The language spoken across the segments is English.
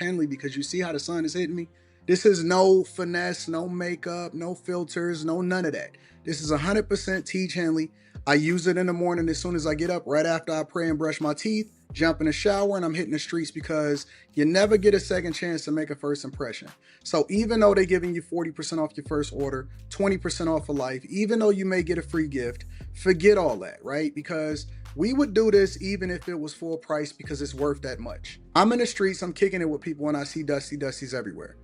Henley because you see how the sun is hitting me? This is no finesse, no makeup, no filters, no none of that. This is 100% Teach Henley. I use it in the morning as soon as I get up, right after I pray and brush my teeth, jump in the shower, and I'm hitting the streets because you never get a second chance to make a first impression. So even though they're giving you 40% off your first order, 20% off for life, even though you may get a free gift, forget all that, right? Because we would do this even if it was full price because it's worth that much. I'm in the streets, I'm kicking it with people, and I see Dusties everywhere.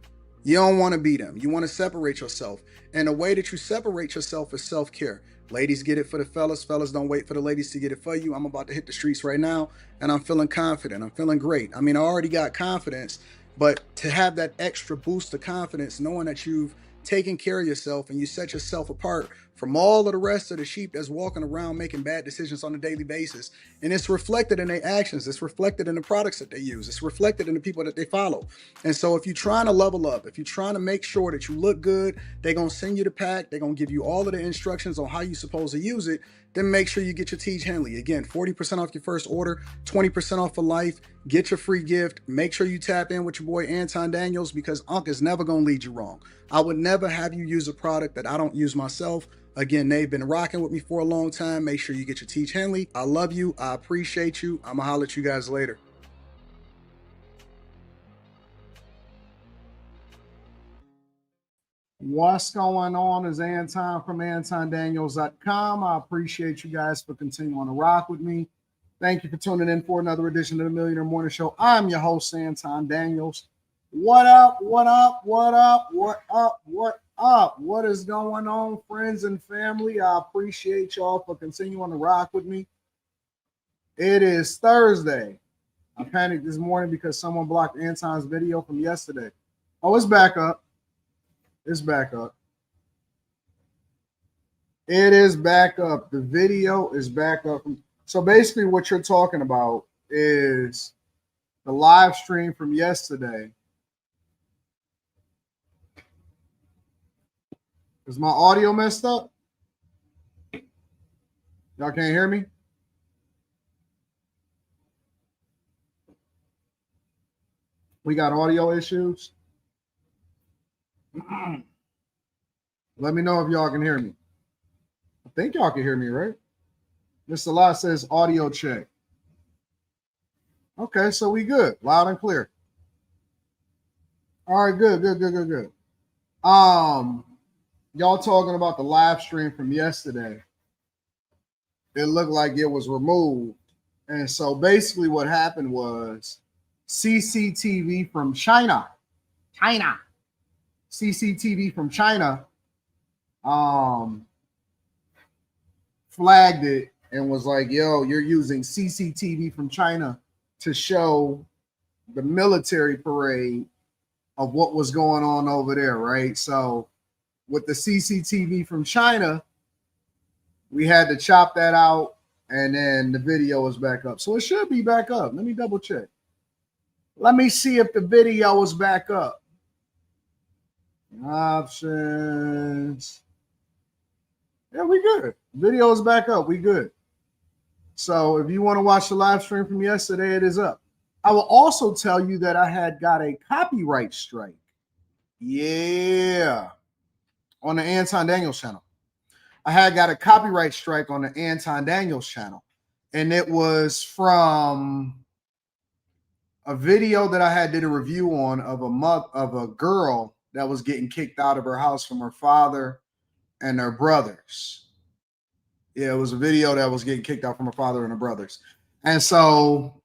You don't want to be them. You want to separate yourself. And the way that you separate yourself is self-care. Ladies get it for the fellas. Fellas don't wait for the ladies to get it for you. I'm about to hit the streets right now, and I'm feeling confident. I'm feeling great. I mean, I already got confidence, but to have that extra boost of confidence, knowing that you've taken care of yourself and you set yourself apart from all of the rest of the sheep that's walking around making bad decisions on a daily basis. And it's reflected in their actions. It's reflected in the products that they use. It's reflected in the people that they follow. And so if you're trying to level up, if you're trying to make sure that you look good, they're going to send you the pack. They're going to give you all of the instructions on how you're supposed to use it. Then make sure you get your Teach Henley. Again, 40% off your first order, 20% off for life. Get your free gift. Make sure you tap in with your boy Anton Daniels because Unc is never going to lead you wrong. I would never have you use a product that I don't use myself. Again, they've been rocking with me for a long time. Make sure you get your Teach Henley. I love you. I appreciate you. I'm going to holler at you guys later. What's going on is Anton from AntonDaniels.com. I appreciate you guys for continuing to rock with me. Thank you for tuning in for another edition of the Millionaire Morning Show. I'm your host, Anton Daniels. What up, what up, what up, what up, what up? What is going on, friends and family? I appreciate y'all for continuing to rock with me. It is Thursday. I panicked this morning because someone blocked Anton's video from yesterday. Oh, it's back up. It's back up. It is back up. The video is back up. So basically what you're talking about is the live stream from yesterday. Is my audio messed up? Y'all can't hear me? We got audio issues. Let me know if y'all can hear me. I think y'all can hear me, right? Mr. Lot says audio check. Okay, so we good. Loud and clear. All right, good. Y'all talking about the live stream from yesterday. It looked like it was removed. And so basically what happened was CCTV from China. CCTV from China flagged it and was like, yo, you're using CCTV from China to show the military parade of what was going on over there, right? So with the CCTV from China, we had to chop that out, and then the video is back up. So it should be back up. Let me double check. Let me see if the video is back up. Options. Yeah, we good. Video is back up. We good. So if you want to watch the live stream from yesterday, it is up. I will also tell you that I had got a copyright strike. Yeah. On the Anton Daniels channel. I had got a copyright strike on the Anton Daniels channel. And it was from a video that I had did a review on of a girl that was getting kicked out of her house from her father and her brothers. Yeah, it was a video that was getting kicked out from her father and her brothers. And so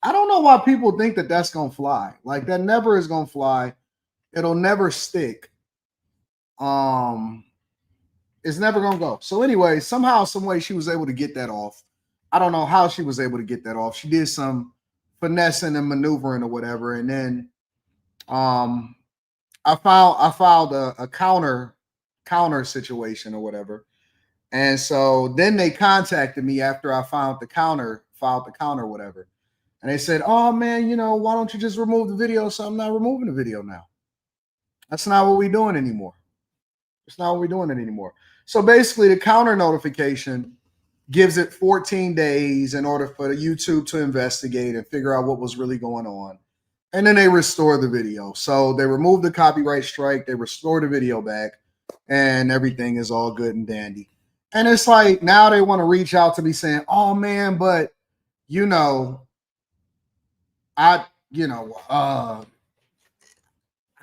I don't know why people think that that's going to fly. Like, that never is going to fly. It'll never stick. It's never going to go. So anyway, somehow, some way she was able to get that off. I don't know how she was able to get that off. She did some finessing and maneuvering or whatever. And then I filed a counter situation or whatever. And so then they contacted me after I filed the counter, whatever. And they said, oh man, you know, why don't you just remove the video? So I'm not removing the video now. That's not what we're doing anymore. It's not what we're doing it anymore. So basically the counter notification gives it 14 days in order for YouTube to investigate and figure out what was really going on. and then they restore the video. So they remove the copyright strike, they restore the video back, and everything is all good and dandy. And it's like now they want to reach out to me saying, "Oh man, but you know, I you know, I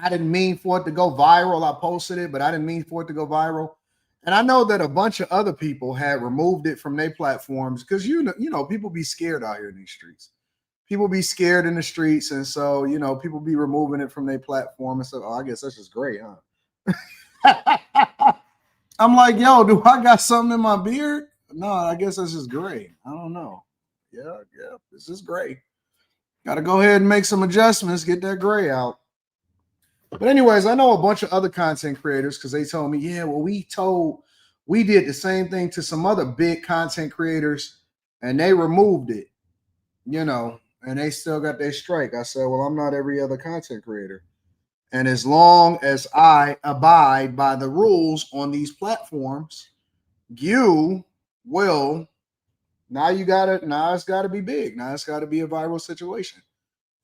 didn't mean for it to go viral. I posted it, but I didn't mean for it to go viral." And I know that a bunch of other people had removed it from their platforms because people be scared out here in these streets. People be scared in the streets, and so people be removing it from their platform and so, oh, I guess that's just great, huh? I'm like, yo, do I got something in my beard? No, I guess that's just gray. I don't know. Yeah, this is gray. Got to go ahead and make some adjustments, get that gray out. But anyways, I know a bunch of other content creators because they told me, yeah, well, we did the same thing to some other big content creators and they removed it, and they still got their strike. I said, well, I'm not every other content creator. And as long as I abide by the rules on these platforms, you will. Now it's got to be big. Now it's got to be a viral situation.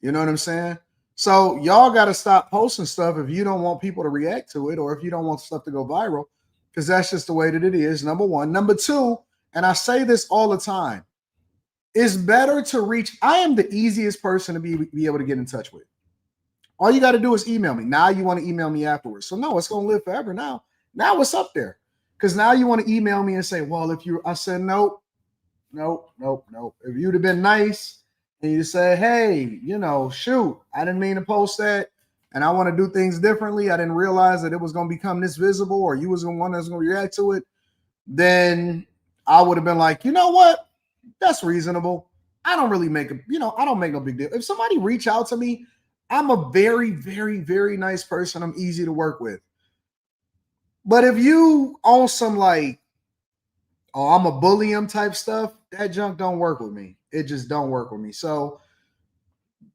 You know what I'm saying? So y'all got to stop posting stuff if you don't want people to react to it or if you don't want stuff to go viral, because that's just the way that it is. Number one. Number two, and I say this all the time, it's better to reach. I am the easiest person to be able to get in touch with. All you got to do is email me. Now you want to email me afterwards. So no, it's going to live forever now. Now it's up there. Because now you want to email me and say, well, I said, nope. If you'd have been nice and you said, hey, shoot, I didn't mean to post that and I want to do things differently. I didn't realize that it was going to become this visible or you was the one that's going to react to it. Then I would have been like, you know what? That's reasonable. I don't really make I don't make no big deal. If somebody reach out to me, I'm a very, very, very nice person. I'm easy to work with. But if you on some like, oh, I'm a bully him type stuff, that junk don't work with me. It just don't work with me. So,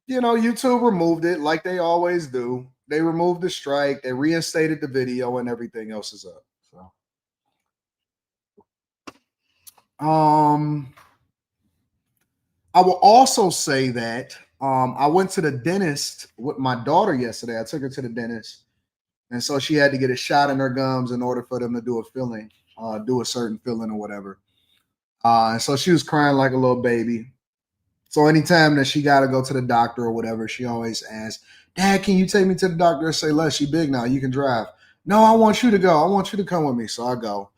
YouTube removed it like they always do. They removed the strike, they reinstated the video, and everything else is up. So, I will also say that I went to the dentist with my daughter yesterday. I took her to the dentist, and so she had to get a shot in her gums in order for them to do a filling, do a certain filling or whatever. And so she was crying like a little baby. So anytime that she got to go to the doctor or whatever, she always asks, Dad, can you take me to the doctor? I say, Les, she big now. You can drive. No, I want you to go. I want you to come with me. So I go.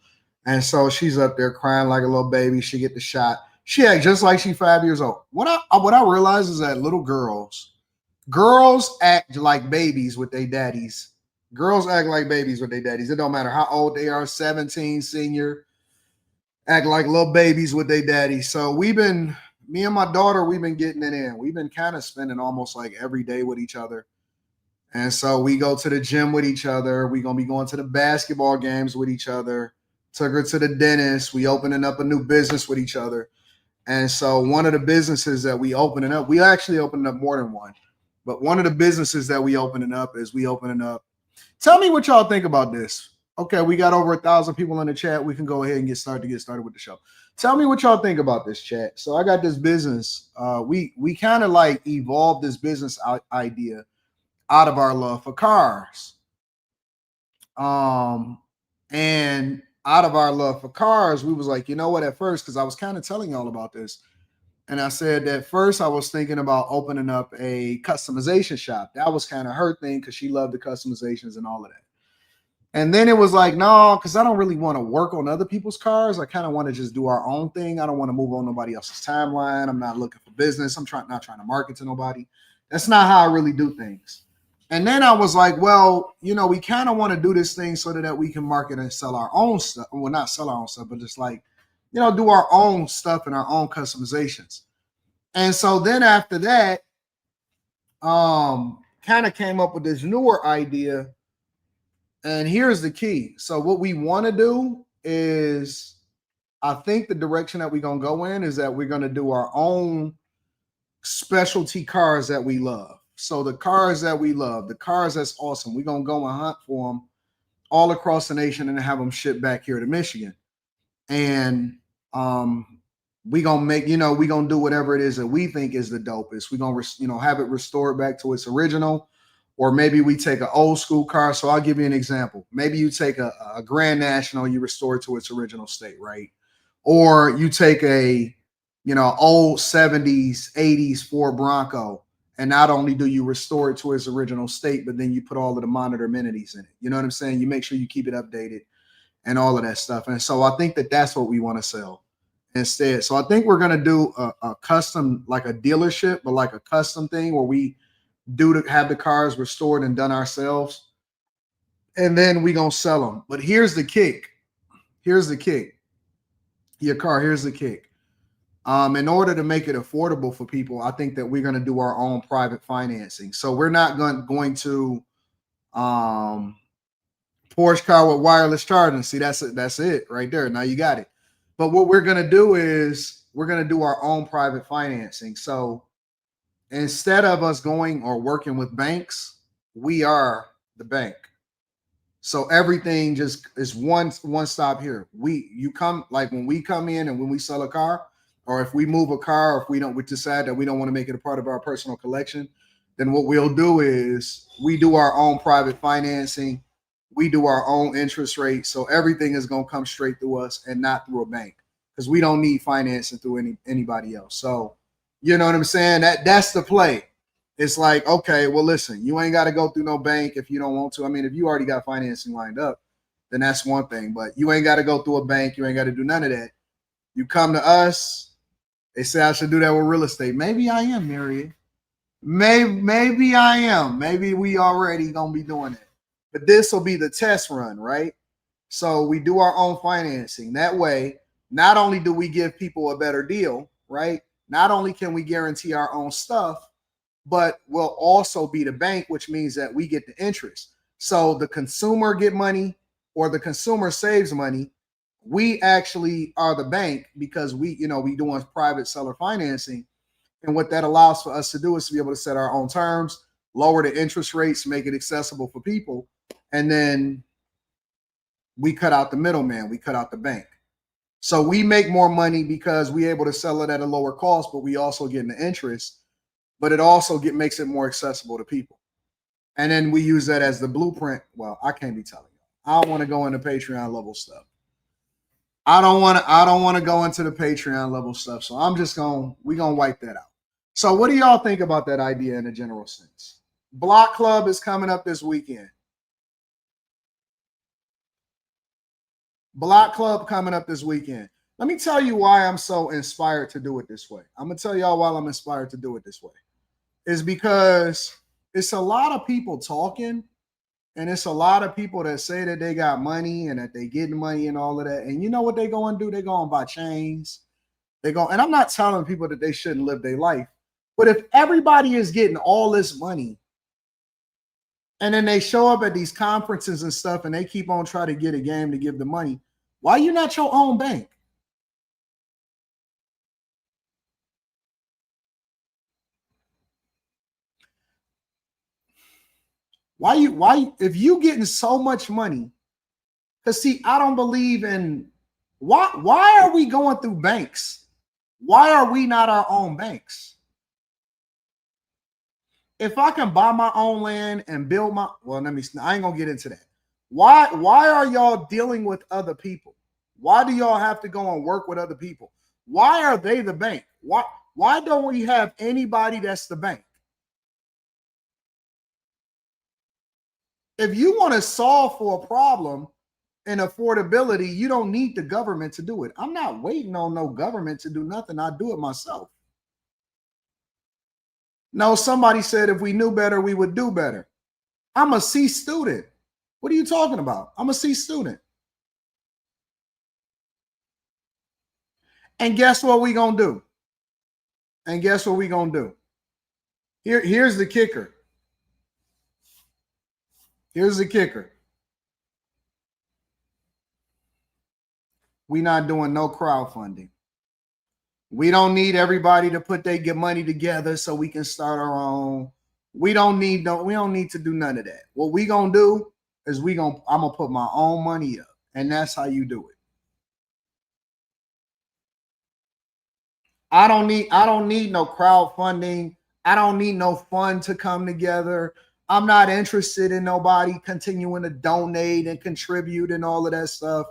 And so she's up there crying like a little baby. She get the shot. She act just like she's 5 years old. What I realize is that little girls act like babies with their daddies. Girls act like babies with their daddies. It don't matter how old they are, 17, senior, act like little babies with their daddies. So me and my daughter, we've been getting it in. We've been kind of spending almost like every day with each other. And so we go to the gym with each other. We're going to be going to the basketball games with each other. Took her to the dentist. We opening up a new business with each other. And so one of the businesses that we opening up, we actually opening up more than one. But one of the businesses that we opening up is we opening up. Tell me what y'all think about this. Okay, we got over 1,000 people in the chat. We can go ahead and get started with the show. Tell me what y'all think about this, chat. So I got this business. We kind of like evolved this business idea out of our love for cars. And out of our love for cars, we was like, you know what, at first, because I was kind of telling y'all about this. And I said that first I was thinking about opening up a customization shop. That was kind of her thing because she loved the customizations and all of that. And then it was like, no, because I don't really want to work on other people's cars. I kind of want to just do our own thing. I don't want to move on nobody else's timeline. I'm not looking for business. I'm not trying to market to nobody. That's not how I really do things. And then I was like, well, we kind of want to do this thing so that we can market and sell our own stuff. Well, not sell our own stuff, but just like, do our own stuff and our own customizations. And so then after that, kind of came up with this newer idea. And here's the key. So what we want to do is, I think the direction that we're going to go in is that we're going to do our own specialty cars that we love. So the cars that we love, the cars that's awesome, we're going to go and hunt for them all across the nation and have them shipped back here to Michigan. And We gonna make, we gonna do whatever it is that we think is the dopest. We gonna have it restored back to its original, or maybe we take an old school car. So I'll give you an example. Maybe you take a Grand National, you restore it to its original state, right? Or you take a old 70s 80s Ford Bronco, and not only do you restore it to its original state, but then you put all of the monitor amenities in it. You know what I'm saying? You make sure you keep it updated and all of that stuff. And so I think that that's what we want to sell instead. So I think we're going to do a custom, like a dealership, but like a custom thing where we do to have the cars restored and done ourselves, and then we gonna sell them. But here's the kick. Here's the kick. Your car. Here's the kick. In order to make it affordable for people, I think that we're gonna do our own private financing. So we're not going to Porsche car with wireless charging. See, that's it right there. Now you got it. But what we're gonna do is we're gonna do our own private financing. So instead of us going or working with banks, we are the bank. So everything just is one stop here. You come, like when we come in and when we sell a car, or if we move a car, or if we decide that we don't want to make it a part of our personal collection, then what we'll do is we do our own private financing, we do our own interest rate. So everything is going to come straight through us and not through a bank, because we don't need financing through anybody else. So you know what I'm saying? That's the play. It's like, okay, well, listen, you ain't got to go through no bank if you don't want to. I mean, if you already got financing lined up, then that's one thing. But you ain't got to go through a bank. You ain't got to do none of that. You come to us. They say I should do that with real estate. Maybe I am, Mary. Maybe I am. Maybe we already gonna be doing it. But this will be the test run, right? So we do our own financing. That way, not only do we give people a better deal, right? Not only can we guarantee our own stuff, but we'll also be the bank, which means that we get the interest. So the consumer get money, or the consumer saves money. We actually are the bank, because we doing private seller financing. And what that allows for us to do is to be able to set our own terms, lower the interest rates, make it accessible for people. And then we cut out the middleman, we cut out the bank. So we make more money because we're able to sell it at a lower cost, but we also get the interest, but it also makes it more accessible to people. And then we use that as the blueprint. Well, I can't be telling you. I don't want to go into Patreon level stuff. I don't want to go into the Patreon level stuff. So we're gonna wipe that out. So what do y'all think about that idea in a general sense? Block Club is coming up this weekend. Block Club coming up this weekend. Let me tell you why I'm so inspired to do it this way. I'm gonna tell y'all why I'm inspired to do it this way. Is because it's a lot of people talking, and it's a lot of people that say that they got money and that they getting money and all of that. And you know what they going to do? They going to buy chains. And I'm not telling people that they shouldn't live their life, but if everybody is getting all this money, and then they show up at these conferences and stuff, and they keep on trying to get a game to give the money, why you not your own bank? Why if you getting so much money? Because see, I don't believe in why are we going through banks? Why are we not our own banks? If I can buy my own land and build I ain't gonna get into that. Why are y'all dealing with other people? Why do y'all have to go and work with other people? Why are they the bank? Why don't we have anybody that's the bank? If you want to solve for a problem in affordability, you don't need the government to do it. I'm not waiting on no government to do nothing. I do it myself. No, somebody said if we knew better, we would do better. I'm a C student. What are you talking about? I'm a C student. And guess what we gonna do? And guess what we gonna do? Here's the kicker. Here's the kicker. We not doing no crowdfunding. We don't need everybody to put their money together so we can start our own. We don't need to do none of that. What we gonna do is I'm gonna put my own money up, and that's how you do it. I don't need no crowdfunding. I don't need no fund to come together. I'm not interested in nobody continuing to donate and contribute and all of that stuff.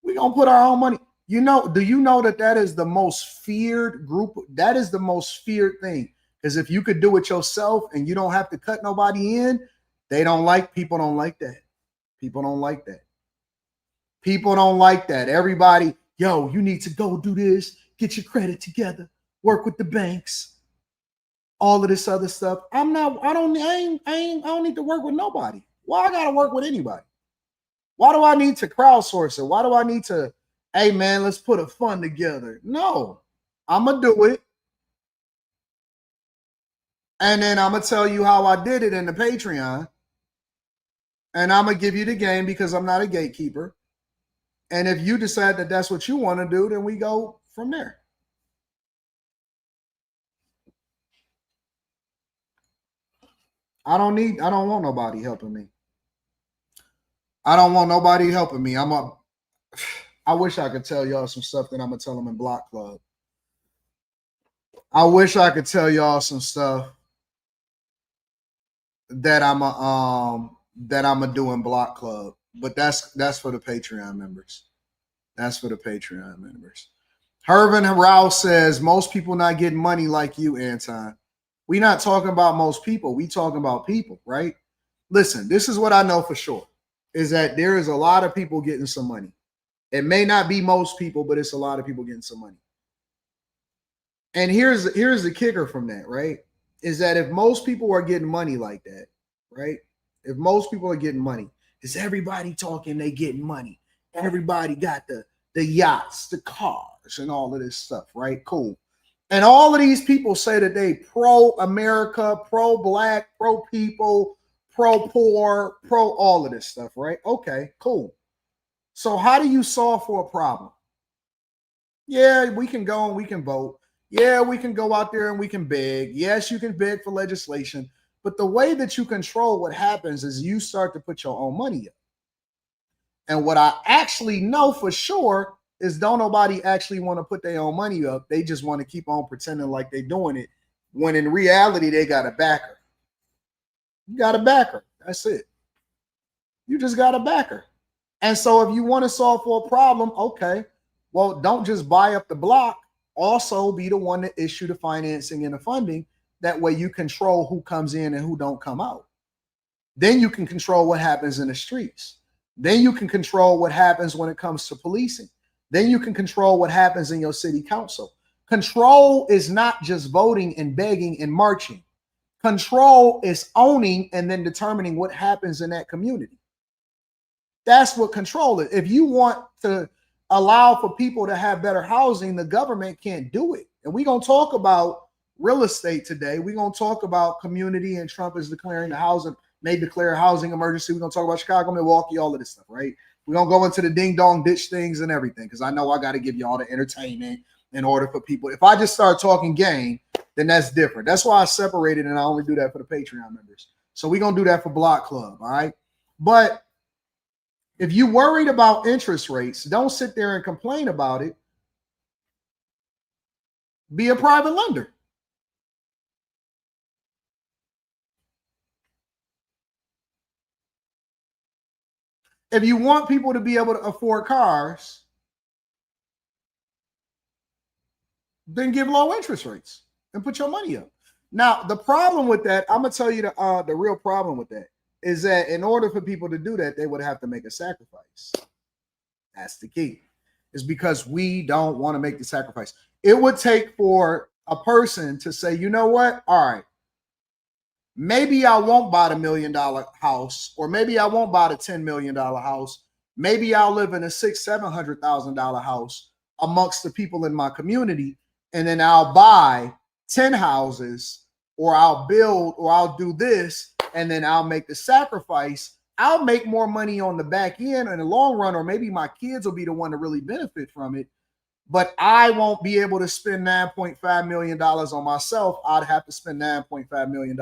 We're going to put our own money. You know, do you know that that is the most feared group? That is the most feared thing. Because if you could do it yourself and you don't have to cut nobody in, people don't like that. People don't like that. People don't like that. Everybody, yo, you need to go do this, get your credit together, work with the banks, all of this other stuff. I don't need to work with nobody. Why I gotta work with anybody? Why do I need to crowdsource it? Why do I need to, hey man, let's put a fund together? No, I'm gonna do it. And then I'm gonna tell you how I did it in the Patreon. And I'm gonna give you the game because I'm not a gatekeeper. And if you decide that that's what you want to do, then we go from there. I don't want nobody helping me. I don't want nobody helping me. I wish I could tell y'all some stuff that I'm gonna tell them in Block Club. I wish I could tell y'all some stuff that I'm a do in Block Club, but that's for the Patreon members. That's for the Patreon members. Hervin Rouse says most people not getting money like you, Anton. We not talking about most people. We talking about people, right? Listen, this is what I know for sure, is that there is a lot of people getting some money. It may not be most people, but it's a lot of people getting some money. And here's the kicker from that, right? Is that if most people are getting money like that, right? If most people are getting money, is everybody talking they getting money? Everybody got the yachts, the cars, and all of this stuff, right? Cool. And all of these people say that they pro-America, pro-black, pro-people, pro-poor, pro all of this stuff, right? Okay, cool. So how do you solve for a problem? Yeah, we can go and we can vote. Yeah, we can go out there and we can beg. Yes, you can beg for legislation. But the way that you control what happens is you start to put your own money up. And what I actually know for sure is don't nobody actually want to put their own money up. They just want to keep on pretending like they're doing it when in reality they got a backer. You got a backer. That's it. You just got a backer. And so if you want to solve for a problem, okay, well, don't just buy up the block. Also be the one to issue the financing and the funding. That way you control who comes in and who don't come out. Then you can control what happens in the streets. Then you can control what happens when it comes to policing. Then you can control what happens in your city council. Control is not just voting and begging and marching. Control is owning and then determining what happens in that community. That's what control is. If you want to allow for people to have better housing, the government can't do it. And we're going to talk about real estate today. We're going to talk about community, and Trump is declaring the housing, may declare a housing emergency. We're going to talk about Chicago, Milwaukee, all of this stuff, right? We're going to go into the ding dong ditch things and everything, because I know I got to give you all the entertainment in order for people. If I just start talking game, then that's different. That's why I separated, and I only do that for the Patreon members. So we're going to do that for Block Club, all right? But if you're worried about interest rates, don't sit there and complain about it. Be a private lender. If you want people to be able to afford cars, then give low interest rates and put your money up. Now, the problem with that, I'm going to tell you the real problem with that is that in order for people to do that, they would have to make a sacrifice. That's the key. Is because we don't want to make the sacrifice. It would take for a person to say, you know what? All right, maybe I won't buy the $1 million house, or maybe I won't buy the $10 million house. Maybe I'll live in a $600,000-$700,000 house amongst the people in my community, and then I'll buy 10 houses, or I'll build, or I'll do this, and then I'll make the sacrifice. I'll make more money on the back end in the long run, or maybe my kids will be the one to really benefit from it. But I won't be able to spend $9.5 million on myself. I'd have to spend $9.5 million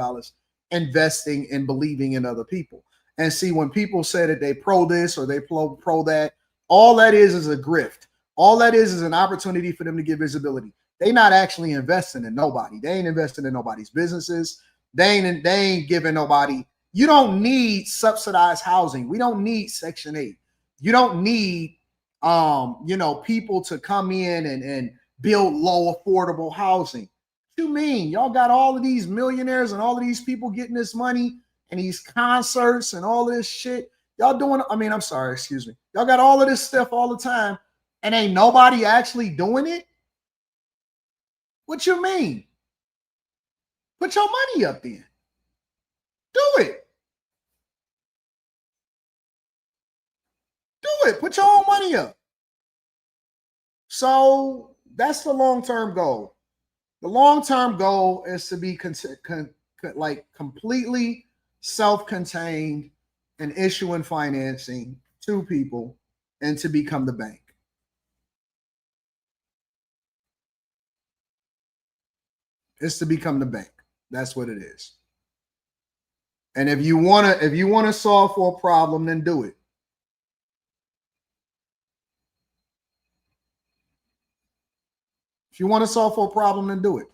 investing and believing in other people. And see, when people say that they pro this or they pro that, all that is a grift. All that is an opportunity for them to get visibility. They not actually investing in nobody. They ain't investing in nobody's businesses. They ain't giving nobody. You don't need subsidized housing. We don't need Section 8. You don't need people to come in and build low affordable housing. What you mean? Y'all got all of these millionaires and all of these people getting this money and these concerts and all this shit. Y'all doing, I'm sorry, excuse me. Y'all got all of this stuff all the time and ain't nobody actually doing it? What you mean? Put your money up then. Do it. Do it. Put your own money up. So that's the long-term goal. The long-term goal is to be completely self-contained and issuing financing to people and to become the bank. It's to become the bank. That's what it is. And if you wanna solve for a problem, then do it. If you want to solve for a problem, then do it.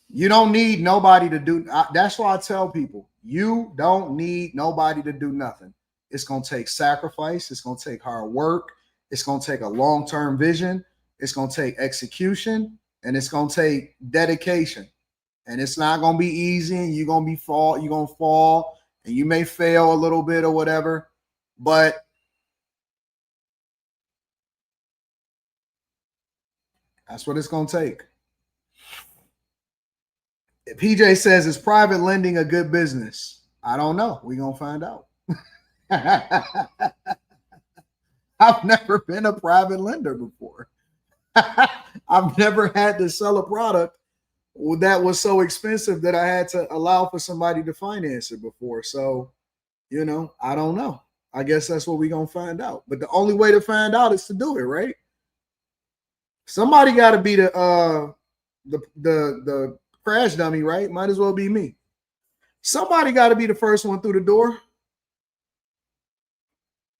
You don't need nobody to do. That's why I tell people, you don't need nobody to do nothing. It's going to take sacrifice. It's going to take hard work. It's going to take a long-term vision. It's going to take execution, and it's going to take dedication. And it's not going to be easy. And you're going to fall, and you may fail a little bit or whatever. But that's what it's going to take. PJ says, is private lending a good business? I don't know. We're going to find out. I've never been a private lender before. I've never had to sell a product that was so expensive that I had to allow for somebody to finance it before. So, I don't know. I guess that's what we're going to find out. But the only way to find out is to do it, right? Somebody got to be the crash dummy, right? Might as well be me. Somebody got to be the first one through the door.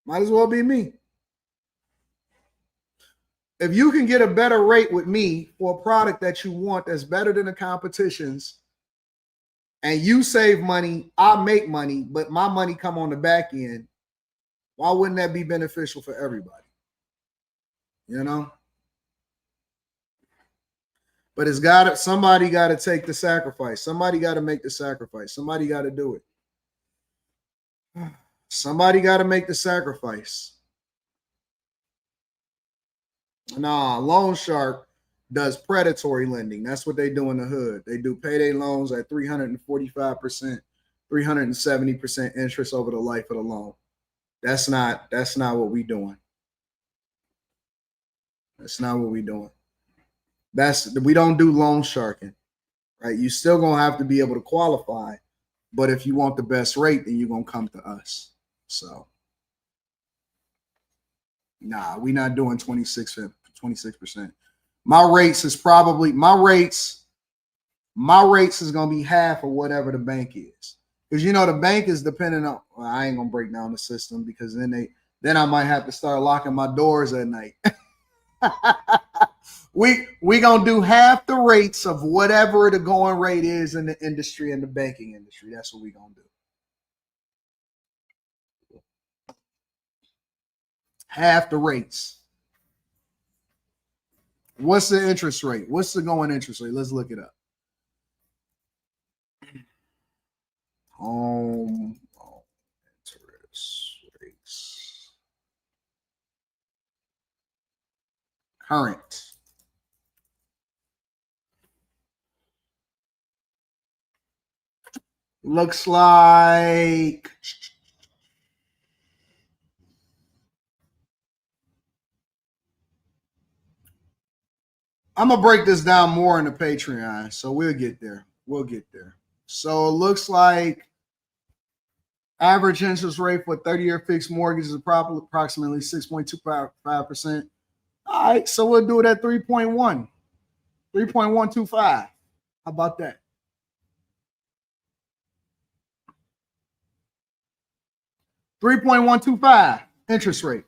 Might as well be me. If you can get a better rate with me for a product that you want that's better than the competition's, and you save money, I make money, but my money come on the back end, why wouldn't that be beneficial for everybody? But somebody got to take the sacrifice. Somebody got to make the sacrifice. Somebody got to do it. Somebody got to make the sacrifice. Nah, Loan Shark does predatory lending. That's what they do in the hood. They do payday loans at 345%, 370% interest over the life of the loan. That's not what we doing. That's not what we doing. We don't do loan sharking, right? You still gonna have to be able to qualify, but if you want the best rate, then you're gonna come to us. So, nah, we're not doing 26%. My rates is gonna be half of whatever the bank is, because the bank is dependent on. Well, I ain't gonna break down the system because then I might have to start locking my doors at night. We gonna do half the rates of whatever the going rate is in the industry, in the banking industry. That's what we gonna do. Half the rates. What's the interest rate? What's the going interest rate? Let's look it up. Home interest rates. Current. Looks like I'm gonna break this down more in the Patreon, so we'll get there. So it looks like average interest rate for 30-year fixed mortgage is approximately 6.25%. All right, so we'll do it at 3.125. How about that? 3.125 interest rate.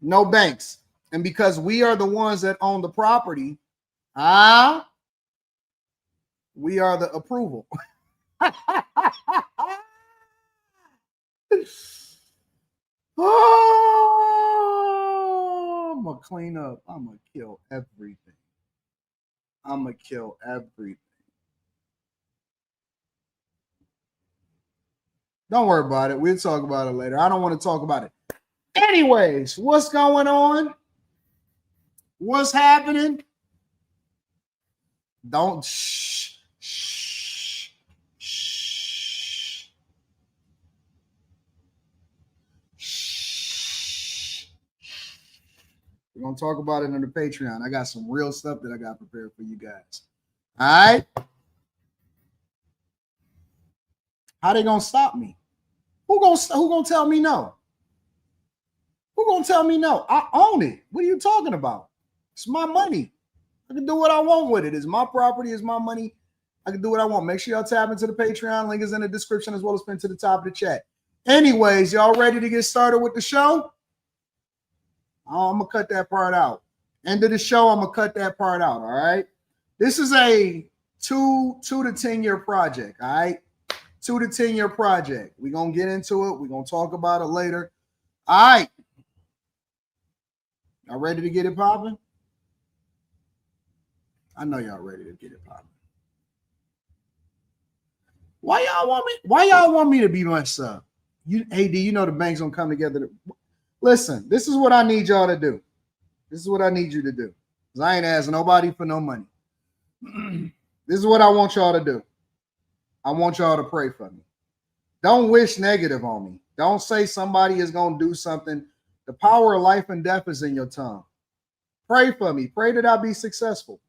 No banks. And because we are the ones that own the property, we are the approval. Oh, I'm gonna clean up. I'm gonna kill everything. I'm gonna kill everything. Don't worry about it. We'll talk about it later. I don't want to talk about it. Anyways, what's going on? What's happening? Don't shh. We're gonna talk about it on the Patreon. I got some real stuff that I got prepared for you guys. All right. How they gonna stop me? Who gonna tell me no? Who gonna tell me no? I own it. What are you talking about? It's my money. I can do what I want with it. It's my property. It's my money. I can do what I want. Make sure y'all tap into the Patreon. Link is in the description as well as pinned to the top of the chat. Anyways, y'all ready to get started with the show? I'm gonna cut that part out. End of the show, I'm gonna cut that part out. All right. This is a 2 to 10 year project. All right. 2 to 10 year project. We're gonna get into it. We're gonna talk about it later. All right. Y'all ready to get it popping? I know y'all ready to get it popping. Why y'all want me to be messed up? AD, you know the bank's gonna come together. Listen, this is what I need y'all to do. This is what I need you to do. Because I ain't asking nobody for no money. This is what I want y'all to do. I want y'all to pray for me. Don't wish negative on me. Don't say somebody is going to do something. The power of life and death is in your tongue. Pray for me. Pray that I be successful.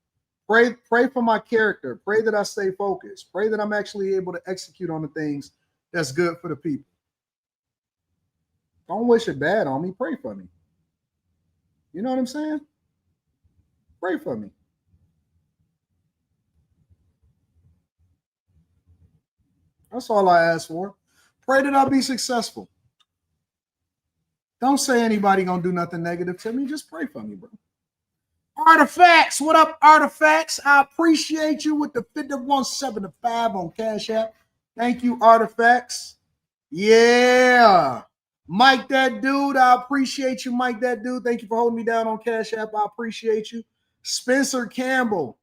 Pray for my character. Pray that I stay focused. Pray that I'm actually able to execute on the things that's good for the people. Don't wish it bad on me. Pray for me. You know what I'm saying? Pray for me. That's all I ask for. Pray that I be successful. Don't say anybody gonna do nothing negative to me. Just pray for me, bro. Artifacts, what up, Artifacts? I appreciate you with the 5175 on Cash App. Thank you, Artifacts. Yeah. Mike, that dude, I appreciate you, Mike, that dude. Thank you for holding me down on Cash App. I appreciate you. Spencer Campbell.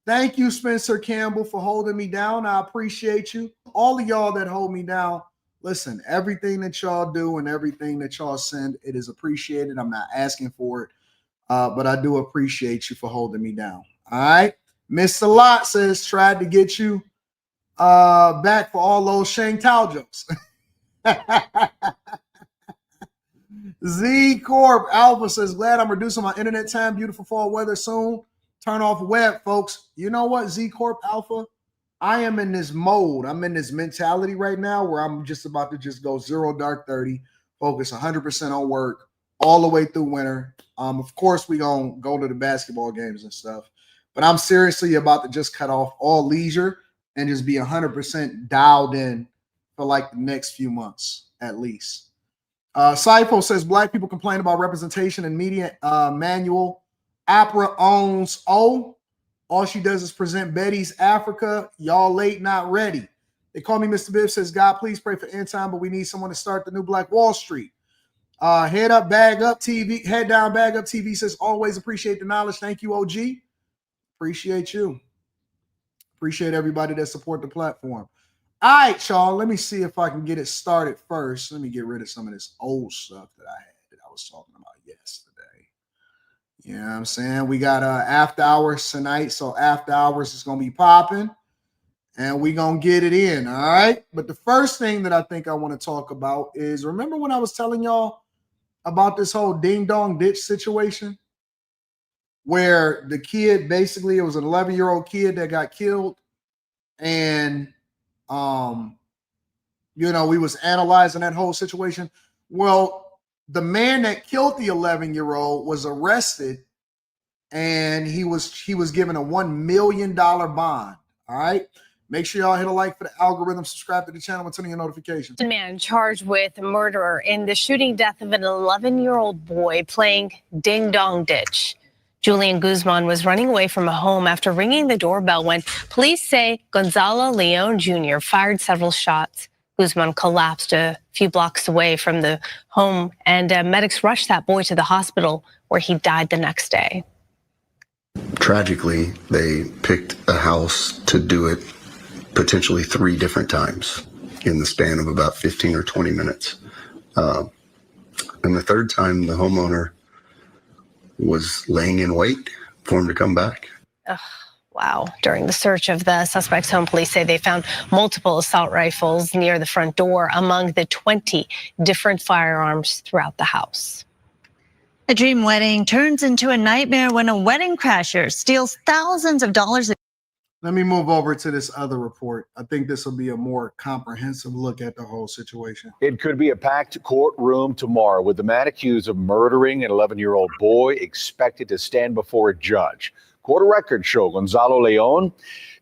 Thank you, Spencer Campbell, for holding me down. I appreciate you. All of y'all that hold me down, listen, everything that y'all do and everything that y'all send, it is appreciated. I'm not asking for it, but I do appreciate you for holding me down. All right. Mr. Lot says, tried to get you back for all those Shang Tao jokes. Z Corp Alpha says, glad I'm reducing my internet time. Beautiful fall weather soon. Turn off web, folks. You know what, Z Corp Alpha? I am in this mode. I'm in this mentality right now where I'm just about to just go 0 dark 30, focus 100% on work all the way through winter. Of course, we gonna go to the basketball games and stuff, but I'm seriously about to just cut off all leisure and just be 100% dialed in for like the next few months at least. Sifo says black people complain about representation in media manual. Opera owns O. All she does is present Betty's Africa. Y'all late, not ready. They call me Mr. Bibb. Says, God, please pray for end time, but we need someone to start the new Black Wall Street. Head up, bag up TV. Head down, bag up TV. Says, always appreciate the knowledge. Thank you, OG. Appreciate you. Appreciate everybody that support the platform. All right, y'all. Let me see if I can get it started first. Let me get rid of some of this old stuff that I had that I was talking about yesterday. You know what I'm saying? We got after hours tonight. So after hours is going to be popping. And we're going to get it in. All right. But the first thing that I think I want to talk about is, remember when I was telling y'all about this whole ding dong ditch situation? Where the kid, basically, it was an 11-year-old kid that got killed. And, you know, we was analyzing that whole situation. Well, the man that killed the 11-year-old was arrested, and he was given a $1 million bond. All right. Make sure y'all hit a like for the algorithm, subscribe to the channel, and turn on your notifications. A man charged with murder in the shooting death of an 11-year-old boy playing Ding Dong Ditch. Julian Guzman was running away from a home after ringing the doorbell when police say Gonzalo Leon Jr. fired several shots. Guzman collapsed a few blocks away from the home, and medics rushed that boy to the hospital where he died the next day. Tragically, they picked a house to do it potentially 3 different times in the span of about 15 or 20 minutes. And the third time, the homeowner was laying in wait for him to come back. Wow. During the search of the suspect's home, police say they found multiple assault rifles near the front door among the 20 different firearms throughout the house. A dream wedding turns into a nightmare when a wedding crasher steals thousands of dollars. Let me move over to this other report. I think this will be a more comprehensive look at the whole situation. It could be a packed courtroom tomorrow with the man accused of murdering an 11-year-old boy expected to stand before a judge. Court records show Gonzalo Leon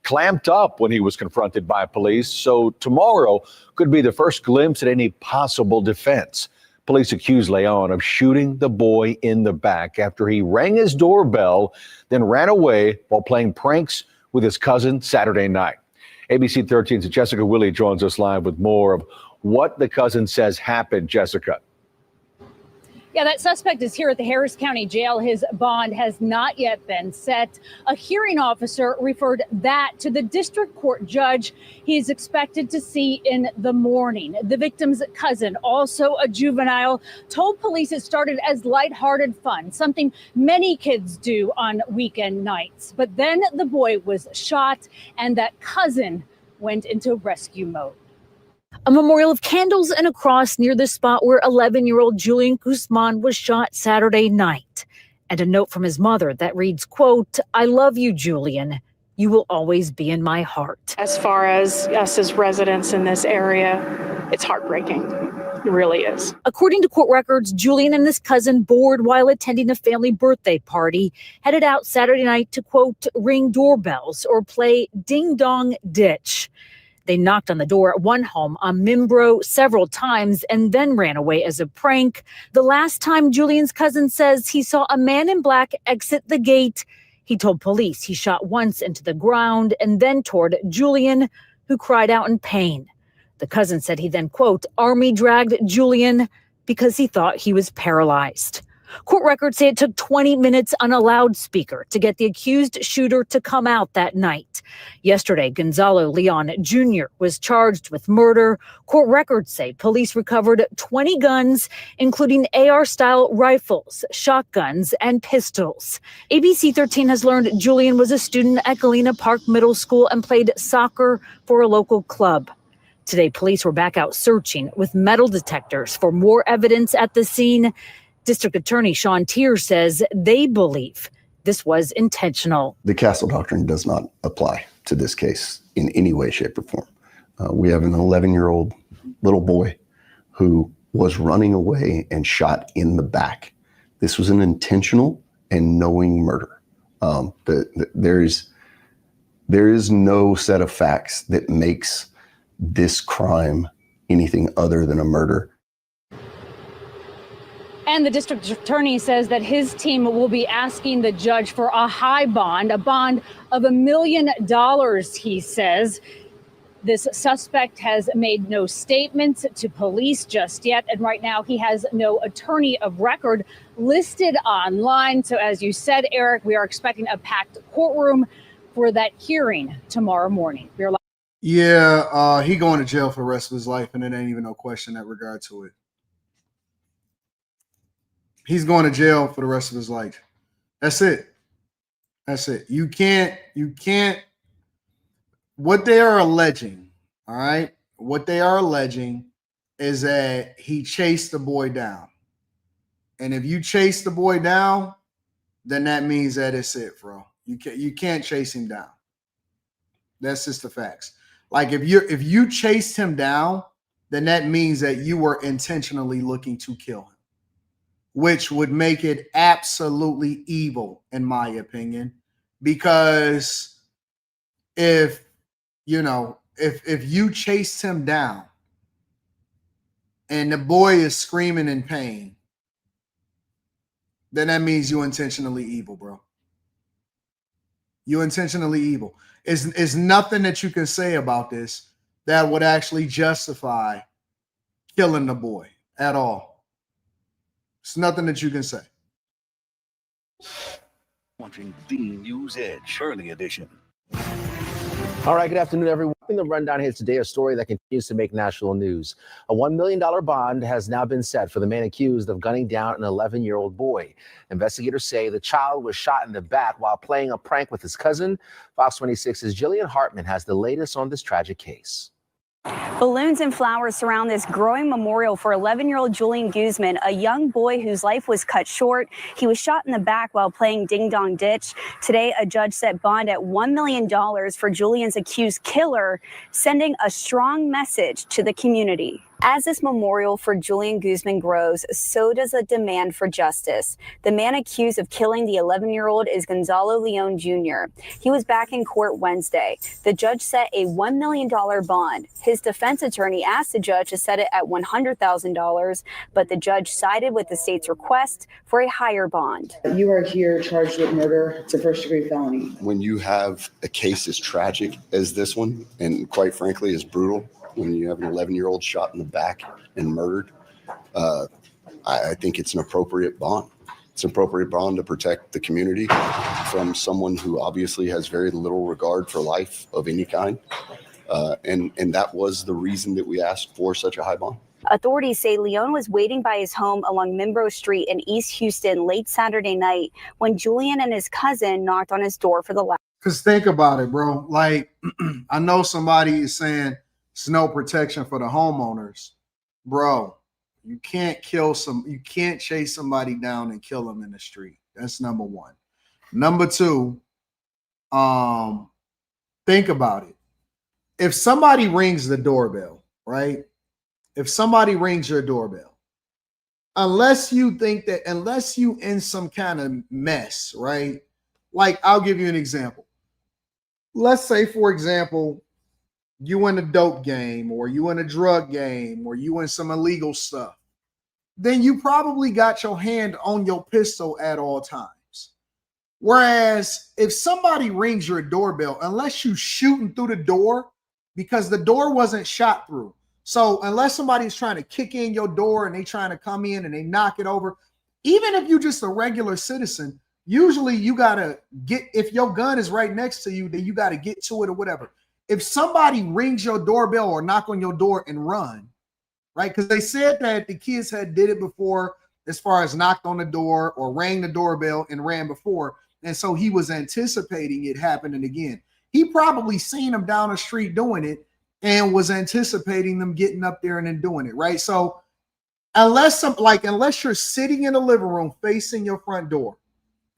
clamped up when he was confronted by police, so tomorrow could be the first glimpse at any possible defense. Police accuse Leon of shooting the boy in the back after he rang his doorbell, then ran away while playing pranks with his cousin Saturday night. ABC 13's Jessica Willey joins us live with more of what the cousin says happened. Jessica. Yeah, that suspect is here at the Harris County Jail. His bond has not yet been set. A hearing officer referred that to the district court judge he's expected to see in the morning. The victim's cousin, also a juvenile, told police it started as lighthearted fun, something many kids do on weekend nights. But then the boy was shot and that cousin went into rescue mode. A memorial of candles and a cross near the spot where 11-year-old Julian Guzman was shot Saturday night. And a note from his mother that reads, quote, "I love you, Julian. You will always be in my heart." As far as us as residents in this area, it's heartbreaking. It really is. According to court records, Julian and his cousin, bored while attending a family birthday party, headed out Saturday night to, quote, ring doorbells or play Ding Dong Ditch. They knocked on the door at one home on Mimbro several times and then ran away as a prank. The last time, Julian's cousin says he saw a man in black exit the gate. He told police he shot once into the ground and then toward Julian, who cried out in pain. The cousin said he then, quote, army dragged Julian because he thought he was paralyzed. Court records say it took 20 minutes on a loudspeaker to get the accused shooter to come out that night. Yesterday, Gonzalo Leon Jr. was charged with murder. Court records say police recovered 20 guns, including AR-style rifles, shotguns, and pistols. ABC 13 has learned Julian was a student at Galena Park Middle School and played soccer for a local club. Today, police were back out searching with metal detectors for more evidence at the scene. District Attorney Sean Tier says they believe this was intentional. The Castle Doctrine does not apply to this case in any way, shape, or form. We have an 11-year-old little boy who was running away and shot in the back. This was an intentional and knowing murder. There is no set of facts that makes this crime anything other than a murder. And the district attorney says that his team will be asking the judge for a high bond, a bond of $1 million, he says. This suspect has made no statements to police just yet, and right now he has no attorney of record listed online. So as you said, Eric, we are expecting a packed courtroom for that hearing tomorrow morning. Yeah, he going to jail for the rest of his life, and it ain't even no question in that regard to it. He's going to jail for the rest of his life. That's it. That's it. You can't, what they are alleging, all right? What they are alleging is that he chased the boy down. And if you chase the boy down, then that means that it's it, bro. You can't chase him down. That's just the facts. Like if you chased him down, then that means that you were intentionally looking to kill him, which would make it absolutely evil, in my opinion, because if you know, if you chased him down and the boy is screaming in pain, then that means you intentionally evil, bro. You intentionally evil. Is nothing that you can say about this that would actually justify killing the boy at all. It's nothing that you can say. Watching the News Edge Early Edition. All right, good afternoon, everyone. In the rundown here today, a story that continues to make national news. A $1 million bond has now been set for the man accused of gunning down an 11-year-old boy. Investigators say the child was shot in the back while playing a prank with his cousin. Fox 26's Jillian Hartman has the latest on this tragic case. Balloons and flowers surround this growing memorial for 11-year-old Julian Guzman, a young boy whose life was cut short. He was shot in the back while playing Ding Dong Ditch. Today, a judge set bond at $1 million for Julian's accused killer, sending a strong message to the community. As this memorial for Julian Guzman grows, so does a demand for justice. The man accused of killing the 11-year-old is Gonzalo Leon Jr. He was back in court Wednesday. The judge set a $1 million bond. His defense attorney asked the judge to set it at $100,000, but the judge sided with the state's request for a higher bond. You are here charged with murder. It's a first-degree felony. When you have a case as tragic as this one, and quite frankly, as brutal, when you have an 11-year-old shot in the back and murdered, I think it's an appropriate bond. It's an appropriate bond to protect the community from someone who obviously has very little regard for life of any kind. And that was the reason that we asked for such a high bond. Authorities say Leon was waiting by his home along Minbro Street in East Houston late Saturday night when Julian and his cousin knocked on his door for the last. Because think about it, bro. Like, I know somebody is saying it's no protection for the homeowners. Bro, you can't chase somebody down and kill them in the street. That's number one. Number two, think about it. If somebody rings the doorbell, right? If somebody rings your doorbell, unless you in some kind of mess, right? Like, I'll give you an example. Let's say, for example, you in a dope game, or you in a drug game, or you in some illegal stuff, then you probably got your hand on your pistol at all times. Whereas if somebody rings your doorbell, unless you shooting through the door, because the door wasn't shot through. So unless somebody's trying to kick in your door and they trying to come in and they knock it over, even if you're just a regular citizen, usually you got to if your gun is right next to you, then you got to get to it or whatever. If somebody rings your doorbell or knock on your door and run, right? Because they said that the kids had did it before, as far as knocked on the door or rang the doorbell and ran before. And so he was anticipating it happening again. He probably seen them down the street doing it and was anticipating them getting up there and then doing it, right? So unless you're sitting in the living room facing your front door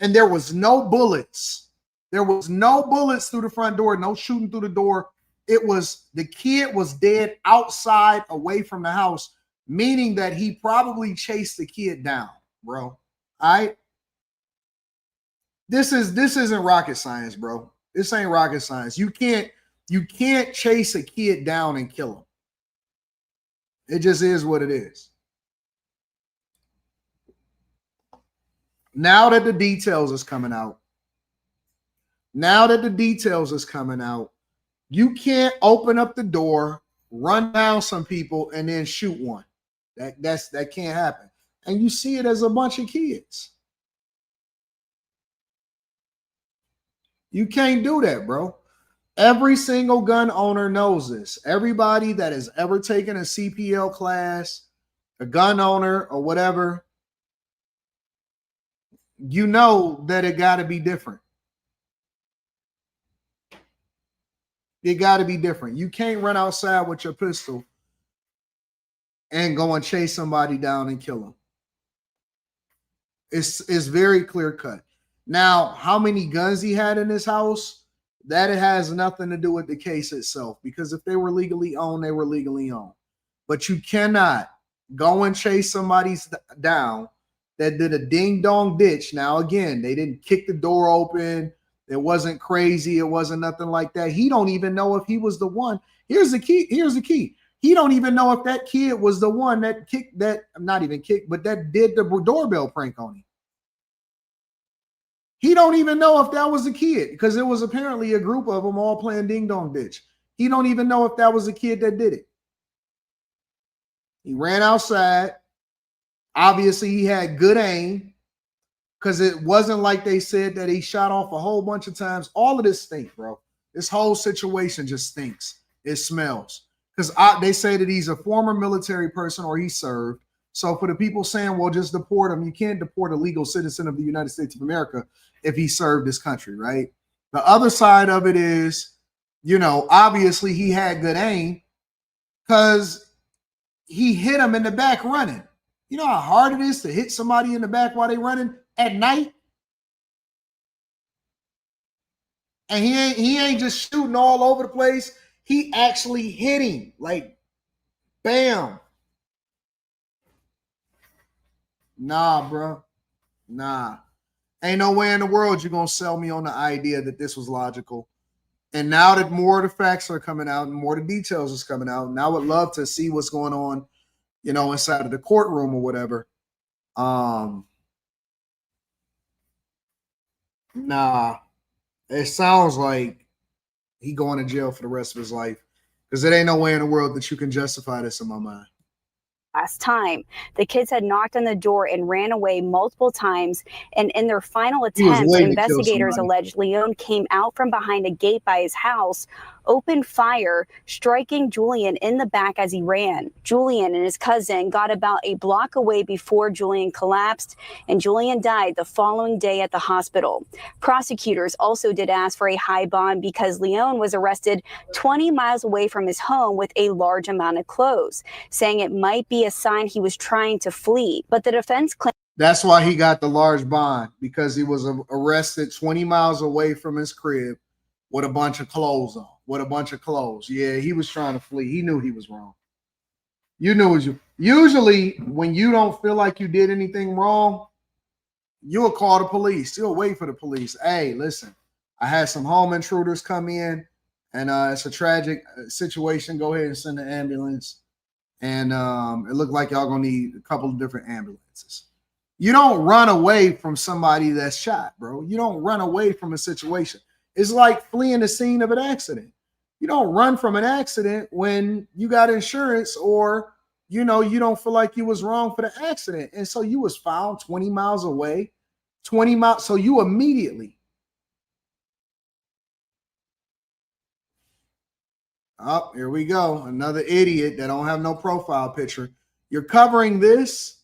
and there was no bullets, through the front door, no shooting through the door. It was the kid was dead outside away from the house, meaning that he probably chased the kid down, bro. All right. This isn't rocket science, bro. This ain't rocket science. You can't chase a kid down and kill him. It just is what it is. Now that the details is coming out, you can't open up the door, run down some people, and then shoot one. That can't happen. And you see it as a bunch of kids. You can't do that, bro. Every single gun owner knows this. Everybody that has ever taken a CPL class, a gun owner or whatever, you know that it got to be different. It got to be different. You can't run outside with your pistol and go and chase somebody down and kill them. It's very clear cut. Now, how many guns he had in his house, that it has nothing to do with the case itself, because if they were legally owned, they were legally owned. But you cannot go and chase somebody down that did a ding dong ditch. Now, again, they didn't kick the door open. It wasn't crazy. It wasn't nothing like that. He don't even know if he was the one. Here's the key. He don't even know if that kid was the one that kicked that, not even kicked, but that did the doorbell prank on him. He don't even know if that was a kid because it was apparently a group of them all playing ding dong ditch. He don't even know if that was a kid that did it. He ran outside. Obviously, he had good aim because it wasn't like they said that he shot off a whole bunch of times. All of this stinks, bro. This whole situation just stinks. It smells. Because they say that he's a former military person or he served. So for the people saying, well, just deport him, you can't deport a legal citizen of the United States of America if he served this country, right? The other side of it is, obviously he had good aim because he hit him in the back running. You know how hard it is to hit somebody in the back while they're running at night? And he ain't just shooting all over the place. He actually hit him. Like, bam. Nah, bro. Nah. Ain't no way in the world you're going to sell me on the idea that this was logical. And now that more of the facts are coming out and more of the details is coming out, and I would love to see what's going on, inside of the courtroom or whatever. Nah. It sounds like he going to jail for the rest of his life because there ain't no way in the world that you can justify this in my mind. Last time, the kids had knocked on the door and ran away multiple times, and in their final attempt, investigators alleged Leon came out from behind a gate by his house, opened fire, striking Julian in the back as he ran. Julian and his cousin got about a block away before Julian collapsed, and Julian died the following day at the hospital. Prosecutors also did ask for a high bond because Leon was arrested 20 miles away from his home with a large amount of clothes, saying it might be a sign he was trying to flee. But the defense claimed that's why he got the large bond, because he was arrested 20 miles away from his crib with a bunch of clothes on. Yeah, he was trying to flee. He knew he was wrong. Usually when you don't feel like you did anything wrong, you'll call the police. You'll wait for the police. Hey, listen, I had some home intruders come in and it's a tragic situation. Go ahead and send the ambulance. And it looked like y'all gonna need a couple of different ambulances. You don't run away from somebody that's shot, bro. You don't run away from a situation. It's like fleeing the scene of an accident. You don't run from an accident when you got insurance or, you don't feel like you was wrong for the accident. And so you was found 20 miles away, 20 miles. So you immediately. Oh, here we go. Another idiot that don't have no profile picture. You're covering this.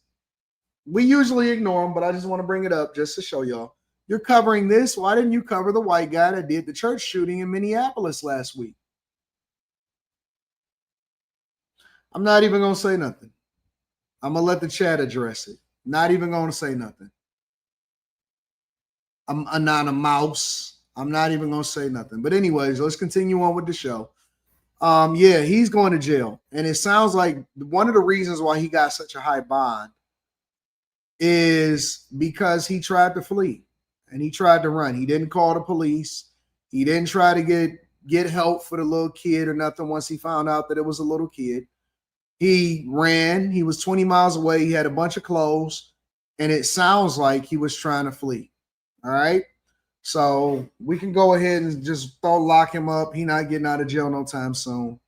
We usually ignore them, but I just want to bring it up just to show y'all. You're covering this. Why didn't you cover the white guy that did the church shooting in Minneapolis last week? I'm not even going to say nothing. I'm going to let the chat address it. Not even going to say nothing. I'm anonymous. I'm not even going to say nothing. But anyways, let's continue on with the show. Yeah, he's going to jail. And it sounds like one of the reasons why he got such a high bond is because he tried to flee and he tried to run. He didn't call the police. He didn't try to get help for the little kid or nothing once he found out that it was a little kid. He ran. He was 20 miles away. He had a bunch of clothes, and it sounds like he was trying to flee. All right? So we can go ahead and just lock him up. He not getting out of jail no time soon.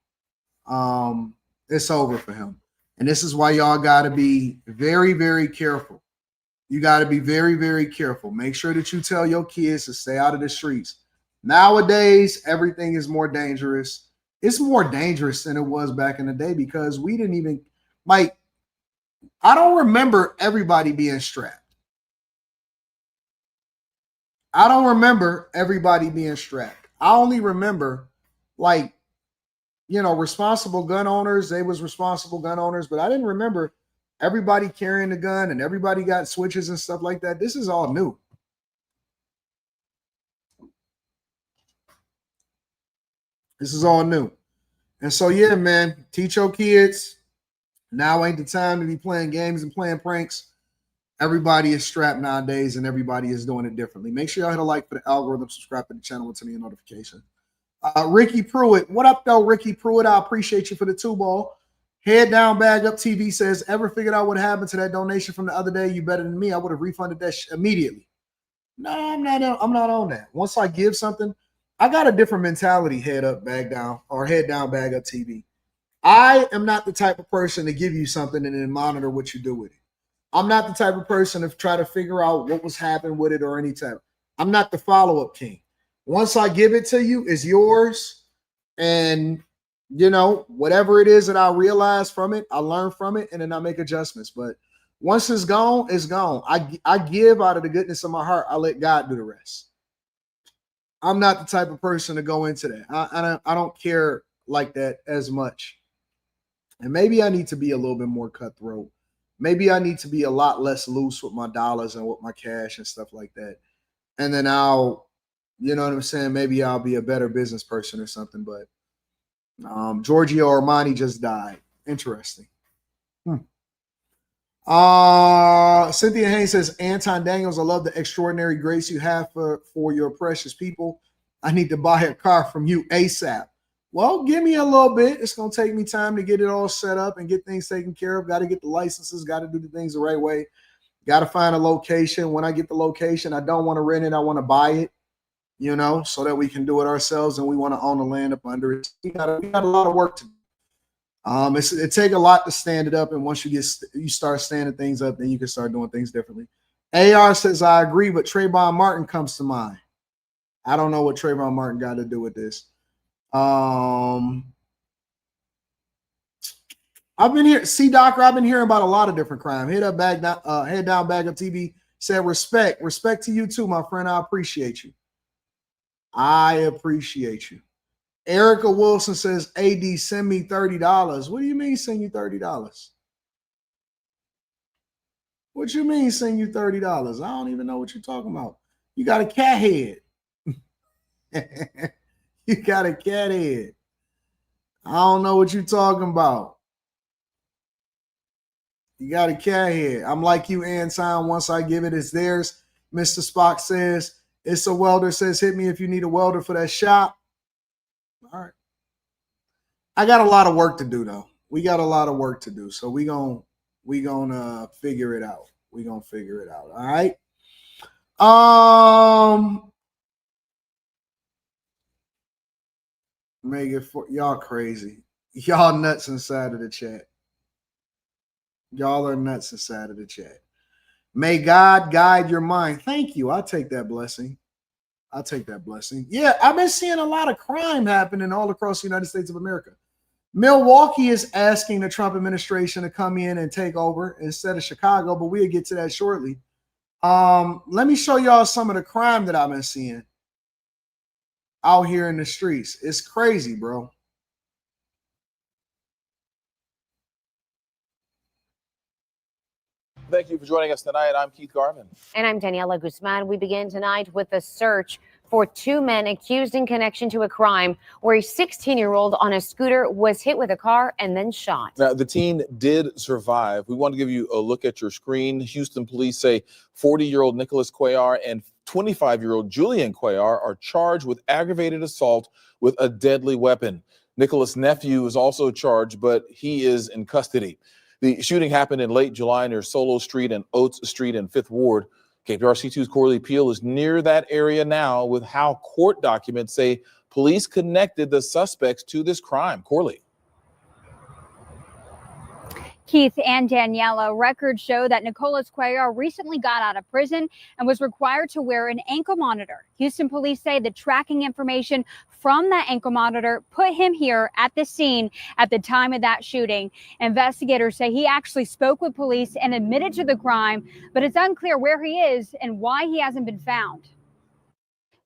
It's over for him. And this is why y'all got to be very, very careful. You got to be very, very careful. Make sure that you tell your kids to stay out of the streets. Nowadays, everything is more dangerous. It's more dangerous than it was back in the day because we didn't even, I don't remember everybody being strapped. I don't remember everybody being strapped. I only remember responsible gun owners. They was responsible gun owners, but I didn't remember everybody carrying a gun and everybody got switches and stuff like that. This is all new. This is all new. And so, yeah, man, teach your kids. Now ain't the time to be playing games and playing pranks. Everybody is strapped nowadays, and everybody is doing it differently. Make sure y'all hit a like for the algorithm, subscribe to the channel, and turn on your notification. Ricky Pruitt, what up though, Ricky Pruitt? I appreciate you for the 2-ball. Head down, bag up. TV says, ever figured out what happened to that donation from the other day? You better than me. I would have refunded that immediately. No, I'm not on that. Once I give something, I got a different mentality. Head up, bag down, or head down, bag up. TV. I am not the type of person to give you something and then monitor what you do with it. I'm not the type of person to try to figure out what was happening with it or any type. I'm not the follow-up king. Once I give it to you, it's yours. And, whatever it is that I realize from it, I learn from it, and then I make adjustments. But once it's gone, it's gone. I give out of the goodness of my heart. I let God do the rest. I'm not the type of person to go into that. I don't care like that as much. And maybe I need to be a little bit more cutthroat. Maybe I need to be a lot less loose with my dollars and with my cash and stuff like that. And then I'll, you know what I'm saying? Maybe I'll be a better business person or something. But Giorgio Armani just died. Interesting. Cynthia Haynes says, Anton Daniels, I love the extraordinary grace you have for your precious people. I need to buy a car from you ASAP. Well, give me a little bit. It's going to take me time to get it all set up and get things taken care of. Got to get the licenses, got to do the things the right way. Got to find a location. When I get the location, I don't want to rent it. I want to buy it, so that we can do it ourselves, and we want to own the land up under it. We got a lot of work to do. It take a lot to stand it up, and once you start standing things up, then you can start doing things differently. AR says, I agree, but Trayvon Martin comes to mind. I don't know what Trayvon Martin got to do with this. I've been here. See, Doctor, I've been hearing about a lot of different crime. Head down, bag up. TV said respect to you too, my friend. I appreciate you. Erica Wilson says, AD, send me $30. What do you mean send you $30? What you mean send you $30? I don't even know what you're talking about. You got a cat head. You got a cat head. I don't know what you're talking about. You got a cat head. I'm like you, Anton. Once I give it, it's theirs. Mr. Spock says, it's a welder. Says, hit me if you need a welder for that shop. All right. I got a lot of work to do, though. We got a lot of work to do. So we gonna figure it out. We're gonna figure it out. All right. Make it for y'all crazy. Y'all nuts inside of the chat. Y'all are nuts inside of the chat. May God guide your mind. Thank you. I'll take that blessing. Yeah, I've been seeing a lot of crime happening all across the United States of America. Milwaukee is asking the Trump administration to come in and take over instead of Chicago, but we'll get to that shortly. Let me show y'all some of the crime that I've been seeing out here in the streets. It's crazy, bro. Thank you for joining us tonight. I'm Keith Garman. And I'm Daniela Guzman. We begin tonight with a search for two men accused in connection to a crime where a 16-year-old on a scooter was hit with a car and then shot. Now, the teen did survive. We want to give you a look at your screen. Houston police say 40-year-old Nicholas Cuellar and 25-year-old Julian Cuellar are charged with aggravated assault with a deadly weapon. Nicholas' nephew is also charged, but he is in custody. The shooting happened in late July near Solo Street and Oates Street in 5th Ward. KPRC2's Corley Peel is near that area now with how court documents say police connected the suspects to this crime. Corley. Keith and Daniela, records show that Nicholas Cuellar recently got out of prison and was required to wear an ankle monitor. Houston police say the tracking information from that ankle monitor put him here at the scene at the time of that shooting. Investigators say he actually spoke with police and admitted to the crime, but it's unclear where he is and why he hasn't been found.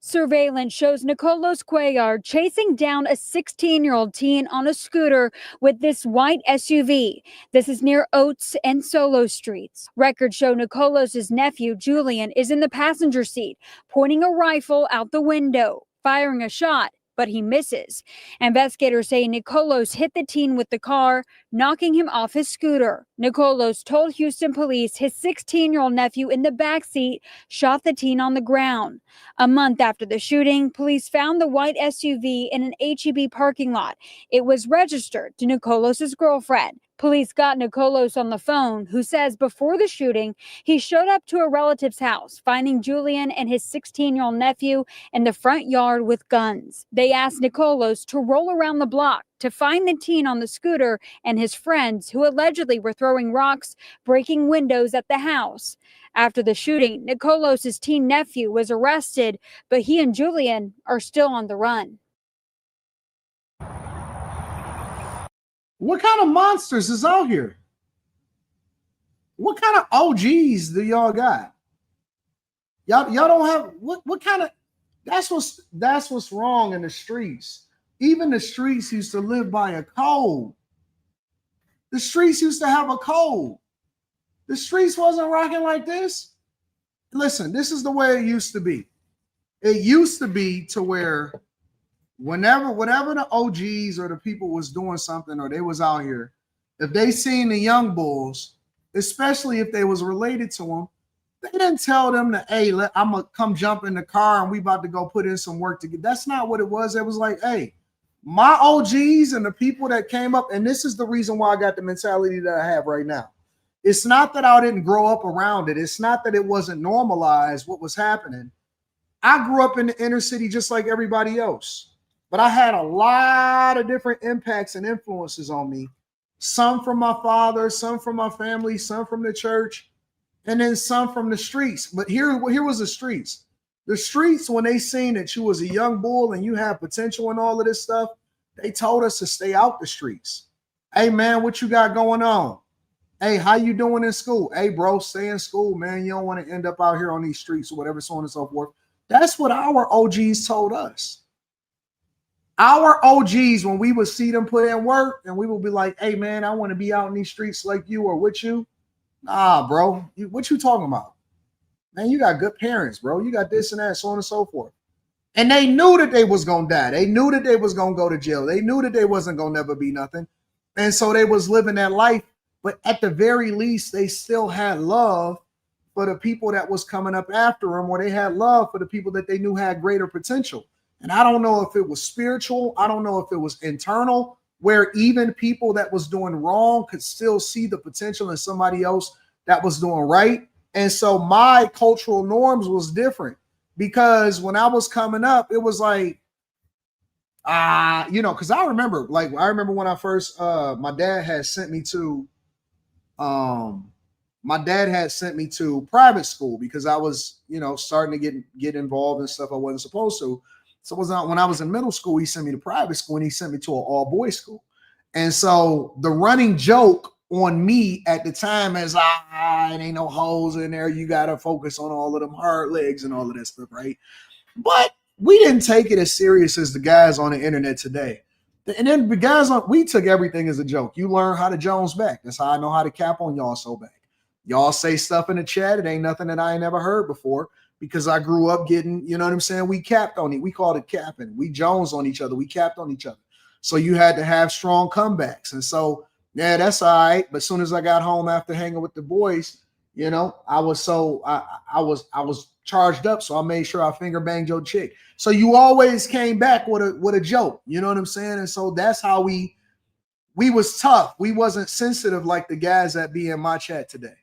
Surveillance shows Nicholas Cuellar chasing down a 16-year-old teen on a scooter with this white SUV. This is near Oates and Solo Streets. Records show Nicholas' nephew, Julian, is in the passenger seat, pointing a rifle out the window, firing a shot, but he misses. Investigators say Nicolos hit the teen with the car, knocking him off his scooter. Nicolos told Houston police his 16-year-old nephew in the backseat shot the teen on the ground. A month after the shooting, police found the white SUV in an H-E-B parking lot. It was registered to Nicolos' girlfriend. Police got Nicolos on the phone, who says before the shooting, he showed up to a relative's house, finding Julian and his 16-year-old nephew in the front yard with guns. They asked Nicolos to roll around the block to find the teen on the scooter and his friends, who allegedly were throwing rocks, breaking windows at the house. After the shooting, Nicolos' teen nephew was arrested, but he and Julian are still on the run. What kind of monsters is out here? What kind of OGs do y'all got? Y'all don't have what kind of that's what's wrong in the streets. Even the streets used to live by a code. The streets used to have a code. The streets wasn't rocking like this. Listen, this is the way it used to be. It used to be to where whatever the OGs or the people was doing something or they was out here, if they seen the young bulls, especially if they was related to them, they didn't tell them that, hey, I'm gonna come jump in the car and we about to go put in some work to get. That's not what it was. It was like, hey, my OGs and the people that came up, and this is the reason why I got the mentality that I have right now. It's not that I didn't grow up around it. It's not that it wasn't normalized what was happening. I grew up in the inner city just like everybody else. But I had a lot of different impacts and influences on me. Some from my father, some from my family, some from the church, and then some from the streets. But here was the streets. The streets, when they seen that you was a young bull and you had potential and all of this stuff, they told us to stay out the streets. Hey, man, what you got going on? Hey, how you doing in school? Hey, bro, stay in school, man. You don't want to end up out here on these streets or whatever, so on and so forth. That's what our OGs told us. Our OGs, when we would see them put in work and we would be like, hey, man, I want to be out in these streets like you or with you. Nah, bro, what you talking about? Man, you got good parents, bro. You got this and that, so on and so forth. And they knew that they was going to die. They knew that they was going to go to jail. They knew that they wasn't going to never be nothing. And so they was living that life. But at the very least, they still had love for the people that was coming up after them, or they had love for the people that they knew had greater potential. And I don't know if it was spiritual. I don't know if it was internal, where even people that was doing wrong could still see the potential in somebody else that was doing right. And so my cultural norms was different, because when I was coming up, it was like, because I remember when I first, my dad had sent me to private school because I was, starting to get involved in stuff I wasn't supposed to. So when I was in middle school, he sent me to private school and he sent me to an all boys school. And so the running joke on me at the time is, it ain't no hoes in there. You got to focus on all of them hard legs and all of that stuff, right? But we didn't take it as serious as the guys on the internet today. And then the guys we took everything as a joke. You learn how to Jones back. That's how I know how to cap on y'all so back. Y'all say stuff in the chat. It ain't nothing that I ain't never heard before, because I grew up getting, you know what I'm saying? We capped on it. We called it capping. We Jones on each other. We capped on each other. So you had to have strong comebacks. And so, yeah, that's all right. But as soon as I got home after hanging with the boys, I was charged up. So I made sure I finger banged your chick. So you always came back with a joke. You know what I'm saying? And so that's how we was tough. We wasn't sensitive like the guys that be in my chat today.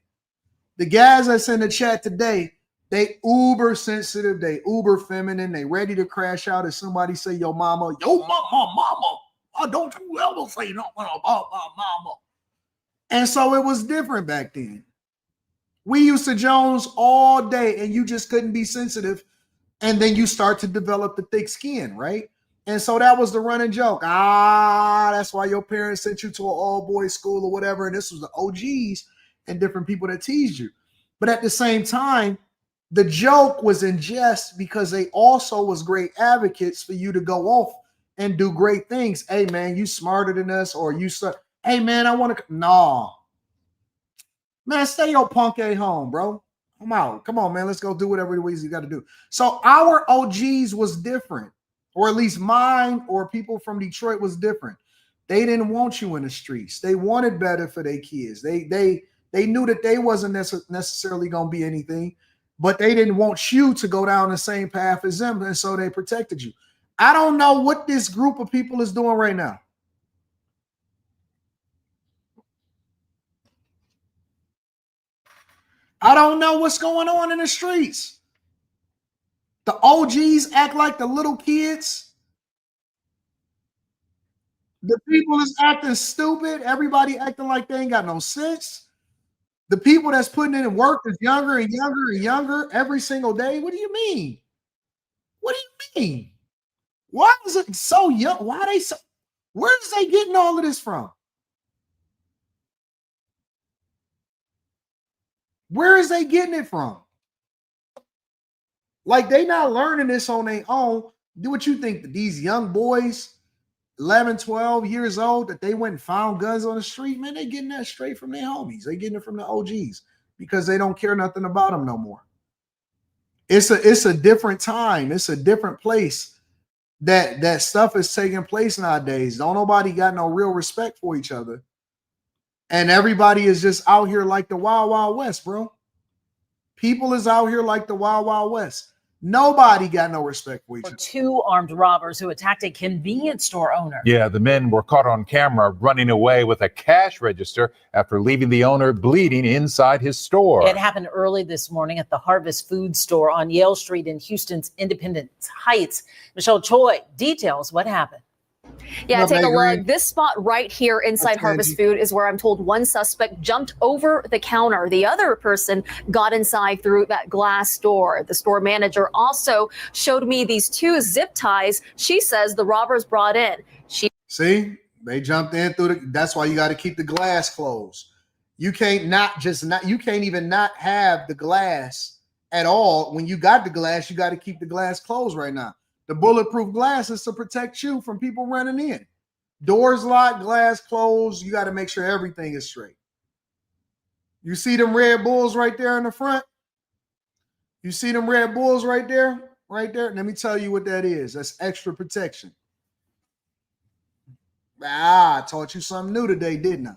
The guys that's in the chat today, they uber sensitive, they uber feminine, they ready to crash out if somebody say your mama, mama. Oh, don't you ever say nothing about my mama. And so it was different back then. We used to Jones all day and you just couldn't be sensitive. And then you start to develop the thick skin, right? And so that was the running joke. That's why your parents sent you to an all-boys school or whatever. And this was the OGs and different people that teased you. But at the same time, the joke was in jest because they also was great advocates for you to go off and do great things. Hey, man, you smarter than us, or hey, man, I want to. No. Man, stay your punk A home, bro. I'm out. Come on, man. Let's go do whatever it is you got to do. So our OGs was different. or at least mine or people from Detroit was different. They didn't want you in the streets. They wanted better for their kids. They knew that they wasn't necessarily going to be anything, but they didn't want you to go down the same path as them, and so they protected you. I don't know what this group of people is doing right now. I don't know what's going on in the streets. The OGs act like the little kids. The people is acting stupid. Everybody acting like they ain't got no sense. The people that's putting in work is younger and younger and younger every single day. What do you mean? What do you mean? Why is it so young? Why are they so? Where is they getting all of this from? Where is they getting it from? Like they not learning this on their own. Do what you think that these young boys, 11, 12 years old, that they went and found guns on the street, man, they getting that straight from their homies. They getting it from the OGs because they don't care nothing about them no more. It's a different time. It's a different place that stuff is taking place nowadays. Don't nobody got no real respect for each other. And everybody is just out here like the Wild Wild West, bro. People is out here like the Wild Wild West. Nobody got no respect for each other. Two armed robbers who attacked a convenience store owner. Yeah, the men were caught on camera running away with a cash register after leaving the owner bleeding inside his store. It happened early this morning at the Harvest Food Store on Yale Street in Houston's Independence Heights. Michelle Choi details what happened. Yeah, take a look. This spot right here inside Harvest Food is where I'm told one suspect jumped over the counter. The other person got inside through that glass door. The store manager also showed me these two zip ties she says the robbers brought in. See, they jumped in through that's why you got to keep the glass closed. You can't you can't even not have the glass at all. When you got the glass, you got to keep the glass closed right now. The bulletproof glass is to protect you from people running in. Doors locked, glass closed. You got to make sure everything is straight. You see them Red Bulls right there in the front? You see them Red Bulls right there? Right there? Let me tell you what that is. That's extra protection. I taught you something new today, didn't I?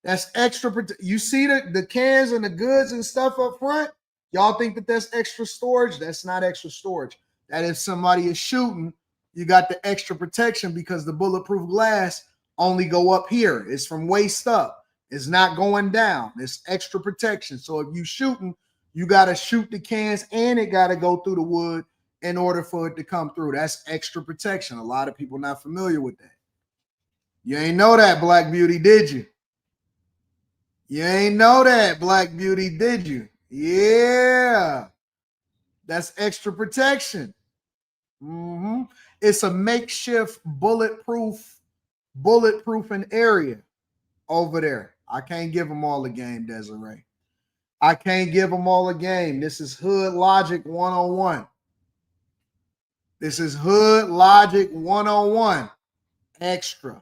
That's extra protection. You see the cans and the goods and stuff up front? Y'all think that that's extra storage? That's not extra storage. That if somebody is shooting, you got the extra protection because the bulletproof glass only go up here. It's from waist up. It's not going down. It's extra protection. So if you shooting, you got to shoot the cans and it got to go through the wood in order for it to come through. That's extra protection. A lot of people not familiar with that. You ain't know that, Black Beauty, did you? You ain't know that, Black Beauty, did you? Yeah. That's extra protection. It's a makeshift bulletproofing area over there. I can't give them all a game, Desiree. I can't give them all a game. This is Hood Logic 101. This is Hood Logic 101. Extra.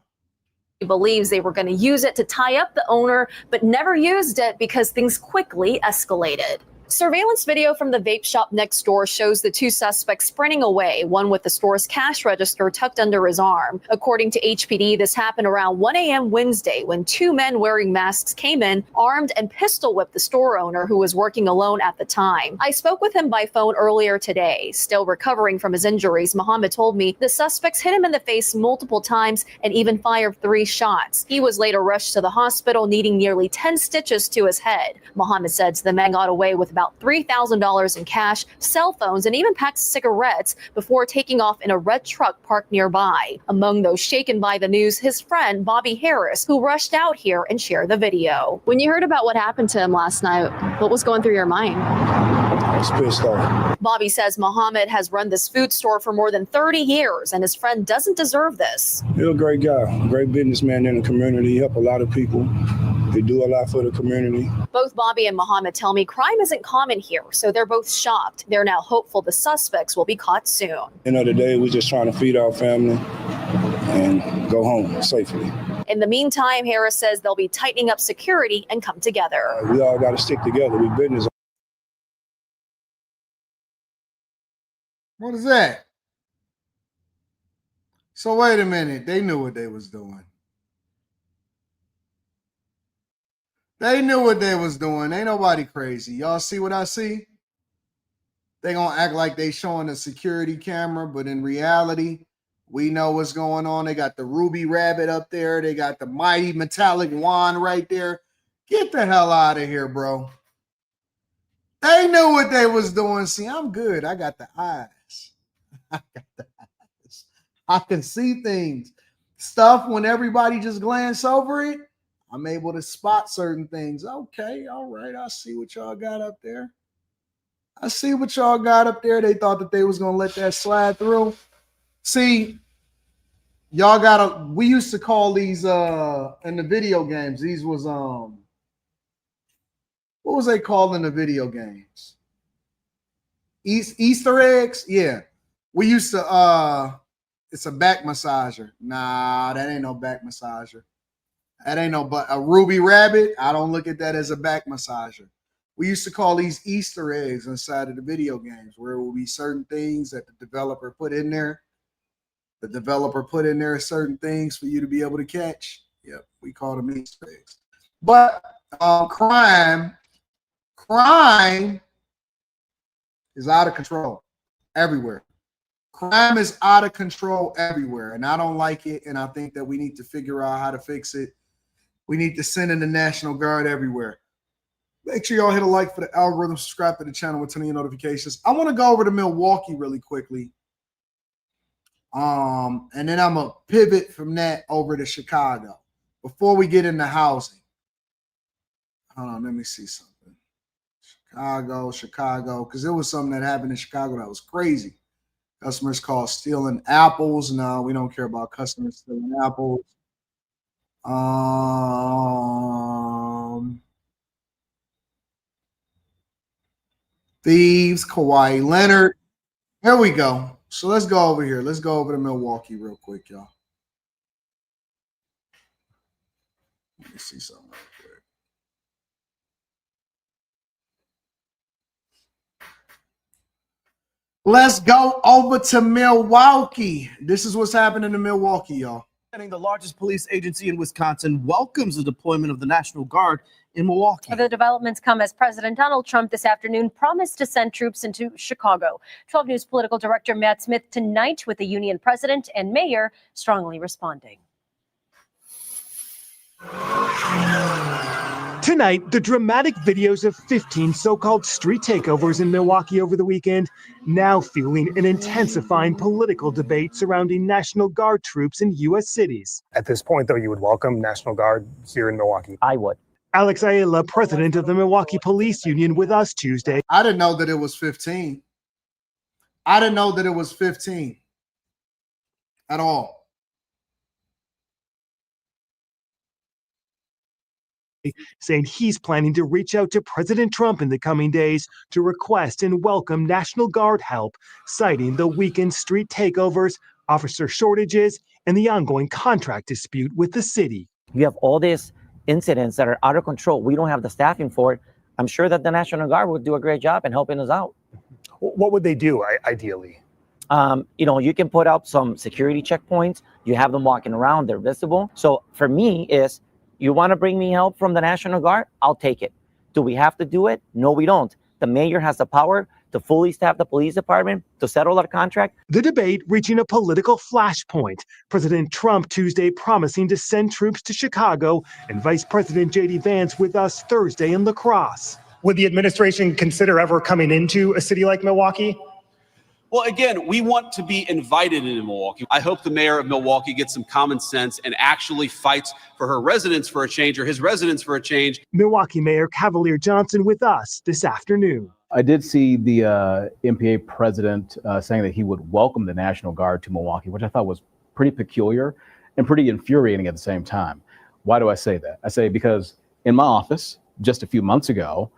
He believes they were going to use it to tie up the owner, but never used it because things quickly escalated. Surveillance video from the vape shop next door shows the two suspects sprinting away, one with the store's cash register tucked under his arm. According to HPD, this happened around 1 a.m. Wednesday when two men wearing masks came in, armed, and pistol whipped the store owner who was working alone at the time. I spoke with him by phone earlier today. Still recovering from his injuries, Muhammad told me the suspects hit him in the face multiple times and even fired 3 shots. He was later rushed to the hospital, needing nearly 10 stitches to his head. Muhammad said the men got away with about $3,000 in cash, cell phones, and even packs of cigarettes before taking off in a red truck parked nearby. Among those shaken by the news, his friend Bobby Harris, who rushed out here and shared the video. When you heard about what happened to him last night, what was going through your mind? I was pissed off. Bobby says Muhammad has run this food store for more than 30 years and his friend doesn't deserve this. He's a great guy, great businessman in the community. He helped a lot of people. They do a lot for the community. Both Bobby and Muhammad tell me crime isn't common here, so they're both shocked. They're now hopeful the suspects will be caught soon. End of the day, we're just trying to feed our family and go home safely. In the meantime, Harris says they'll be tightening up security and come together. We all got to stick together. We business. What is that? So wait a minute. They knew what they was doing. They knew what they was doing. Ain't nobody crazy. Y'all see what I see? They gonna act like they showing a security camera, but in reality, we know what's going on. They got the ruby rabbit up there. They got the mighty metallic wand right there. Get the hell out of here, bro. They knew what they was doing. See, I'm good. I got the eyes. I got the eyes. I can see things. Stuff when everybody just glance over it, I'm able to spot certain things. Okay, all right. I see what y'all got up there. I see what y'all got up there. They thought that they was going to let that slide through. See, y'all got we used to call these in the video games. These was what was they called in the video games? Easter eggs? Yeah. We used to it's a back massager. Nah, that ain't no back massager. That ain't no but a ruby rabbit. I don't look at that as a back massager. We used to call these Easter eggs inside of the video games where it will be certain things that the developer put in there. The developer put in there certain things for you to be able to catch. Yep, we call them Easter eggs. But crime is out of control everywhere. Crime is out of control everywhere, and I don't like it, and I think that we need to figure out how to fix it. We need to send in the National Guard everywhere. Make sure y'all hit a like for the algorithm, subscribe to the channel with turn on your notifications. I want to go over to Milwaukee really quickly. And then I'm going to pivot from that over to Chicago before we get into housing. Hold on, let me see something. Chicago, because there was something that happened in Chicago that was crazy. Customers called stealing apples. No, we don't care about customers stealing apples. Thieves, Kawhi Leonard. Here we go. So let's go over here. Let's go over to Milwaukee real quick, y'all. Let me see something real quick. Let's go over to Milwaukee. This is what's happening in Milwaukee, y'all. The largest police agency in Wisconsin welcomes the deployment of the National Guard in Milwaukee. The developments come as President Donald Trump this afternoon promised to send troops into Chicago. 12 News political director Matt Smith tonight with the union president and mayor strongly responding. Tonight, the dramatic videos of 15 so-called street takeovers in Milwaukee over the weekend now fueling an intensifying political debate surrounding National Guard troops in U.S. cities. At this point, though, you would welcome National Guard here in Milwaukee? I would. Alex Ayala, president of the Milwaukee Police Union, with us Tuesday. I didn't know that it was 15. I didn't know that it was 15 at all. Saying he's planning to reach out to President Trump in the coming days to request and welcome National Guard help, citing the weekend street takeovers, officer shortages, and the ongoing contract dispute with the city. You have all these incidents that are out of control. We don't have the staffing for it. I'm sure that the National Guard would do a great job in helping us out. What would they do, ideally? You can put up some security checkpoints. You have them walking around. They're visible. So for me is, you want to bring me help from the National Guard? I'll take it. Do we have to do it? No, we don't. The mayor has the power to fully staff the police department, to settle our contract. The debate reaching a political flashpoint. President Trump Tuesday promising to send troops to Chicago, and Vice President J.D. Vance with us Thursday in La Crosse. Would the administration consider ever coming into a city like Milwaukee? Well, again, we want to be invited into Milwaukee. I hope the mayor of Milwaukee gets some common sense and actually fights for her residents for a change, or his residents for a change. Milwaukee Mayor Cavalier Johnson with us this afternoon. I did see the MPA president saying that he would welcome the National Guard to Milwaukee, which I thought was pretty peculiar and pretty infuriating at the same time. Why do I say that? I say because in my office just a few months ago,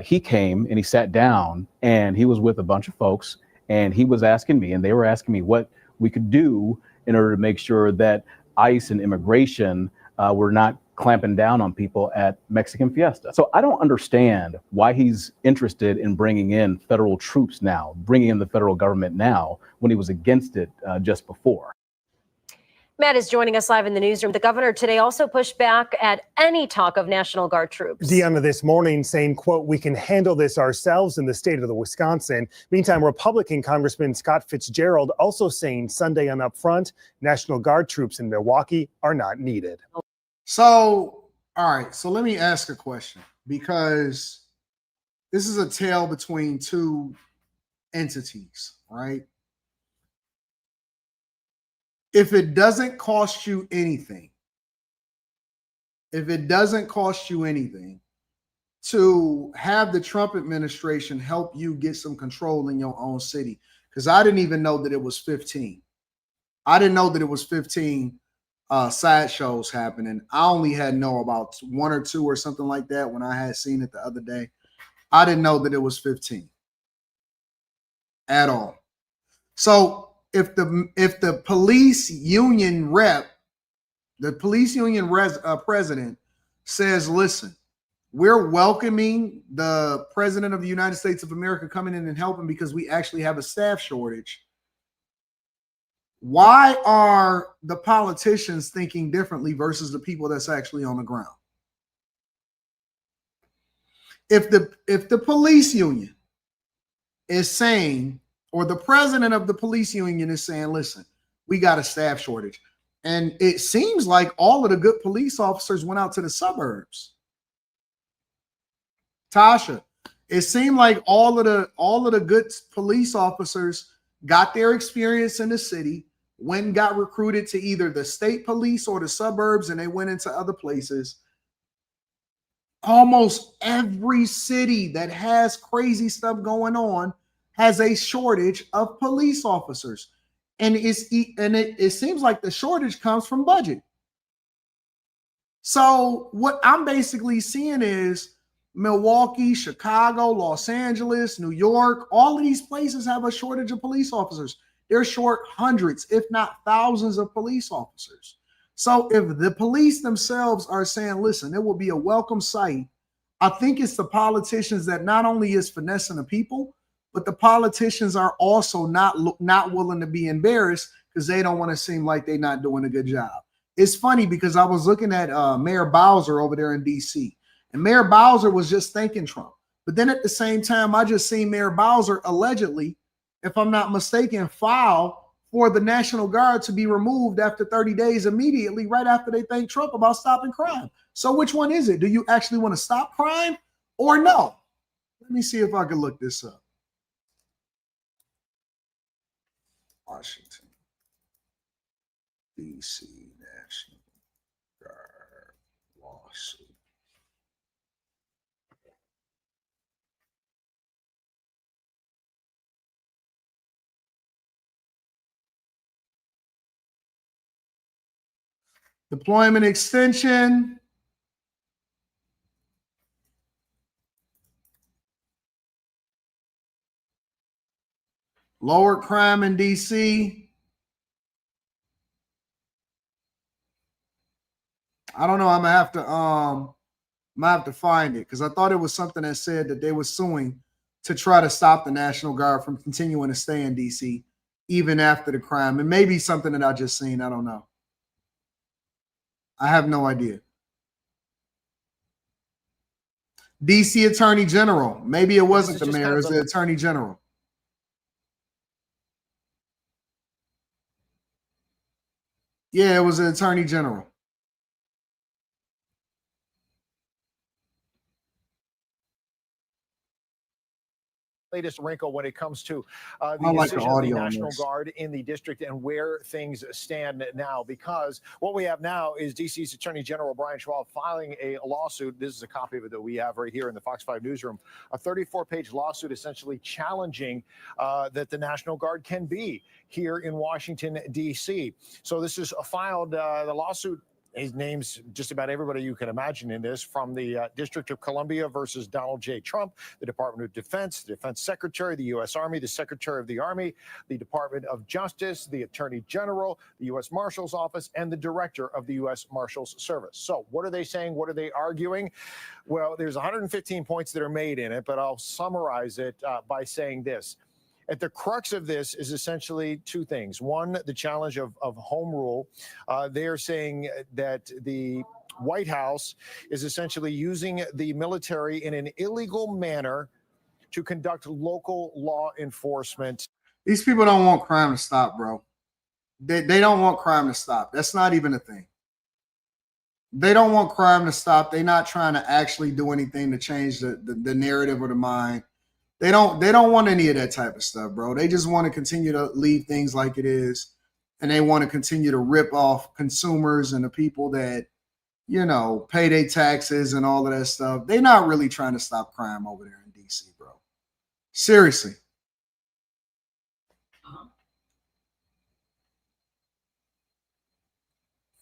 he came and he sat down and he was with a bunch of folks. And he was asking me, and they were asking me what we could do in order to make sure that ICE and immigration were not clamping down on people at Mexican Fiesta. So I don't understand why he's interested in bringing in federal troops now, bringing in the federal government now, when he was against it just before. Matt is joining us live in the newsroom. The governor today also pushed back at any talk of National Guard troops. Deanna this morning saying, quote, "We can handle this ourselves in the state of the Wisconsin." Meantime, Republican Congressman Scott Fitzgerald also saying Sunday on Upfront, National Guard troops in Milwaukee are not needed. So, all right. So let me ask a question, because this is a tale between two entities, right? If it doesn't cost you anything, to have the Trump administration help you get some control in your own city, because I didn't even know that it was 15. I didn't know that it was 15 sideshows happening. I only had know about 1 or 2 or something like that when I had seen it the other day. I didn't know that it was 15 at all. So if the police union rep, the police union president says, listen, we're welcoming the president of the United States of America coming in and helping because we actually have a staff shortage. Why are the politicians thinking differently versus the people that's actually on the ground? If the police union is saying, or the president of the police union is saying, listen, we got a staff shortage. And it seems like all of the good police officers went out to the suburbs. Tasha, it seemed like all of the good police officers got their experience in the city, went and got recruited to either the state police or the suburbs, and they went into other places. Almost every city that has crazy stuff going on has a shortage of police officers. And it seems like the shortage comes from budget. So what I'm basically seeing is Milwaukee, Chicago, Los Angeles, New York, all of these places have a shortage of police officers. They're short hundreds, if not thousands of police officers. So if the police themselves are saying, listen, it will be a welcome sight, I think it's the politicians that not only is finessing the people, but the politicians are also not willing to be embarrassed because they don't want to seem like they're not doing a good job. It's funny because I was looking at Mayor Bowser over there in D.C., and Mayor Bowser was just thanking Trump. But then at the same time, I just seen Mayor Bowser allegedly, if I'm not mistaken, file for the National Guard to be removed after 30 days immediately, right after they thank Trump about stopping crime. So which one is it? Do you actually want to stop crime or no? Let me see if I can look this up. Washington, D.C. National Guard lawsuit. Deployment extension. Lower crime in D.C. I don't know. I'm gonna have to find it because I thought it was something that said that they were suing to try to stop the National Guard from continuing to stay in D.C. even after the crime. It may be something that I just seen. I don't know. I have no idea. D.C. Attorney General. Maybe it wasn't the mayor. It's the Attorney General. Yeah, it was the Attorney General. Latest wrinkle when it comes to the like decision the of the audio on National this. Guard in the district and where things stand now. Because what we have now is DC's Attorney General Brian Schwab filing a lawsuit. This is a copy of it that we have right here in the Fox 5 newsroom. A 34-page lawsuit essentially challenging that the National Guard can be here in Washington, D.C. So this is filed, the lawsuit. His name's just about everybody you can imagine in this, from the District of Columbia versus Donald J. Trump, the Department of Defense, the Defense Secretary, the U.S. Army, the Secretary of the Army, the Department of Justice, the Attorney General, the U.S. Marshal's Office, and the Director of the U.S. Marshal's Service. So what are they saying? What are they arguing? Well, there's 115 points that are made in it, but I'll summarize it by saying this. At the crux of this is essentially two things. One, the challenge of home rule. They are saying that the White House is essentially using the military in an illegal manner to conduct local law enforcement. These people don't want crime to stop, bro. They don't want crime to stop. That's not even a thing. They don't want crime to stop. They're not trying to actually do anything to change the narrative or the mind. They don't want any of that type of stuff, bro. They just want to continue to leave things like it is. And they want to continue to rip off consumers and the people that, you know, pay their taxes and all of that stuff. They're not really trying to stop crime over there in DC, bro. Seriously.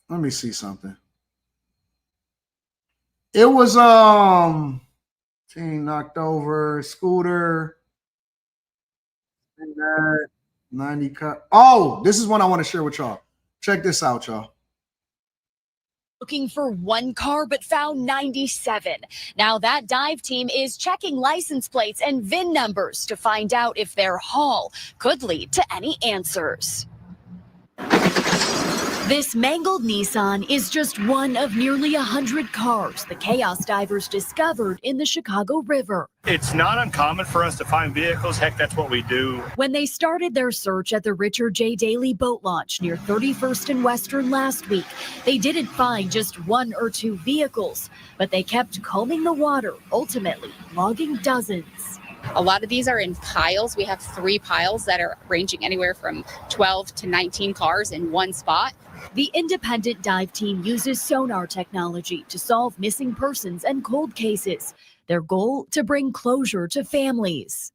Let me see something. It was team knocked over, scooter, 90 cut. Oh, this is one I want to share with y'all. Check this out, y'all. Looking for one car but found 97. Now that dive team is checking license plates and VIN numbers to find out if their haul could lead to any answers. This mangled Nissan is just one of nearly 100 cars the chaos divers discovered in the Chicago River. It's not uncommon for us to find vehicles. Heck, that's what we do. When they started their search at the Richard J. Daley boat launch near 31st and Western last week, they didn't find just one or two vehicles, but they kept combing the water, ultimately logging dozens. A lot of these are in piles. We have 3 piles that are ranging anywhere from 12 to 19 cars in one spot. The independent dive team uses sonar technology to solve missing persons and cold cases. Their goal, to bring closure to families.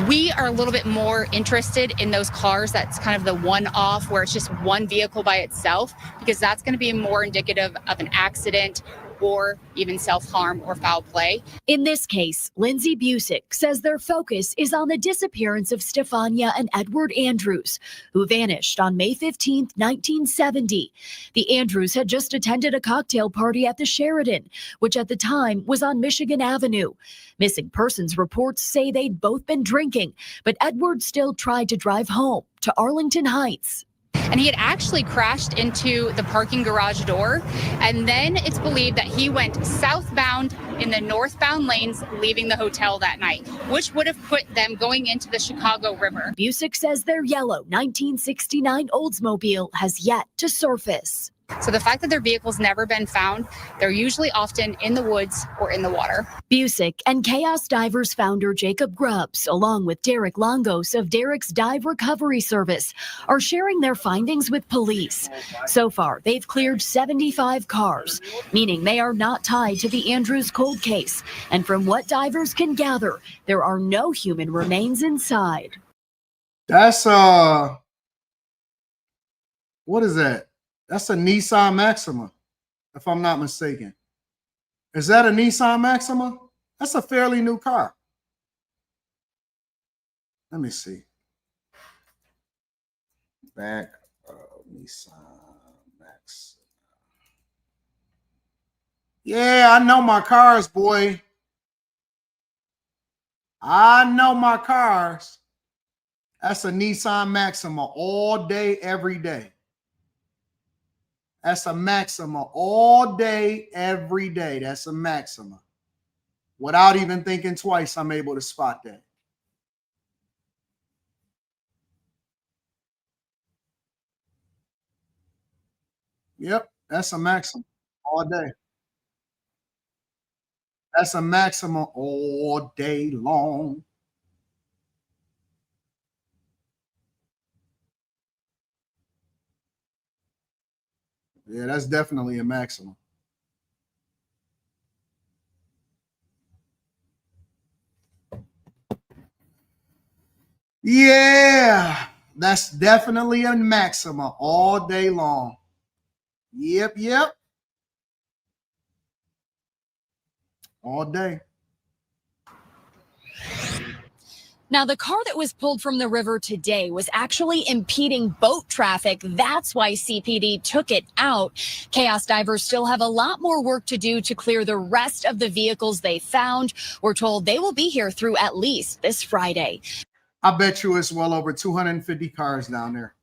We are a little bit more interested in those cars that's kind of the one-off where it's just one vehicle by itself, because that's going to be more indicative of an accident or even self-harm or foul play. In this case, Lindsay Busick says their focus is on the disappearance of Stefania and Edward Andrews, who vanished on May 15, 1970. The Andrews had just attended a cocktail party at the Sheridan, which at the time was on Michigan Avenue. Missing persons reports say they'd both been drinking, but Edward still tried to drive home to Arlington Heights. And he had actually crashed into the parking garage door. And then it's believed that he went southbound in the northbound lanes, leaving the hotel that night, which would have put them going into the Chicago River. Busick says their yellow 1969 Oldsmobile has yet to surface. So the fact that their vehicle's never been found, they're usually often in the woods or in the water. Busick and Chaos Divers founder Jacob Grubbs, along with Derek Longos of Derek's Dive Recovery Service, are sharing their findings with police. So far, they've cleared 75 cars, meaning they are not tied to the Andrews cold case. And from what divers can gather, there are no human remains inside. That's what is that? That's a Nissan Maxima, if I'm not mistaken. Is that a Nissan Maxima? That's a fairly new car. Let me see. Back of Nissan Maxima. Yeah, I know my cars, boy. I know my cars. That's a Nissan Maxima all day, every day. That's a Maxima all day, every day. That's a Maxima. Without even thinking twice, I'm able to spot that. Yep, that's a Maxima all day. That's a Maxima all day long. Yeah, that's definitely a Maxima. Yeah, that's definitely a Maxima all day long. Yep. All day. Now, the car that was pulled from the river today was actually impeding boat traffic. That's why CPD took it out. Chaos divers still have a lot more work to do to clear the rest of the vehicles they found. We're told they will be here through at least this Friday. I bet you it's well over 250 cars down there.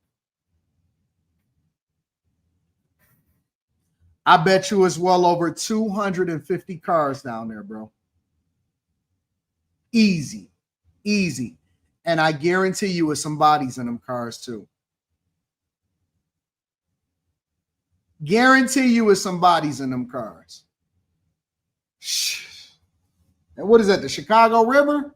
I bet you it's well over 250 cars down there, bro. Easy. Easy. And I guarantee you it's some bodies in them cars too. Guarantee you it's some bodies in them cars. And what is that, the Chicago River?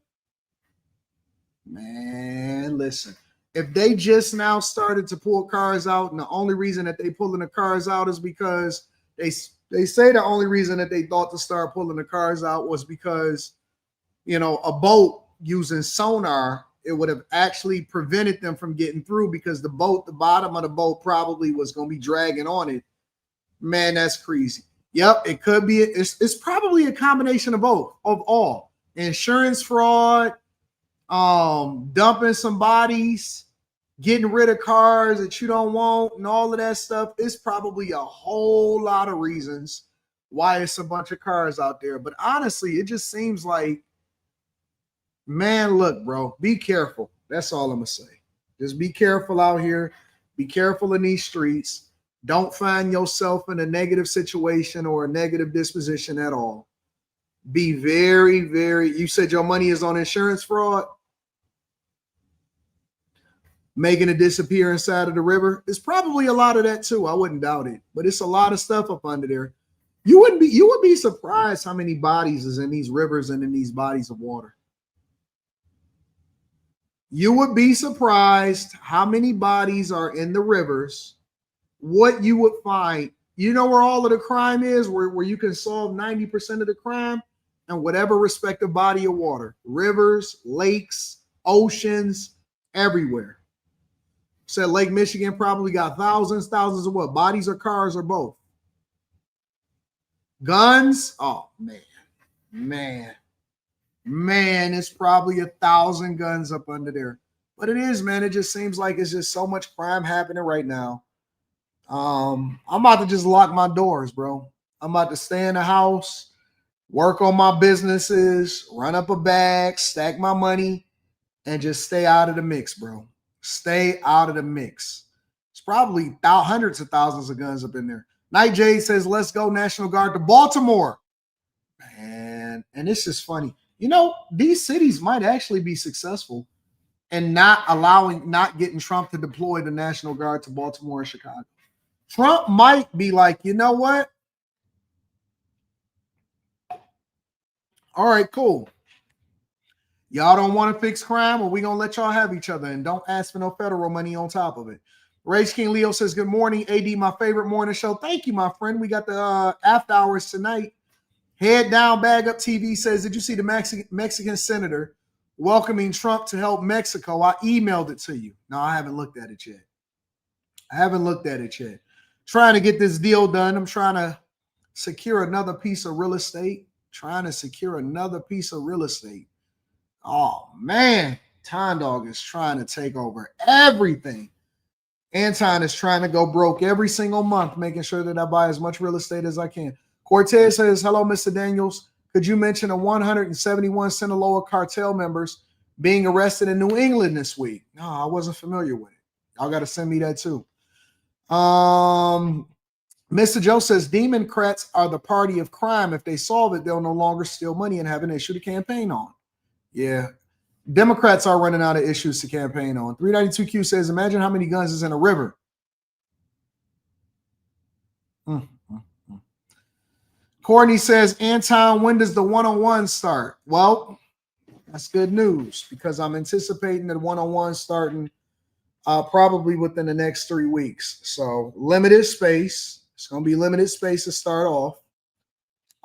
Man, listen. If they just now started to pull cars out, and the only reason that they pulling the cars out is because they say the only reason that they thought to start pulling the cars out was because, you know, a boat using sonar, it would have actually prevented them from getting through because the boat, the bottom of the boat probably was going to be dragging on it. Man, that's crazy. Yep, it could be. It's probably a combination of both, of all. Insurance fraud, dumping some bodies, getting rid of cars that you don't want, and all of that stuff. It's probably a whole lot of reasons why it's a bunch of cars out there. But honestly, it just seems like, man, look, bro, be careful. That's all I'm going to say. Just be careful out here. Be careful in these streets. Don't find yourself in a negative situation or a negative disposition at all. Be very, very, you said your money is on insurance fraud? Making it disappear inside of the river. It's probably a lot of that too. I wouldn't doubt it, but it's a lot of stuff up under there. You would be surprised how many bodies is in these rivers and in these bodies of water. You would be surprised how many bodies are in the rivers. What you would find, you know where all of the crime is, where you can solve 90% of the crime, and whatever respective body of water, rivers, lakes, oceans, everywhere. Said Lake Michigan probably got thousands of what? Bodies or cars or both? Guns? Oh, man, it's probably 1,000 guns up under there. But it is, man. It just seems like it's just so much crime happening right now. I'm about to just lock my doors, bro. I'm about to stay in the house, work on my businesses, run up a bag, stack my money, and just stay out of the mix, bro. Stay out of the mix. It's probably hundreds of thousands of guns up in there. Night Jade says, let's go National Guard to Baltimore. Man, and it's just funny. You know, these cities might actually be successful in not getting Trump to deploy the National Guard to Baltimore and Chicago. Trump might be like, you know what? All right, cool. Y'all don't want to fix crime, or we going to let y'all have each other and don't ask for no federal money on top of it. Rage King Leo says, good morning, AD, my favorite morning show. Thank you, my friend. We got the after hours tonight. Head down, bag up TV says, did you see the Mexican senator welcoming Trump to help Mexico? I emailed it to you. No, I haven't looked at it yet. Trying to get this deal done. I'm trying to secure another piece of real estate. Oh, man. Time Dog is trying to take over everything. Anton is trying to go broke every single month, making sure that I buy as much real estate as I can. Cortez says, hello, Mr. Daniels. Could you mention the 171 Sinaloa cartel members being arrested in New England this week? No, I wasn't familiar with it. Y'all got to send me that too. Mr. Joe says Democrats are the party of crime. If they solve it, they'll no longer steal money and have an issue to campaign on. Yeah. Democrats are running out of issues to campaign on. 392Q says, imagine how many guns is in a river. Courtney says, Anton, when does the 101 start? Well, that's good news because I'm anticipating the 101 starting probably within the next 3 weeks. So limited space. It's going to be limited space to start off.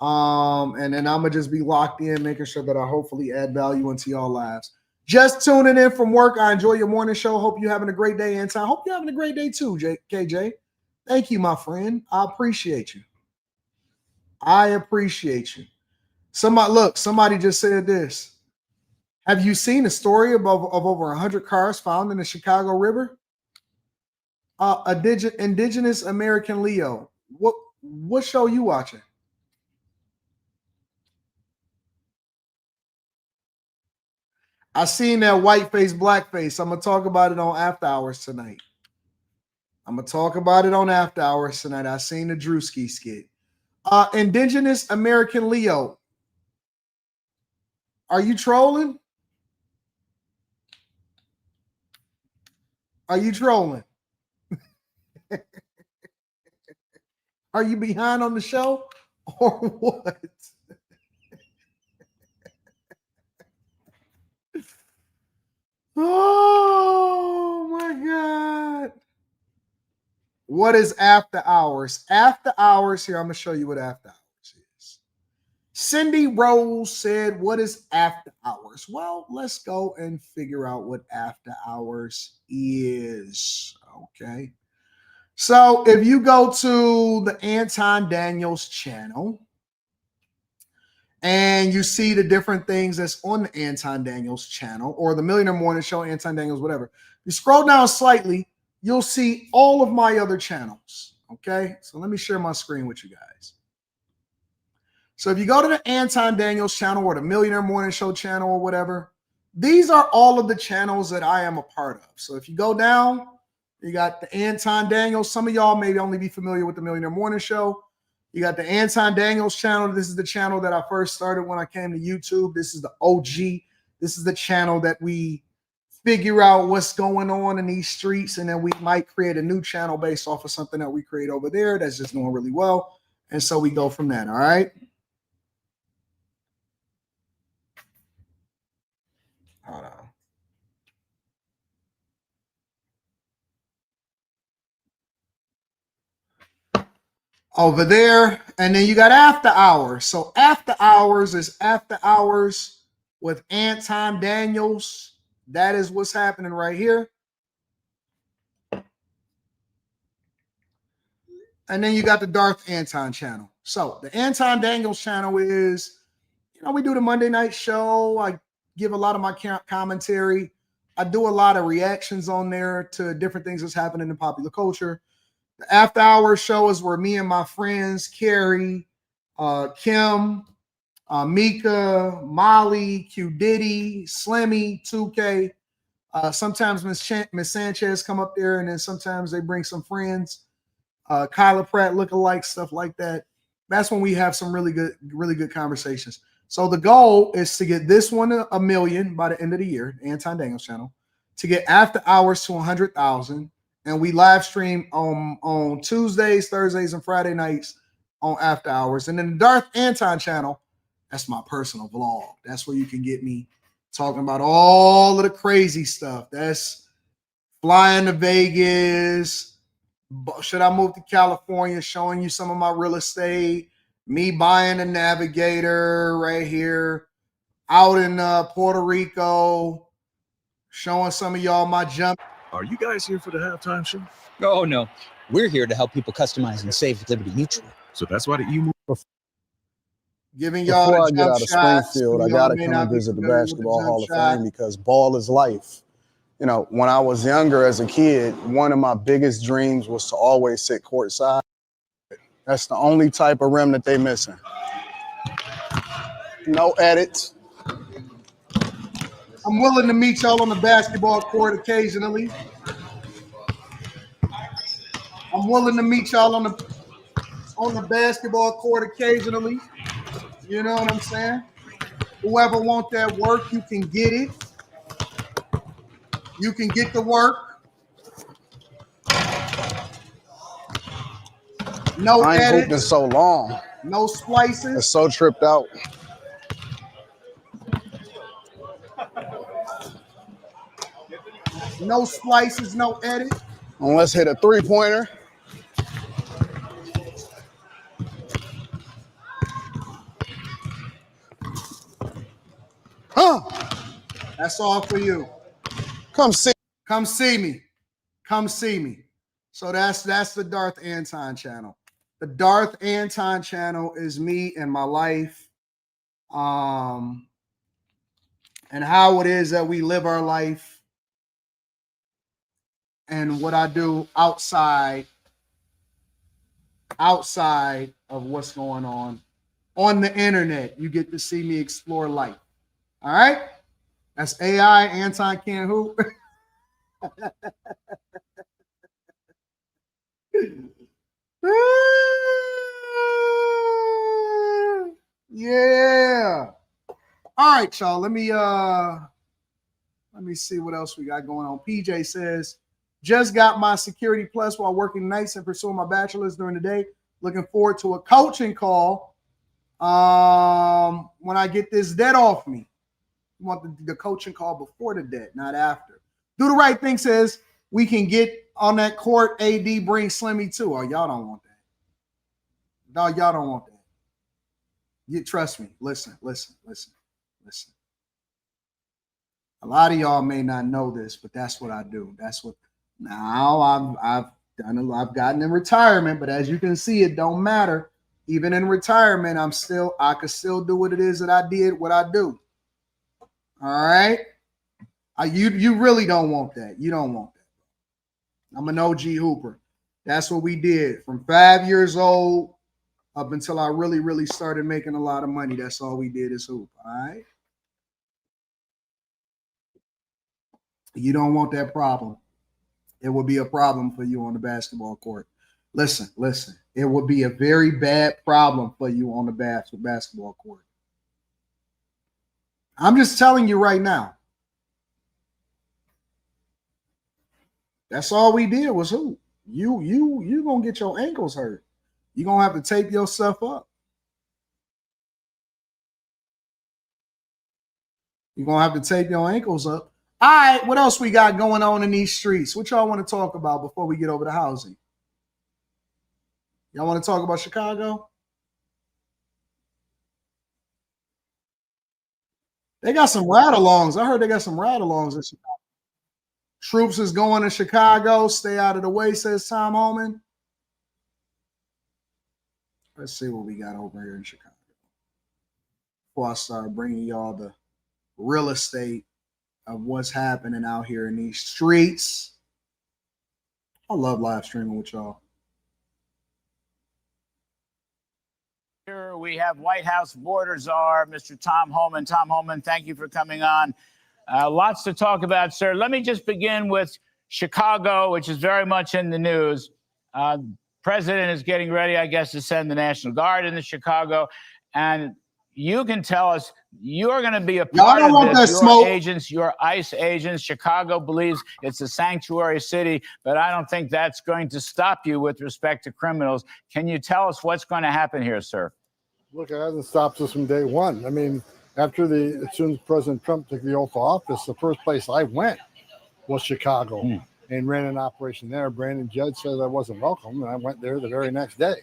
And then I'm going to just be locked in, making sure that I hopefully add value into y'all lives. Just tuning in from work. I enjoy your morning show. Hope you're having a great day, Anton. Hope you're having a great day too, KJ. Thank you, my friend. I appreciate you. Somebody just said this. Have you seen a story of over 100 cars found in the Chicago River? Indigenous American Leo. What show you watching? I seen that white face, black face. I'm gonna talk about it on After Hours tonight. I seen the Drewski skit. Indigenous American Leo. Are you trolling? Are you trolling? Are you behind on the show or what? Oh my God. What is After Hours? After Hours, here, I'm going to show you what After Hours is. Cindy Rose said, what is After Hours? Well, let's go and figure out what After Hours is. Okay. So if you go to the Anton Daniels channel and you see the different things that's on the Anton Daniels channel or the Millionaire Morning Show, Anton Daniels, whatever, you scroll down slightly, you'll see all of my other channels. Okay. So let me share my screen with you guys. So if you go to the Anton Daniels channel or the Millionaire Morning Show channel or whatever, these are all of the channels that I am a part of. So if you go down, you got the Anton Daniels. Some of y'all may only be familiar with the Millionaire Morning Show. You got the Anton Daniels channel. This is the channel that I first started when I came to YouTube. This is the OG. This is the channel that we figure out what's going on in these streets, and then we might create a new channel based off of something that we create over there that's just doing really well. And so we go from that, all right? Hold on. Over there, and then you got After Hours. So After Hours is After Hours with Anton Daniels. That is what's happening right here. And then you got the Darth Anton channel. So the Anton Daniels channel is, we do the Monday night show. I give a lot of my commentary. I do a lot of reactions on there to different things that's happening in popular culture. The After Hours show is where me and my friends, Carrie, Kim, Mika, Molly, Q Diddy, Slimmy, 2K. Sometimes Miss Sanchez come up there, and then sometimes they bring some friends. Kyla Pratt lookalike, stuff like that. That's when we have some really good conversations. So the goal is to get this one a million by the end of the year, Anton Daniels channel, to get After Hours to 100,000. And we live stream on Tuesdays, Thursdays, and Friday nights on After Hours. And then the Darth Anton channel, that's my personal vlog. That's where you can get me talking about all of the crazy stuff. That's flying to Vegas. Should I move to California? Showing you some of my real estate. Me buying a Navigator right here. Out in Puerto Rico. Showing some of y'all my jump. Are you guys here for the halftime show? Oh, no. We're here to help people customize and save with Liberty Mutual. So that's why you move. Giving y'all Before the I get jump out of shots. Springfield, I got to come and visit the Basketball Hall of Fame because ball is life. When I was younger as a kid, one of my biggest dreams was to always sit courtside. That's the only type of rim that they missing. No edits. I'm willing to meet y'all on the basketball court occasionally. I'm willing to meet y'all on the basketball court occasionally. You know what I'm saying? Whoever want that work, you can get it. You can get the work. No I ain't edits. hooped in so long. No splices. It's so tripped out. No splices, no edit. Let's hit a three-pointer. Huh. That's all for you. Come see me. Come see me. So that's the Darth Anton channel. The Darth Anton channel is me and my life. And how it is that we live our life and what I do outside of what's going on the internet. You get to see me explore life. All right? That's AI. Anton can't hoop. Yeah. All right, y'all. Let me see what else we got going on. PJ says, just got my Security Plus while working nights and pursuing my bachelor's during the day. Looking forward to a coaching call when I get this debt off me. You want the coaching call before the debt, not after. Do the Right Thing says we can get on that court. AD bring Slimmy too. Oh, y'all don't want that. No, y'all don't want that. You trust me. Listen. A lot of y'all may not know this, but that's what I do. That's what now I've gotten in retirement, but as you can see, it don't matter. Even in retirement, I could still do what it is that I did, what I do. All right. You really don't want that. You don't want that. I'm an OG hooper. That's what we did from 5 years old up until I really, really started making a lot of money. That's all we did is hoop. All right. You don't want that problem. It will be a problem for you on the basketball court. Listen. It will be a very bad problem for you on the basketball court. I'm just telling you right now. That's all we did was hoop. You gonna get your ankles hurt. You're gonna have to tape yourself up. You're gonna have to tape your ankles up. All right, what else we got going on in these streets? What y'all want to talk about before we get over to housing? Y'all want to talk about Chicago? They got some ride-alongs. I heard they got some ride-alongs in Chicago. Troops is going to Chicago. Stay out of the way, says Tom Holman. Let's see what we got over here in Chicago. Before I start bringing y'all the real estate of what's happening out here in these streets. I love live streaming with y'all. Here we have White House border czar, Mr. Tom Holman. Tom Holman, thank you for coming on. Lots to talk about, sir. Let me just begin with Chicago, which is very much in the news. President is getting ready, I guess, to send the National Guard into Chicago. And you can tell us you're going to be a part of this. Your agents, your ICE agents. Chicago believes it's a sanctuary city, but I don't think that's going to stop you with respect to criminals. Can you tell us what's going to happen here, sir? Look, it hasn't stopped us from day one. I mean, as soon as President Trump took the oath of office, the first place I went was Chicago and ran an operation there. Brandon Judge said I wasn't welcome, and I went there the very next day.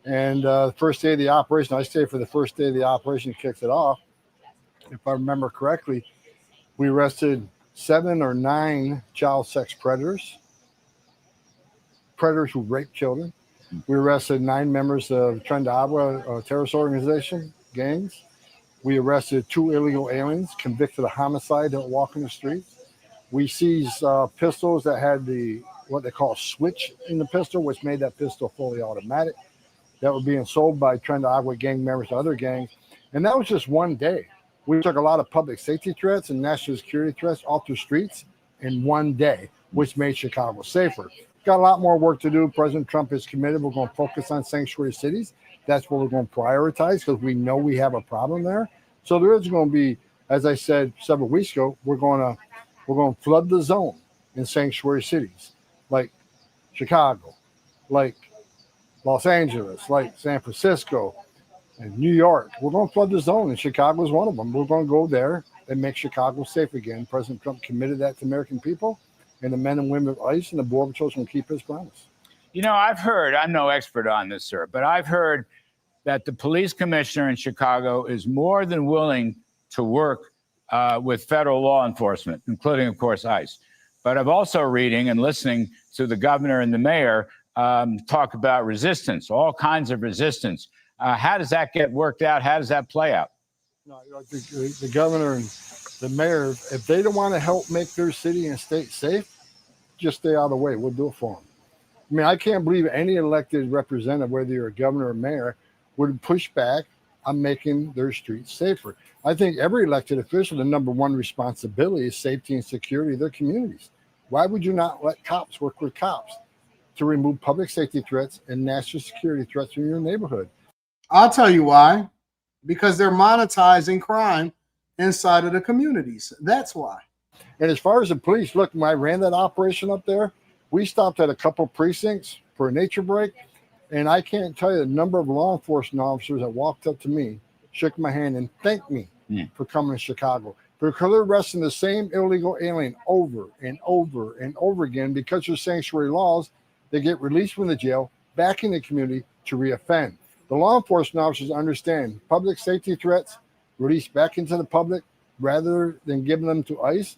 And the first day of the operation, I stayed for the first day of the operation, kicked it off. If I remember correctly, we arrested 7 or 9 child sex predators who raped children. We arrested 9 members of Tren de Agua, a terrorist organization, gangs. We arrested 2 illegal aliens convicted of homicide that walk in the streets. We seized pistols that had what they call a switch in the pistol, which made that pistol fully automatic. That were being sold by Tren de Agua gang members to other gangs. And that was just one day. We took a lot of public safety threats and national security threats off the streets in one day, which made Chicago safer. Got a lot more work to do. President Trump is committed. We're going to focus on sanctuary cities. That's what we're going to prioritize because we know we have a problem there. So there is going to be, as I said several weeks ago, we're going to flood the zone in sanctuary cities like Chicago, like Los Angeles, like San Francisco, and New York. We're going to flood the zone, and Chicago is one of them. We're going to go there and make Chicago safe again. President Trump committed that to American people, and the men and women of ICE and the Border Patrol will keep his promise. You know, I've heard, I'm no expert on this, sir, but I've heard that the police commissioner in Chicago is more than willing to work with federal law enforcement, including, of course, ICE. But I'm also reading and listening to the governor and the mayor talk about resistance, all kinds of resistance. How does that get worked out? How does that play out? No, the governor and the mayor, if they don't want to help make their city and state safe, just stay out of the way. We'll do it for them. I mean, I can't believe any elected representative, whether you're a governor or mayor, would push back on making their streets safer. I think every elected official, the number one responsibility is safety and security of their communities. Why would you not let cops work with cops to remove public safety threats and national security threats from your neighborhood? I'll tell you why. Because they're monetizing crime inside of the communities. That's why. And as far as the police, look, when I ran that operation up there, we stopped at a couple precincts for a nature break. And I can't tell you the number of law enforcement officers that walked up to me, shook my hand, and thanked me for coming to Chicago. Because they're arresting the same illegal alien over and over and over again because of sanctuary laws. They get released from the jail, back in the community to reoffend. The law enforcement officers understand public safety threats released back into the public rather than giving them to ICE.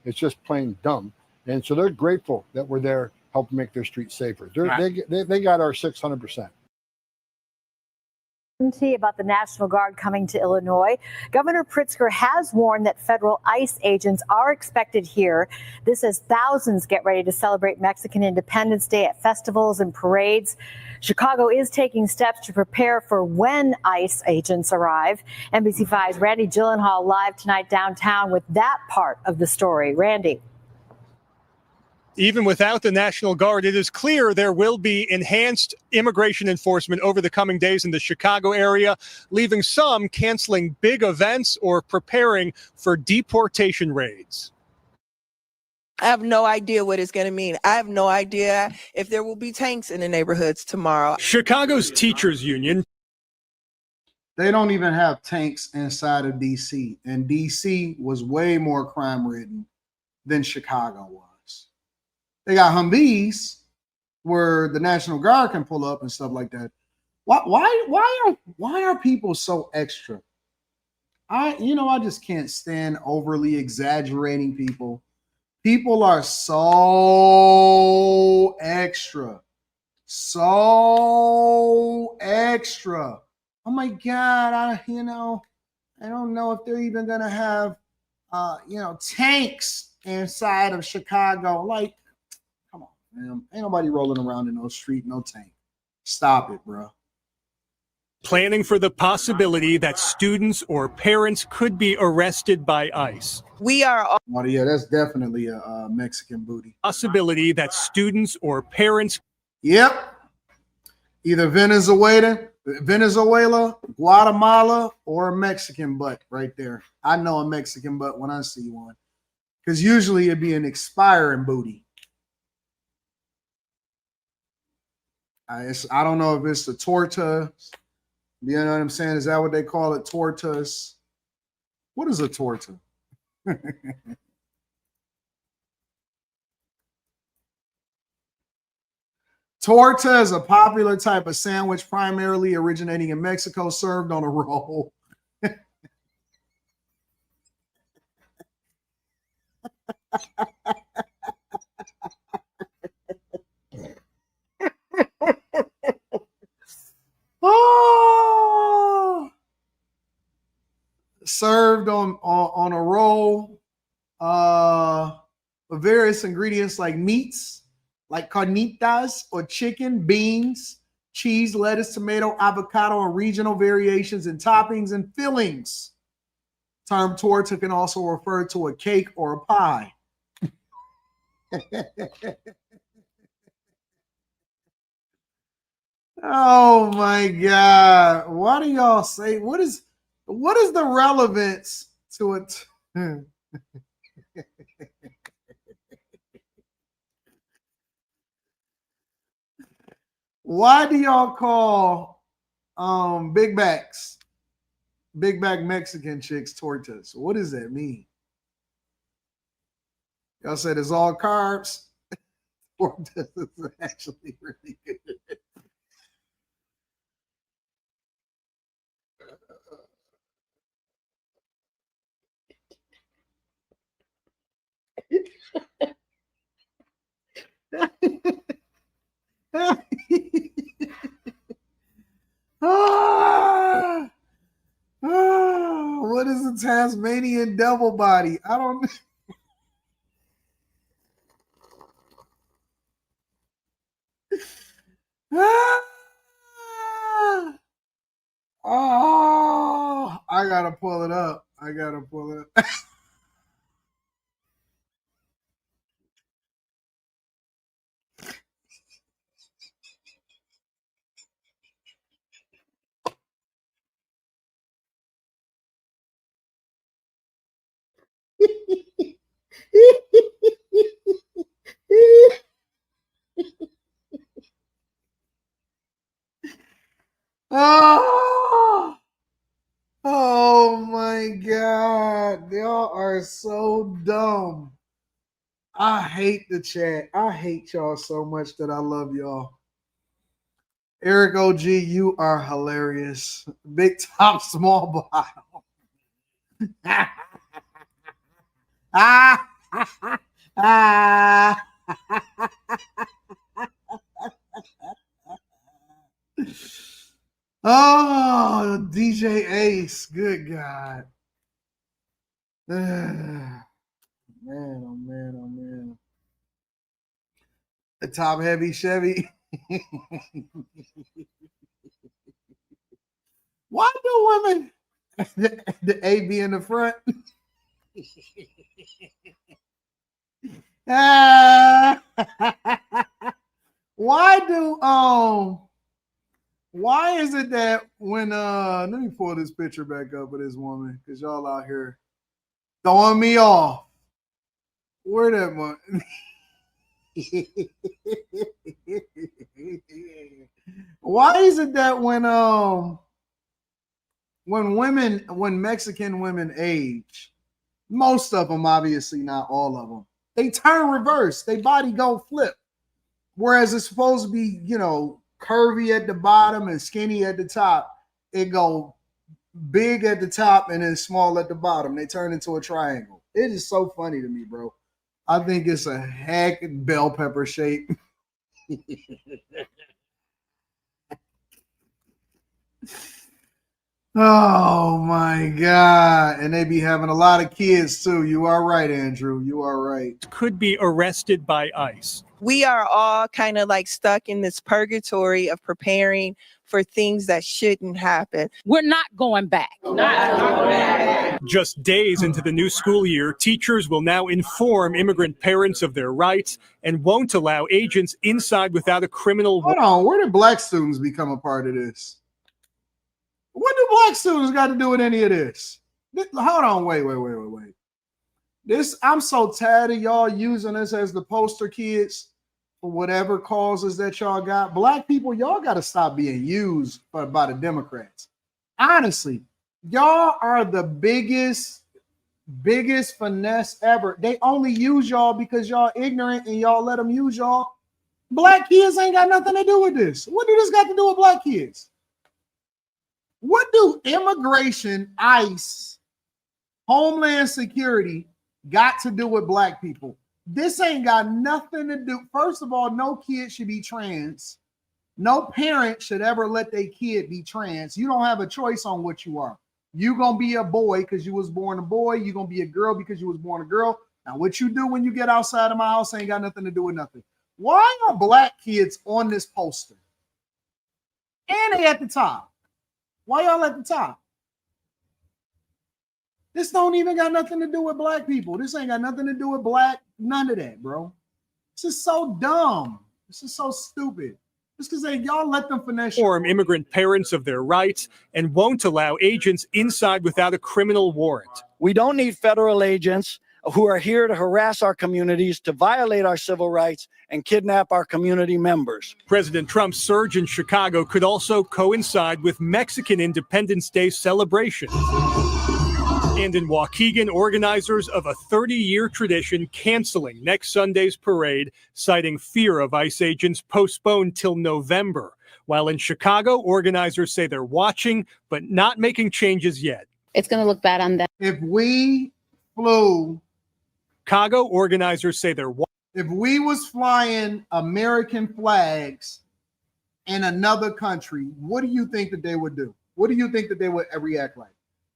It's just plain dumb. And so they're grateful that we're there helping make their streets safer. They got our 600%. About the National Guard coming to Illinois. Governor Pritzker has warned that federal ICE agents are expected here. This as thousands get ready to celebrate Mexican Independence Day at festivals and parades. Chicago is taking steps to prepare for when ICE agents arrive. NBC5's Randy Gyllenhaal live tonight downtown with that part of the story. Randy. Even without the National Guard, it is clear there will be enhanced immigration enforcement over the coming days in the Chicago area, leaving some canceling big events or preparing for deportation raids. I have no idea what it's going to mean. I have no idea if there will be tanks in the neighborhoods tomorrow. Chicago's teachers union. They don't even have tanks inside of D.C. And D.C. was way more crime-ridden than Chicago was. They got Humvees where the National Guard can pull up and stuff like that. Why are people so extra? I just can't stand overly exaggerating people. People are so extra. So extra. Oh my God, I don't know if they're even gonna have tanks inside of Chicago. Like, come on, man. Ain't nobody rolling around in no street, no tank. Stop it, bro. Planning for the possibility that students or parents could be arrested by ICE. We are. Oh yeah, that's definitely a Mexican booty. Possibility that students or parents. Yep. Either Venezuela, Guatemala, or a Mexican butt right there. I know a Mexican butt when I see one. Because usually it'd be an expiring booty. I don't know if it's the torta. You know what I'm saying? Is that what they call it? Tortas? What is a torta? Torta is a popular type of sandwich primarily originating in Mexico, served on a roll. Oh! Served on a roll with various ingredients like meats, like carnitas or chicken, beans, cheese, lettuce, tomato, avocado, and regional variations in toppings and fillings. Term torta can also refer to a cake or a pie. Oh my God. Why do y'all say what is the relevance to it? Why do y'all call Big Back Mexican chicks tortas? What does that mean? Y'all said it's all carbs. Tortas is actually really good. What is a Tasmanian double body? I don't know. gotta pull it up. Oh, oh my God. Y'all are so dumb. I hate the chat. I hate y'all so much that I love y'all. Eric OG, you are hilarious. Big top, small bottom. Ah, ah. Oh, DJ Ace. Good God. Man, oh man, oh man. The top heavy Chevy. Why do women the A be in the front? Ah. Why is it that when let me pull this picture back up of this woman because y'all out here throwing me off. Where that one? Why is it that when Mexican women age, most of them, obviously not all of them, they turn reverse, they body go flip, whereas it's supposed to be, curvy at the bottom and skinny at the top, it go big at the top and then small at the bottom. They turn into a triangle. It is so funny to me, bro. I think it's a heck bell pepper shape. Oh my God. And they be having a lot of kids too. You are right, Andrew. You are right. Could be arrested by ICE. We are all kind of like stuck in this purgatory of preparing for things that shouldn't happen. We're not going back. Just days into the new school year, teachers will now inform immigrant parents of their rights and won't allow agents inside without a criminal. Hold on, where did black students become a part of this? What do black students got to do with any of this? Hold on, wait. I'm so tired of y'all using us as the poster kids for whatever causes that y'all got. Black people, y'all got to stop being used by the Democrats. Honestly, y'all are the biggest finesse ever. They only use y'all because y'all ignorant and y'all let them use y'all. Black kids ain't got nothing to do with this. What do this got to do with black kids? What do immigration, ICE, Homeland Security got to do with black people? This ain't got nothing to do. First of all, no kid should be trans. No parent should ever let their kid be trans. You don't have a choice on what you are. You're going to be a boy because you was born a boy. You're going to be a girl because you was born a girl. Now, what you do when you get outside of my house ain't got nothing to do with nothing. Why are black kids on this poster? And they at the top. Why y'all at the top? This don't even got nothing to do with black people. This ain't got nothing to do with black. None of that, bro. This is so dumb. This is so stupid. Just because y'all let them finesse. Inform immigrant parents of their rights and won't allow agents inside without a criminal warrant. We don't need federal agents who are here to harass our communities, to violate our civil rights, and kidnap our community members. President Trump's surge in Chicago could also coincide with Mexican Independence Day celebrations. And in Waukegan, organizers of a 30-year tradition canceling next Sunday's parade, citing fear of ICE agents postponed till November. While in Chicago, organizers say they're watching, but not making changes yet. It's going to look bad on them. If we flew, Chicago organizers say they're if we was flying American flags in another country, what do you think that they would do? What do you think that they would react like?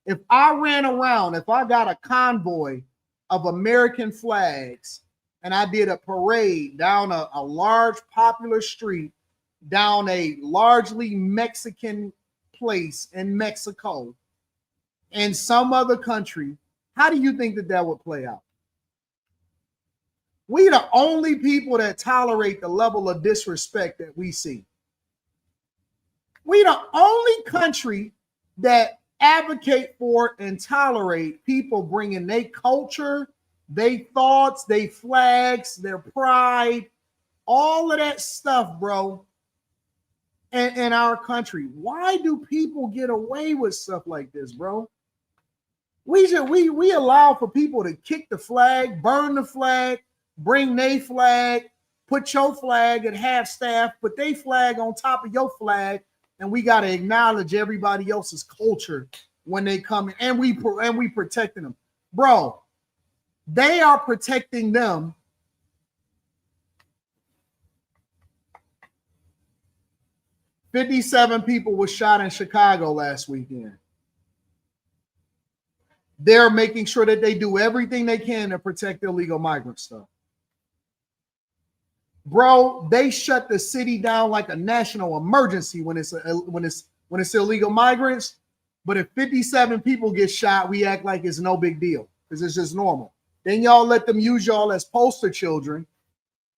If I ran around, if I got a convoy of American flags and I did a parade down a large popular street, down a largely Mexican place in Mexico, in some other country, how do you think that would play out? We the only people that tolerate the level of disrespect that we see. We the only country that advocate for and tolerate people bringing their culture, their thoughts, their flags, their pride, all of that stuff, bro, in our country. Why do people get away with stuff like this, bro? We allow for people to kick the flag, burn the flag, bring their flag, put your flag at half staff, put their flag on top of your flag, and we got to acknowledge everybody else's culture when they come in, and we protecting them, bro. They are protecting them. $57 people were shot in Chicago last weekend. They're making sure that they do everything they can to protect illegal migrant stuff. Bro, they shut the city down like a national emergency when it's illegal migrants. But if 57 people get shot, we act like it's no big deal because it's just normal. Then y'all let them use y'all as poster children.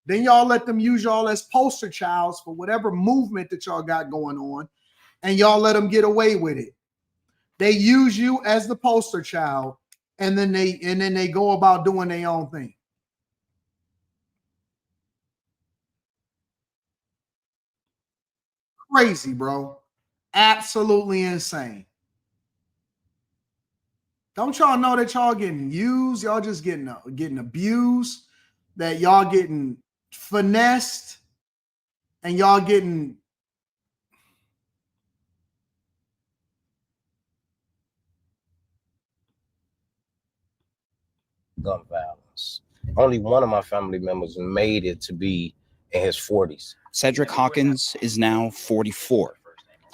Then y'all let them use y'all as poster childs for whatever movement that y'all got going on, and y'all let them get away with it. They use you as the poster child, and then they go about doing their own thing. Crazy, bro. Absolutely insane. Don't y'all know that y'all getting used? Y'all just getting abused, that y'all getting finessed, and y'all getting gun violence. Only one of my family members made it to be in his 40s. Cedric Hawkins is now 44.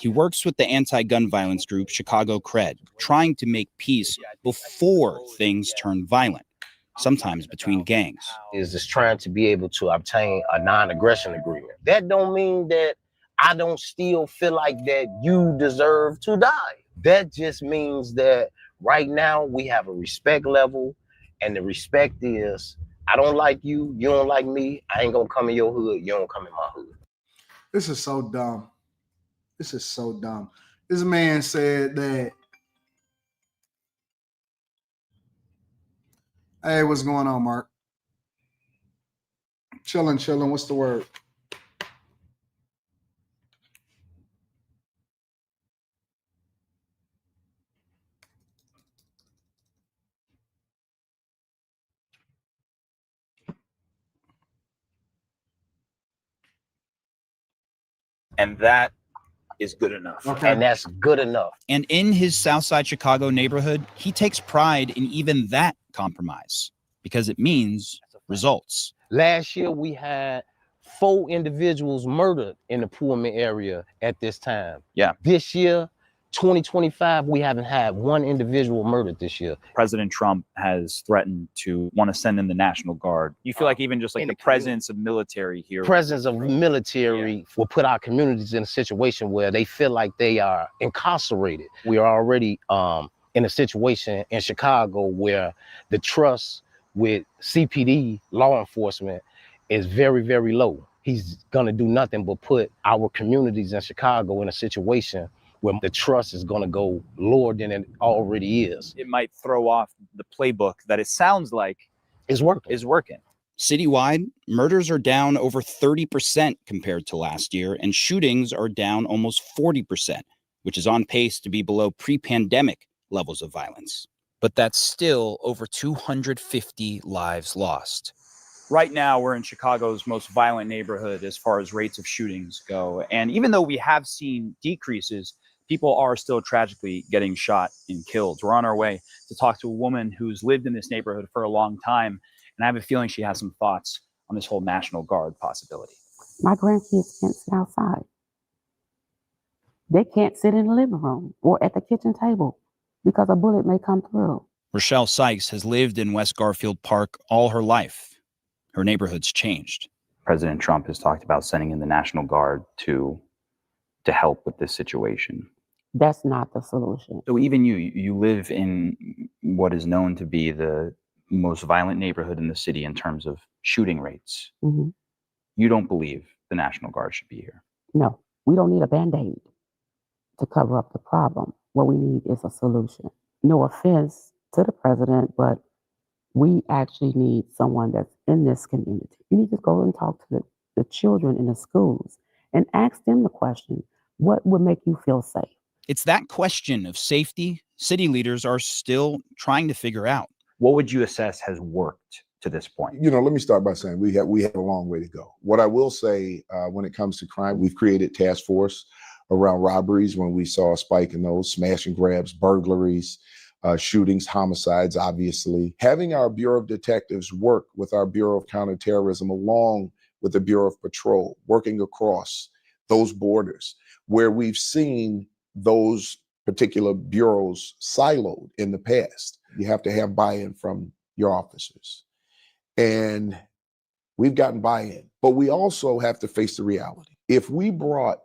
He works with the anti-gun violence group Chicago Cred, trying to make peace before things turn violent, sometimes between gangs. Is just trying to be able to obtain a non-aggression agreement. That don't mean that I don't still feel like that you deserve to die. That just means that right now we have a respect level, and the respect is, I don't like you, you don't like me, I ain't gonna come in your hood, you don't come in my hood. This is so dumb. This is so dumb. This man said that, hey, what's going on, Mark? Chilling. What's the word? And that is good enough. Okay. And that's good enough. And in his Southside Chicago neighborhood, he takes pride in even that compromise because it means results. Last year, we had 4 individuals murdered in the Pullman area at this time. Yeah. This year, 2025, we haven't had 1 individual murdered this year. President Trump has threatened to want to send in the National Guard. You feel like even just like the presence of military here. Presence of military will put our communities in a situation where they feel like they are incarcerated. We are already in a situation in Chicago where the trust with CPD law enforcement is very, very low. He's gonna do nothing but put our communities in Chicago in a situation where the trust is going to go lower than it already is. It might throw off the playbook that it sounds like is working. Citywide, murders are down over 30% compared to last year, and shootings are down almost 40%, which is on pace to be below pre-pandemic levels of violence. But that's still over 250 lives lost. Right now, we're in Chicago's most violent neighborhood as far as rates of shootings go. And even though we have seen decreases, people are still tragically getting shot and killed. We're on our way to talk to a woman who's lived in this neighborhood for a long time. And I have a feeling she has some thoughts on this whole National Guard possibility. My grandkids can't sit outside. They can't sit in the living room or at the kitchen table because a bullet may come through. Rochelle Sykes has lived in West Garfield Park all her life. Her neighborhood's changed. President Trump has talked about sending in the National Guard to help with this situation. That's not the solution. So even you live in what is known to be the most violent neighborhood in the city in terms of shooting rates. Mhm. You don't believe the National Guard should be here. No, we don't need a Band-Aid to cover up the problem. What we need is a solution. No offense to the president, but we actually need someone that's in this community. You need to go and talk to the children in the schools and ask them the question, what would make you feel safe? It's that question of safety city leaders are still trying to figure out. What would you assess has worked to this point? You know, let me start by saying we have a long way to go. What I will say when it comes to crime, we've created task force around robberies when we saw a spike in those, smash and grabs, burglaries, shootings, homicides, obviously. Having our Bureau of Detectives work with our Bureau of Counterterrorism along with the Bureau of Patrol, working across those borders where we've seen those particular bureaus siloed in the past. You have to have buy-in from your officers. And we've gotten buy-in, but we also have to face the reality. If we brought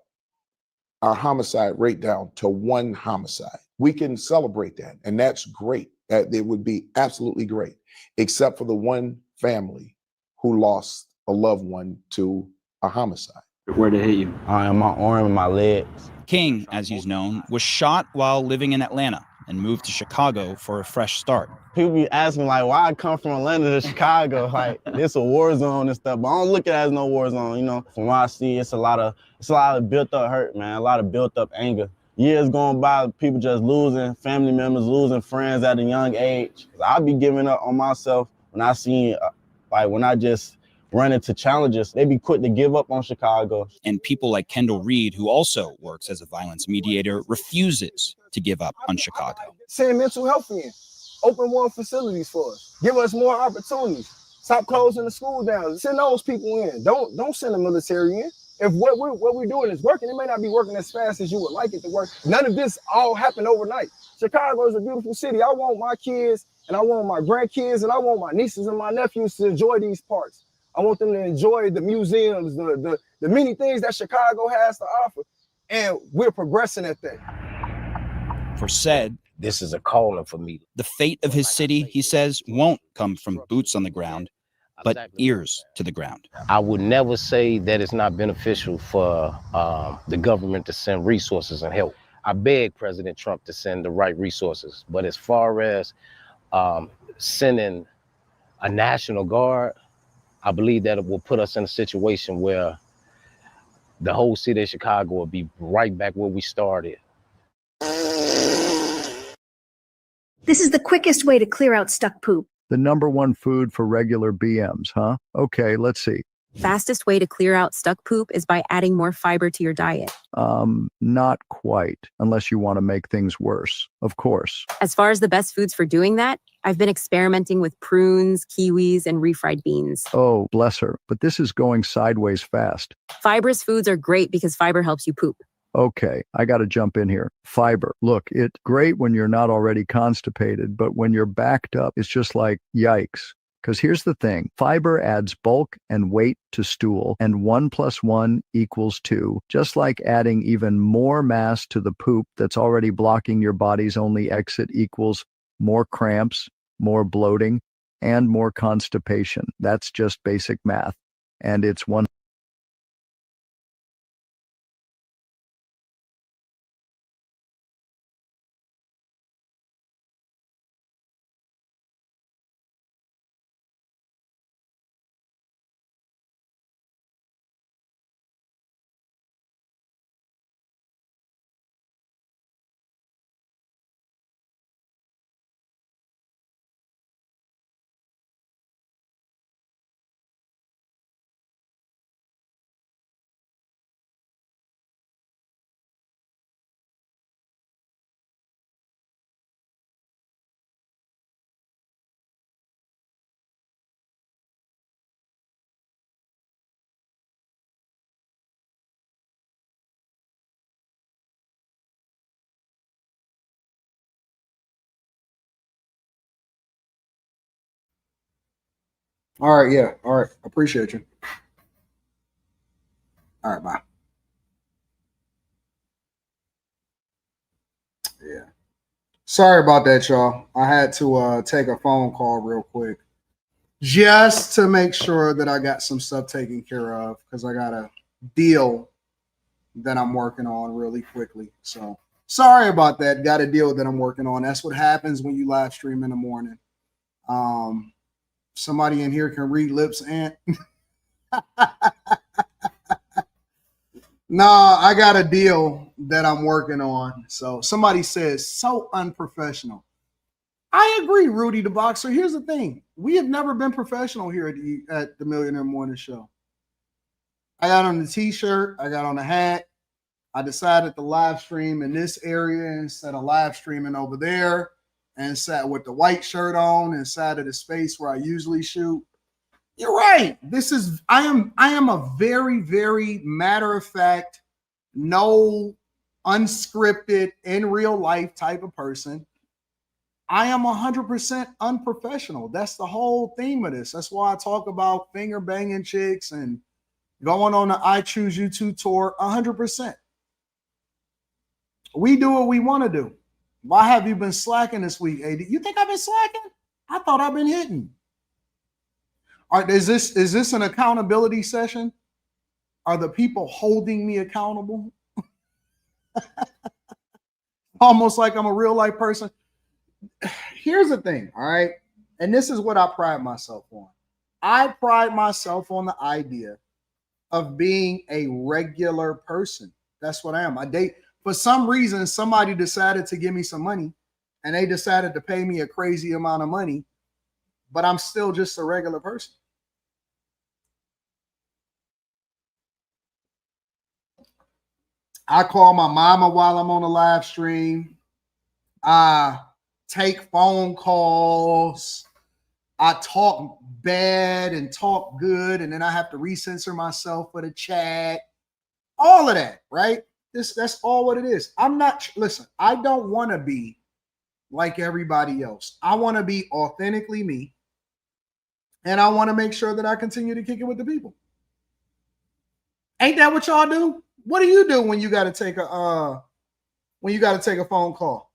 our homicide rate down to 1 homicide, we can celebrate that. And that's great. It would be absolutely great, except for the one family who lost a loved one to a homicide. Where'd it hit you? On my arm and my legs. King, as he's known, was shot while living in Atlanta and moved to Chicago for a fresh start. People be asking like, why I come from Atlanta to Chicago? Like, this a war zone and stuff, but I don't look at it as no war zone, you know. From what I see, it's a lot of built up hurt, man, a lot of built up anger. Years going by, people just losing family members, losing friends at a young age. I be giving up on myself when I see, when I just run into challenges, they be quick to give up on Chicago. And people like Kendall Reed, who also works as a violence mediator, refuses to give up on Chicago. Send mental health in. Open more facilities for us. Give us more opportunities. Stop closing the school down. Send those people in. Don't send the military in. If what we're doing is working, it may not be working as fast as you would like it to work. None of this all happened overnight. Chicago is a beautiful city. I want my kids and I want my grandkids and I want my nieces and my nephews to enjoy these parts. I want them to enjoy the museums, the many things that Chicago has to offer. And we're progressing at that. For said, this is a calling for me. The fate of his city, he says, won't come from boots on the ground, but ears to the ground. I would never say that it's not beneficial for the government to send resources and help. I beg President Trump to send the right resources. But as far as sending a National Guard, I believe that it will put us in a situation where the whole city of Chicago will be right back where we started. This is the quickest way to clear out stuck poop. The #1 food for regular BMs, huh? Okay, let's see. Fastest way to clear out stuck poop is by adding more fiber to your diet. Not quite, unless you want to make things worse, of course. As far as the best foods for doing that, I've been experimenting with prunes, kiwis, and refried beans. Oh, bless her, but this is going sideways fast. Fibrous foods are great because fiber helps you poop. Okay, I got to jump in here. Fiber. Look, it's great when you're not already constipated, but when you're backed up, it's just like, yikes. Because here's the thing, fiber adds bulk and weight to stool, and 1 + 1 = 2, just like adding even more mass to the poop that's already blocking your body's only exit equals more cramps, more bloating, and more constipation. That's just basic math. And it's one. All right, yeah. All right. Appreciate you. All right, bye. Yeah. Sorry about that, y'all. I had to take a phone call real quick just to make sure that I got some stuff taken care of because I got a deal that I'm working on really quickly. So sorry about that. Got a deal that I'm working on. That's what happens when you live stream in the morning. Somebody in here can read lips, Ant. No, I got a deal that I'm working on. So somebody says so unprofessional. I agree, Rudy the Boxer. Here's the thing. We have never been professional here at the Millionaire Morning Show. I got on the t-shirt. I got on the hat. I decided to live stream in this area instead of live streaming over there, and sat with the white shirt on inside of the space where I usually shoot. You're right. I am a very, very matter of fact, no unscripted in real life type of person. I am 100% unprofessional. That's the whole theme of this. That's why I talk about finger banging chicks and going on the I Choose You 2 tour 100%. We do what we want to do. Why have you been slacking this week, AD? You think I've been slacking? I thought I've been hitting. All right, is this an accountability session? Are the people holding me accountable? Almost like I'm a real life person. Here's the thing, all right? And this is what I pride myself on. I pride myself on the idea of being a regular person. That's what I am. For some reason, somebody decided to give me some money and they decided to pay me a crazy amount of money, but I'm still just a regular person. I call my mama while I'm on a live stream. I take phone calls. I talk bad and talk good, and then I have to recensor myself for the chat. All of that, right? That's all what it is. Listen, I don't want to be like everybody else. I want to be authentically me, and I want to make sure that I continue to kick it with the people. Ain't that what y'all do? What do you do when you got to take a phone call?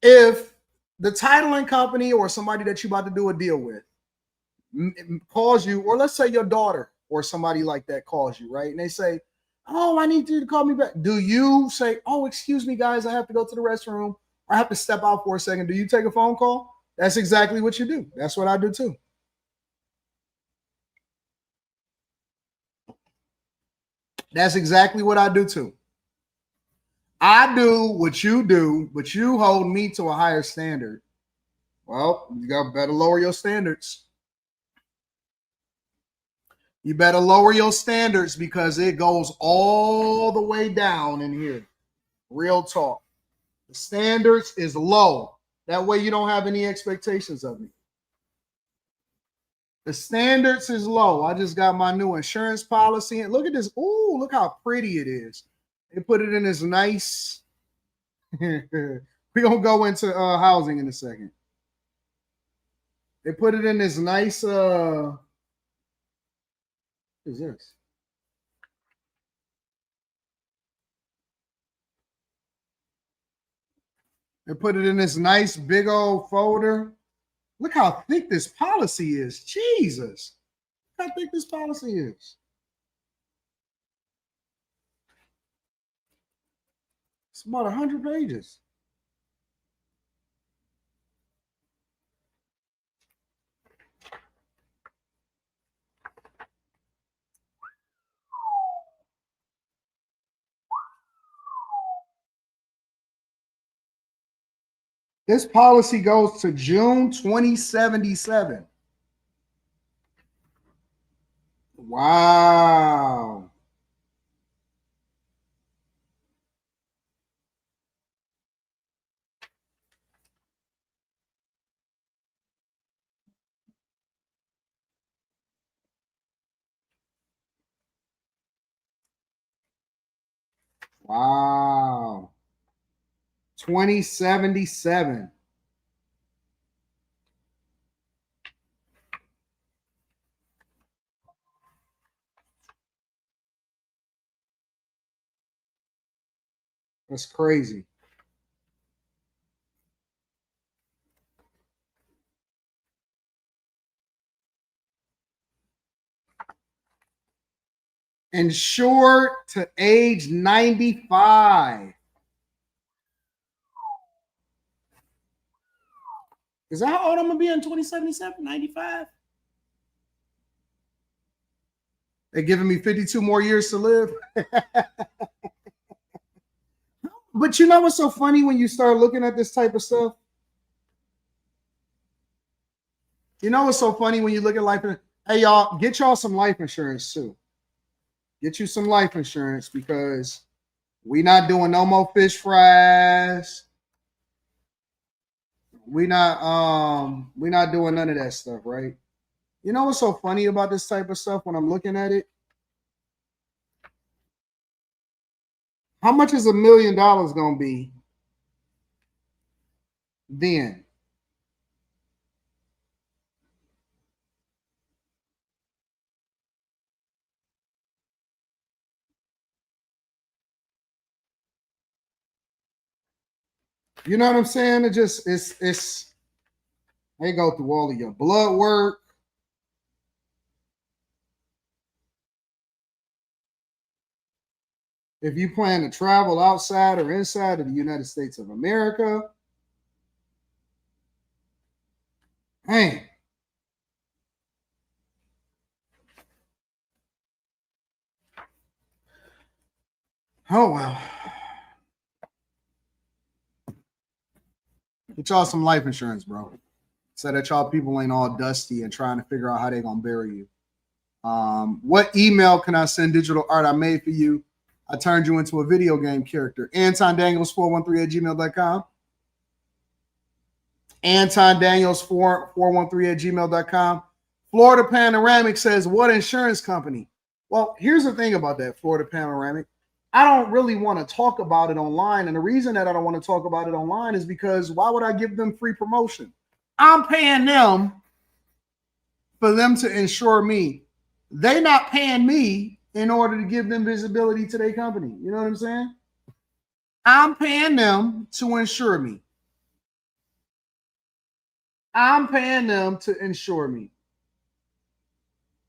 If the titling company or somebody that you about to do a deal with calls you, or let's say your daughter or somebody like that calls you, right? And they say, "Oh, I need you to call me back." Do you say, "Oh, excuse me, guys, I have to go to the restroom, or I have to step out for a second"? Do you take a phone call? That's exactly what you do. That's what I do too. That's exactly what I do too. I do what you do, but you hold me to a higher standard. Well, you got better lower your standards. You better lower your standards because it goes all the way down in here. Real talk. The standards is low. That way you don't have any expectations of me. The standards is low. I just got my new insurance policy. And look at this. Ooh, look how pretty it is. They put it in this nice. We're going to go into housing in a second. They put it in this nice. What is this? They put it in this nice big old folder. Look how thick this policy is. Jesus. Look how thick this policy is. It's about 100 pages. This policy goes to June 2077. Wow. Wow. 2077. That's crazy. Insured to age 95. Is that how old I'm going to be in 2077? 95? They're giving me 52 more years to live. But you know what's so funny when you start looking at this type of stuff? You know what's so funny when you look at life? Hey, y'all, get y'all some life insurance too. Get you some life insurance because we not doing no more fish fries. We not doing none of that stuff, right? You know what's so funny about this type of stuff when I'm looking at it? How much is $1 million gonna be then? You know what I'm saying? It just it's they go through all of your blood work. If you plan to travel outside or inside of the United States of America. Hey. Oh well. Get y'all some life insurance, bro. So that y'all people ain't all dusty and trying to figure out how they gonna bury you. What email can I send digital art I made for you? I turned you into a video game character. Anton Daniels 413@gmail.com. Anton Daniels 413@gmail.com. Florida Panoramic says, what insurance company? Well, here's the thing about that, Florida Panoramic. I don't really want to talk about it online. And the reason that I don't want to talk about it online is because why would I give them free promotion? I'm paying them for them to insure me. They not paying me in order to give them visibility to their company. You know what I'm saying? I'm paying them to insure me. I'm paying them to insure me.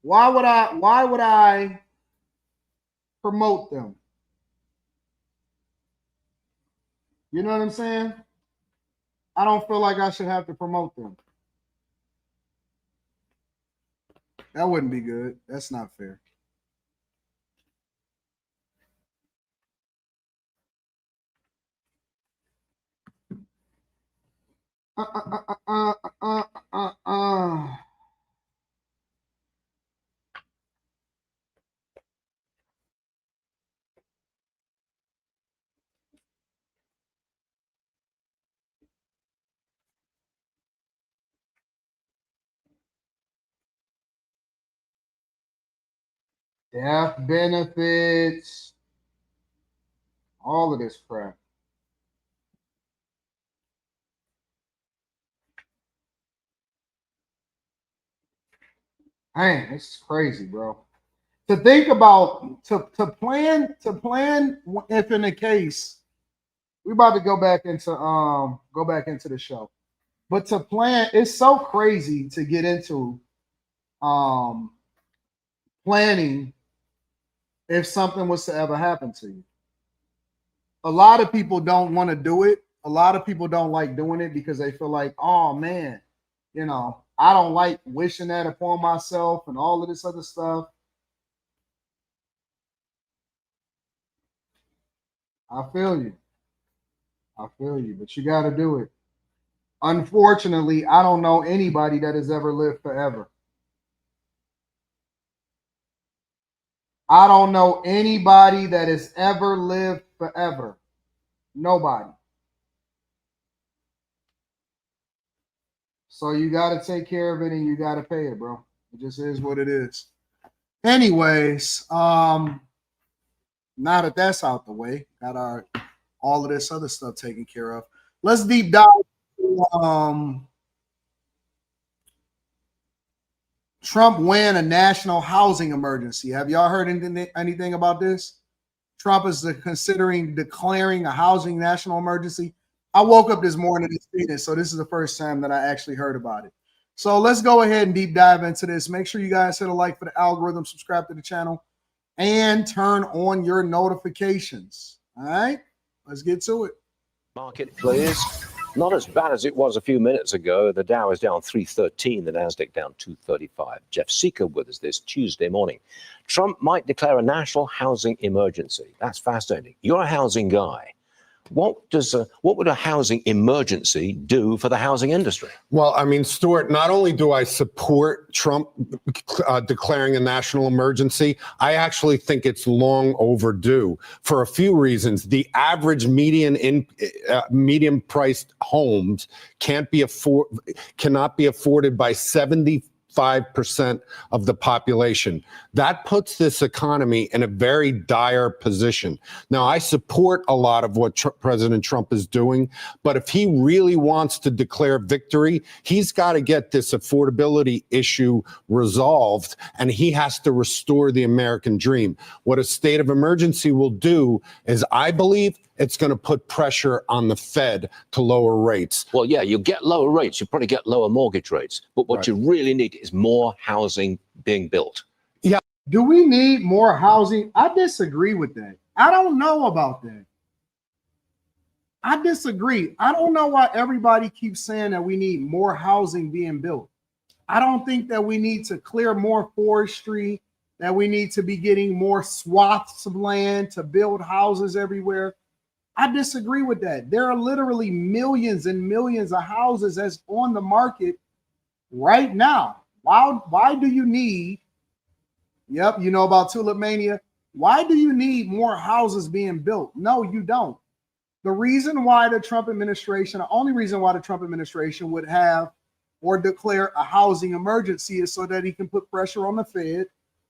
Why would I promote them? You know what I'm saying? I don't feel like I should have to promote them. That wouldn't be good. That's not fair. Death benefits, all of this crap. Man, this is crazy, bro. To think about to plan if in a case we're about to go back into the show. But to plan, it's so crazy to get into planning if something was to ever happen to you. A lot of people don't want to do it. A lot of people don't like doing it because they feel like, oh man, you know, I don't like wishing that upon myself and all of this other stuff. I feel you. I feel you, but you got to do it. Unfortunately, I don't know anybody that has ever lived forever. I don't know anybody that has ever lived forever. Nobody. So you got to take care of it and you got to pay it, bro. It just is what it is. Anyways, now that that's out the way, got all of this other stuff taken care of. Let's deep dive into, Trump win a national housing emergency. Have y'all heard anything about this? Trump is considering declaring a housing national emergency. I woke up this morning and seen it, so this is the first time that I actually heard about it. So let's go ahead and deep dive into this. Make sure you guys hit a like for the algorithm, subscribe to the channel, and turn on your notifications. All right, let's get to it. Market, please. Not as bad as it was a few minutes ago. The Dow is down 313, the Nasdaq down 235. Jeff Seeker with us this Tuesday morning. Trump might declare a national housing emergency. That's fascinating. You're a housing guy. What would a housing emergency do for the housing industry? Well, I mean, Stuart, not only do I support Trump declaring a national emergency, I actually think it's long overdue for a few reasons. The average median priced homes cannot be afforded by 75% of the population. That puts this economy in a very dire position. Now, I support a lot of what President Trump is doing, but if he really wants to declare victory, he's got to get this affordability issue resolved, and he has to restore the American dream. What a state of emergency will do is, I believe, it's going to put pressure on the Fed to lower rates. Well, yeah, you get lower rates. You probably get lower mortgage rates. But what you really need is more housing being built. Yeah. Do we need more housing? I disagree with that. I don't know about that. I disagree. I don't know why everybody keeps saying that we need more housing being built. I don't think that we need to clear more forestry, that we need to be getting more swaths of land to build houses everywhere. I disagree with that. There are literally millions and millions of houses that's on the market right now. Why do you need, yep, you know about Tulip Mania. Why do you need more houses being built? No, you don't. The reason why the Trump administration, the only reason why the Trump administration would have or declare a housing emergency is so that he can put pressure on the Fed,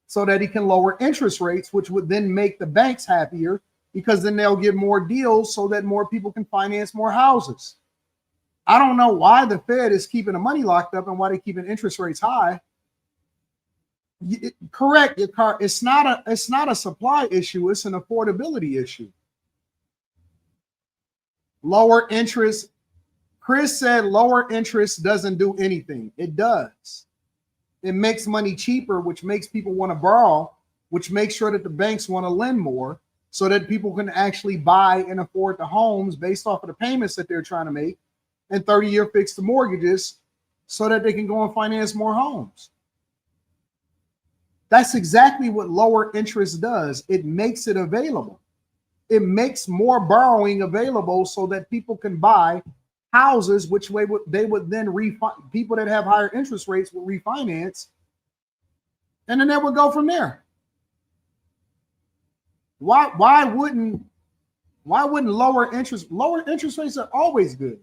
so that he can lower interest rates, which would then make the banks happier, because then they'll give more deals so that more people can finance more houses. I don't know why the Fed is keeping the money locked up and why they're keeping interest rates high. Correct. It's not a supply issue. It's an affordability issue. Lower interest. Chris said lower interest doesn't do anything. It does. It makes money cheaper, which makes people want to borrow, which makes sure that the banks want to lend more, so that people can actually buy and afford the homes based off of the payments that they're trying to make, and 30-year fixed mortgages, so that they can go and finance more homes. That's exactly what lower interest does. It makes it available. It makes more borrowing available so that people can buy houses, which way they would then people that have higher interest rates will refinance, and then they would go from there. Why wouldn't lower interest rates are always good?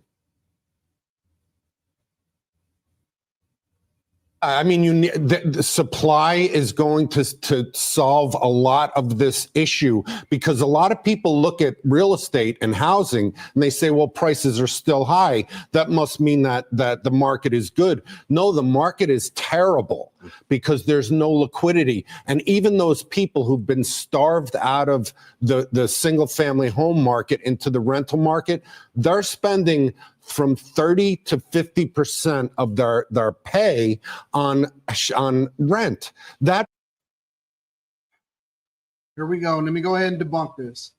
I mean, the supply is going to solve a lot of this issue, because a lot of people look at real estate and housing and they say, well, prices are still high. That must mean that the market is good. No, the market is terrible because there's no liquidity. And even those people who've been starved out of the single family home market into the rental market, they're spending from 30 to 50% of their pay on rent. That. Here we go. Let me go ahead and debunk this.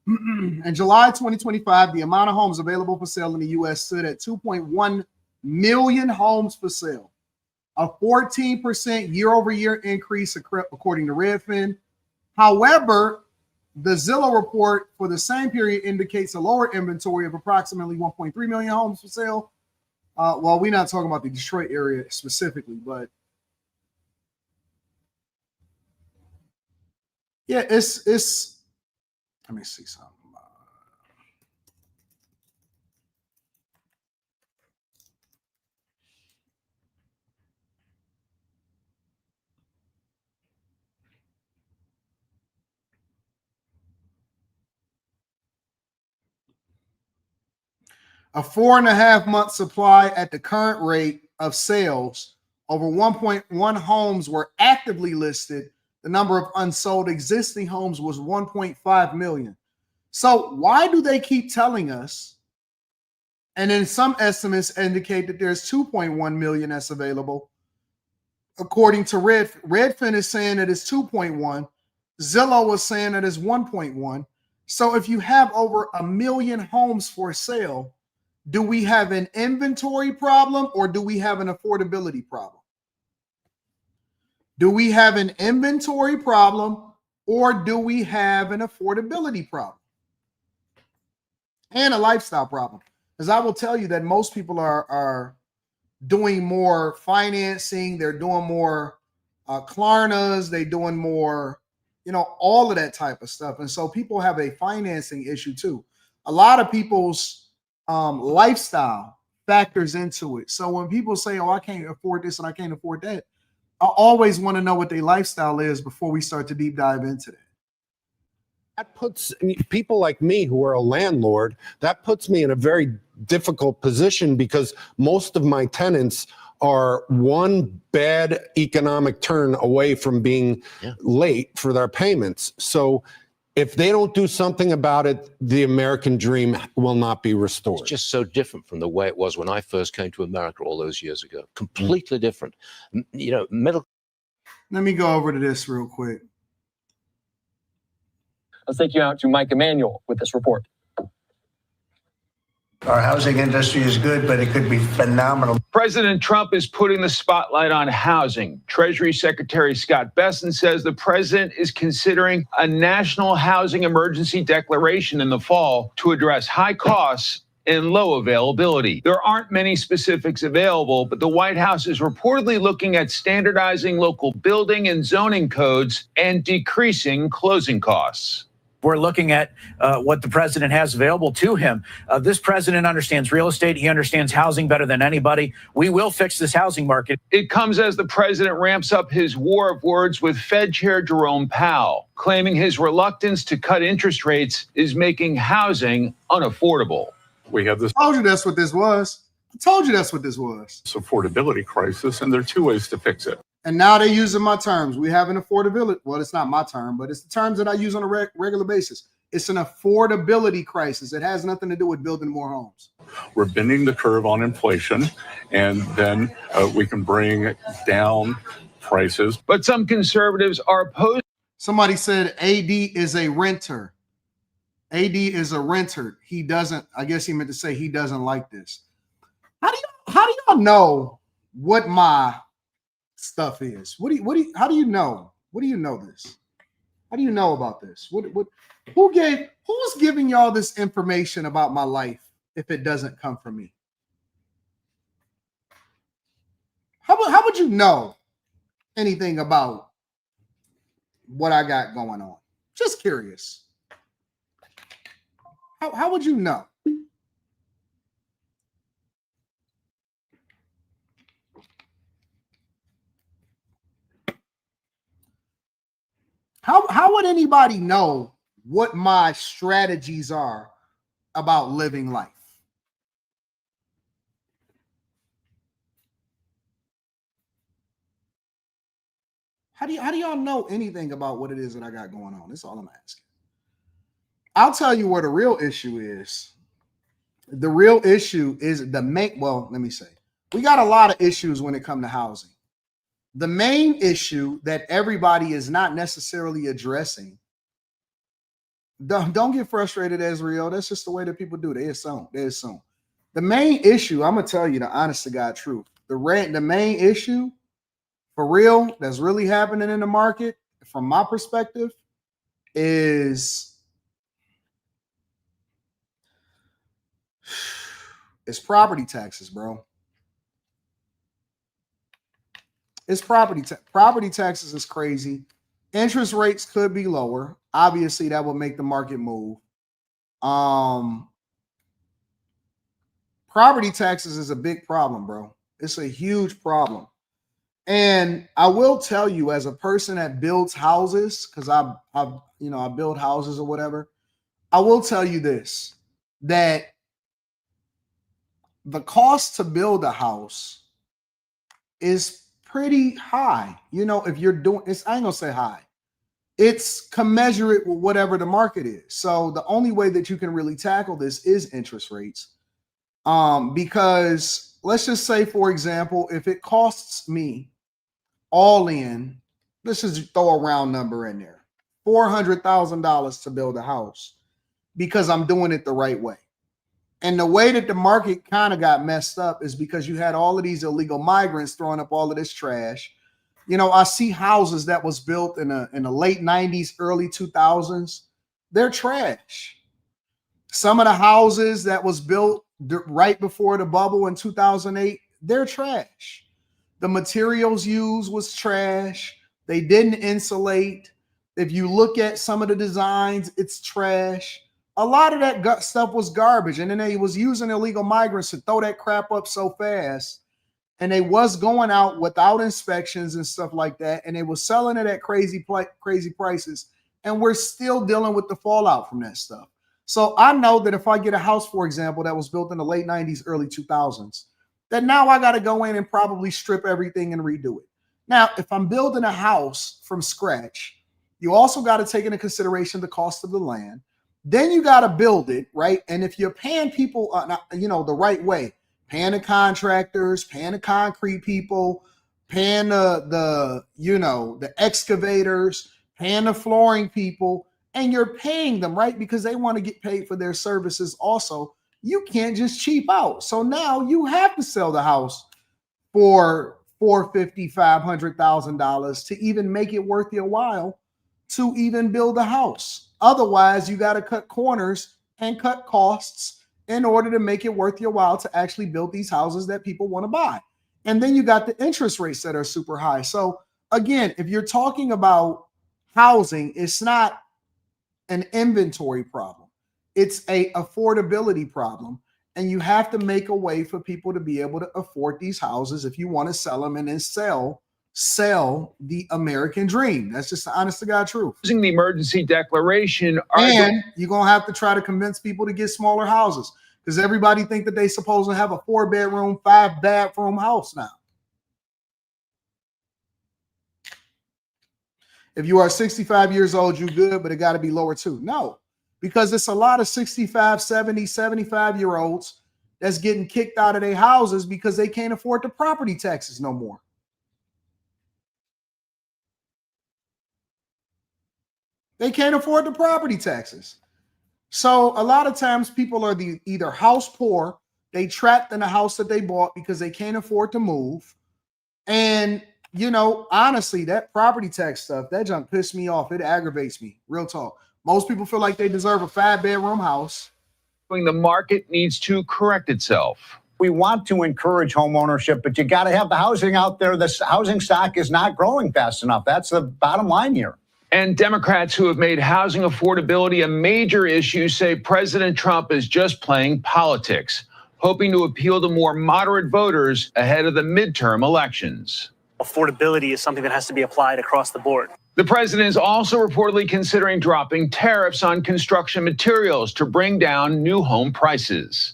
In July 2025, the amount of homes available for sale in the U.S. stood at 2.1 million homes for sale, a 14% year-over-year increase according to Redfin. However, the Zillow report for the same period indicates a lower inventory of approximately 1.3 million homes for sale. Well, we're not talking about the Detroit area specifically, but yeah, it's. Let me see something. A 4.5 month supply at the current rate of sales. Over 1.1 homes were actively listed. The number of unsold existing homes was 1.5 million. So why do they keep telling us? And then some estimates indicate that there's 2.1 million that's available. According to Redfin is saying that it's 2.1. Zillow was saying that it's 1.1. So if you have over 1 million homes for sale, do we have an inventory problem or do we have an affordability problem? Do we have an inventory problem or do we have an affordability problem? And a lifestyle problem. As I will tell you that most people are doing more financing, they're doing more Klarnas, they're doing more, all of that type of stuff. And so people have a financing issue too. A lot of people's lifestyle factors into it. So when people say, oh, I can't afford this and I can't afford that, I always want to know what their lifestyle is before we start to deep dive into that. That puts people like me who are a landlord, that puts me in a very difficult position because most of my tenants are one bad economic turn away from being late for their payments. So if they don't do something about it, the American dream will not be restored. It's just so different from the way it was when I first came to America all those years ago. Completely different. Middle. Let me go over to this real quick. Let's take you out to Mike Emanuel with this report. Our housing industry is good, but it could be phenomenal. President Trump is putting the spotlight on housing. Treasury Secretary Scott Bessent says the president is considering a national housing emergency declaration in the fall to address high costs and low availability. There aren't many specifics available, but the White House is reportedly looking at standardizing local building and zoning codes and decreasing closing costs. We're looking at what the president has available to him. This president understands real estate. He understands housing better than anybody. We will fix this housing market. It comes as the president ramps up his war of words with Fed Chair Jerome Powell, claiming his reluctance to cut interest rates is making housing unaffordable. We have this. I told you that's what this was. I told you that's what this was. Affordability crisis, and there are two ways to fix it. And now they're using my terms. We have an affordability. Well, it's not my term, but it's the terms that I use on a regular basis. It's an affordability crisis. It has nothing to do with building more homes. We're bending the curve on inflation, and then we can bring down prices. But some conservatives are opposed. Somebody said AD is a renter. AD is a renter. He doesn't, I guess he meant to say he doesn't like this. How do y'all know what my stuff is? How do you know? What do you know this? How do you know about this? Who's giving y'all this information about my life if it doesn't come from me? How would you know anything about what I got going on? Just curious. How would you know? How would anybody know what my strategies are about living life? How do y'all know anything about what it is that I got going on? That's all I'm asking. I'll tell you where the real issue is. The real issue is let me say, we got a lot of issues when it comes to housing. The main issue that everybody is not necessarily addressing, don't get frustrated, Ezreal. That's just the way that people do. They assume. The main issue, I'm going to tell you the honest to God truth. The main issue, for real, that's really happening in the market, from my perspective, is property taxes, bro. It's property taxes is crazy. Interest rates could be lower. Obviously, that would make the market move. Property taxes is a big problem, bro. It's a huge problem. And I will tell you, as a person that builds houses, because I build houses or whatever, I will tell you this, that the cost to build a house is pretty high. If you're doing this, I ain't gonna say high. It's commensurate with whatever the market is. So the only way that you can really tackle this is interest rates. Because let's just say, for example, if it costs me all in, let's just throw a round number in there, $400,000 to build a house because I'm doing it the right way. And the way that the market kind of got messed up is because you had all of these illegal migrants throwing up all of this trash. You know, I see houses that was built in the late 90s, early 2000s. They're trash. Some of the houses that was built right before the bubble in 2008, they're trash. The materials used was trash. They didn't insulate. If you look at some of the designs, it's trash. A lot of that stuff was garbage. And then they was using illegal migrants to throw that crap up so fast. And they was going out without inspections and stuff like that. And they was selling it at crazy prices. And we're still dealing with the fallout from that stuff. So I know that if I get a house, for example, that was built in the late 90s, early 2000s, that now I got to go in and probably strip everything and redo it. Now, if I'm building a house from scratch, you also got to take into consideration the cost of the land. Then you got to build it, right? And if you're paying people, the right way, paying the contractors, paying the concrete people, paying the excavators, paying the flooring people, and you're paying them, right? Because they want to get paid for their services also. You can't just cheap out. So now you have to sell the house for $450,000, $500,000 to even make it worth your while to even build a house. Otherwise, you got to cut corners and cut costs in order to make it worth your while to actually build these houses that people want to buy. And then you got the interest rates that are super high. So again, if you're talking about housing, it's not an inventory problem. It's a affordability problem. And you have to make a way for people to be able to afford these houses if you want to sell them and then sell the American dream. That's just the honest to God truth. Using the emergency declaration. And you're going to have to try to convince people to get smaller houses because everybody think that they supposed to have a 4-bedroom, 5-bathroom house now. If you are 65 years old, you good, but it got to be lower too. No, because it's a lot of 65, 70, 75-year-olds that's getting kicked out of their houses because they can't afford the property taxes no more. They can't afford the property taxes. So a lot of times people are either house poor, they trapped in a house that they bought because they can't afford to move. And honestly, that property tax stuff, that junk pissed me off. It aggravates me. Real talk. Most people feel like they deserve a 5-bedroom house. The market needs to correct itself. We want to encourage home ownership, but you got to have the housing out there. The housing stock is not growing fast enough. That's the bottom line here. And Democrats who have made housing affordability a major issue say President Trump is just playing politics, hoping to appeal to more moderate voters ahead of the midterm elections. Affordability is something that has to be applied across the board. The president is also reportedly considering dropping tariffs on construction materials to bring down new home prices.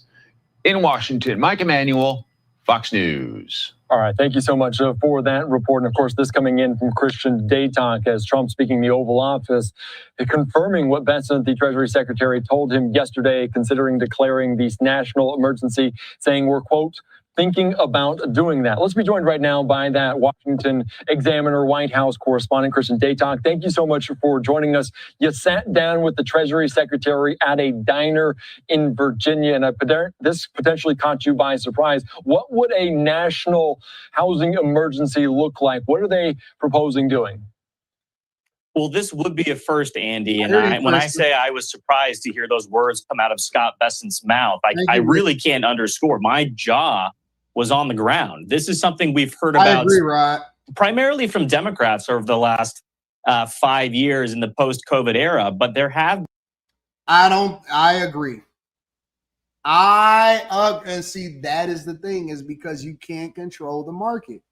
In Washington, Mike Emanuel, Fox News. All right, thank you so much for that report. And of course, this coming in from Christian Daytonk as Trump speaking in the Oval Office, confirming what Bessent, the Treasury Secretary, told him yesterday, considering declaring this national emergency, saying we're, quote, thinking about doing that. Let's be joined right now by that Washington Examiner White House correspondent, Christian Daytonk. Thank you so much for joining us. You sat down with the Treasury Secretary at a diner in Virginia, and this potentially caught you by surprise. What would a national housing emergency look like? What are they proposing doing? Well, this would be a first, Andy. And when I say I was surprised to hear those words come out of Scott Bessent's mouth, I really can't underscore. My jaw was on the ground. This is something we've heard about. I agree, Rod. Primarily from Democrats over the last 5 years in the post-COVID era, but there have. I agree. And see, that is the thing, is because you can't control the market.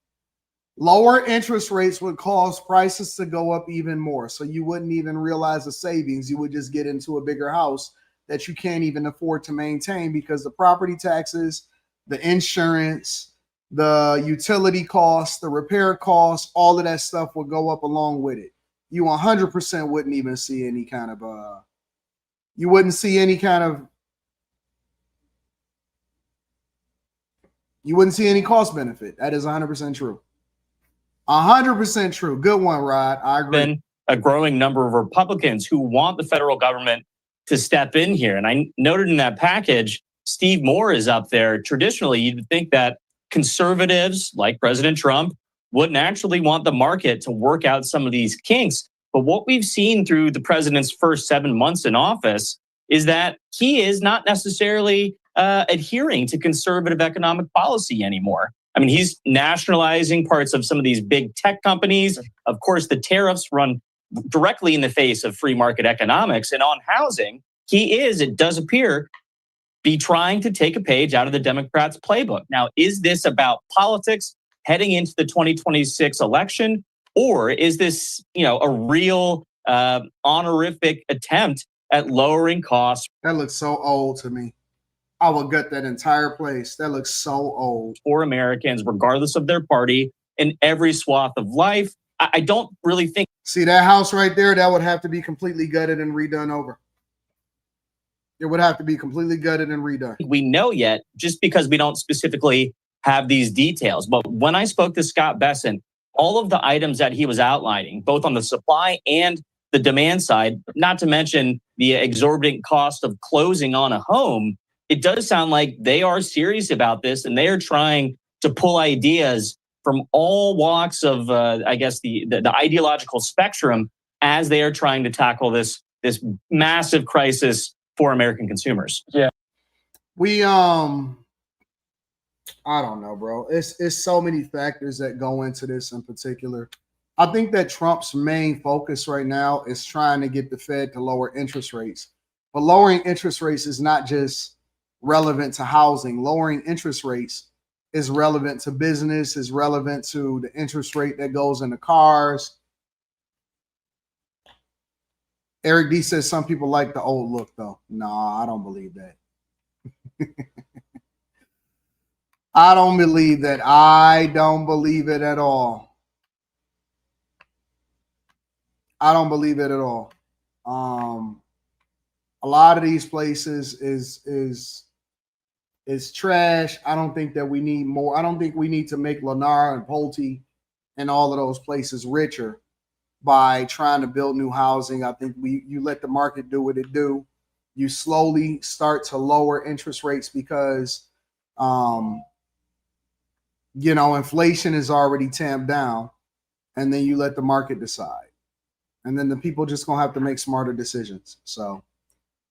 Lower interest rates would cause prices to go up even more. So you wouldn't even realize the savings. You would just get into a bigger house that you can't even afford to maintain because the property taxes, the insurance, the utility costs, the repair costs, all of that stuff would go up along with it. You 100% wouldn't even see any kind of, you wouldn't see any cost benefit. That is 100% true. 100% true. Good one, Rod. I agree. a growing number of Republicans who want the federal government to step in here. And I noted in that package, Steve Moore is up there. Traditionally, you'd think that conservatives like President Trump wouldn't actually want the market to work out some of these kinks. But what we've seen through the president's first 7 months in office is that he is not necessarily adhering to conservative economic policy anymore. I mean, he's nationalizing parts of some of these big tech companies. Of course, the tariffs run directly in the face of free market economics. And on housing, he is, it does appear, be trying to take a page out of the Democrats' playbook. Now, is this about politics heading into the 2026 election? Or is this, a real honorific attempt at lowering costs? That looks so old to me. I would gut that entire place. That looks so old. For Americans, regardless of their party, in every swath of life. I don't really think. See that house right there? That would have to be completely gutted and redone over. It would have to be completely gutted and redone. We know yet, just because we don't specifically have these details. But when I spoke to Scott Bessent, all of the items that he was outlining, both on the supply and the demand side, not to mention the exorbitant cost of closing on a home, it does sound like they are serious about this and they are trying to pull ideas from all walks of, the ideological spectrum as they are trying to tackle this massive crisis for American consumers. Yeah. I don't know, bro. It's so many factors that go into this in particular. I think that Trump's main focus right now is trying to get the Fed to lower interest rates. But lowering interest rates is not just relevant to housing. Lowering interest rates is relevant to business, is relevant to the interest rate that goes into cars. Eric D says some people like the old look, though. No, I don't believe that. I don't believe that. I don't believe it at all. I don't believe it at all. A lot of these places is trash. I don't think that we need more. I don't think we need to make Lennar and Pulte and all of those places richer by trying to build new housing. I think you let the market do what it do. You slowly start to lower interest rates because inflation is already tamped down, and then you let the market decide. And then the people just gonna have to make smarter decisions. So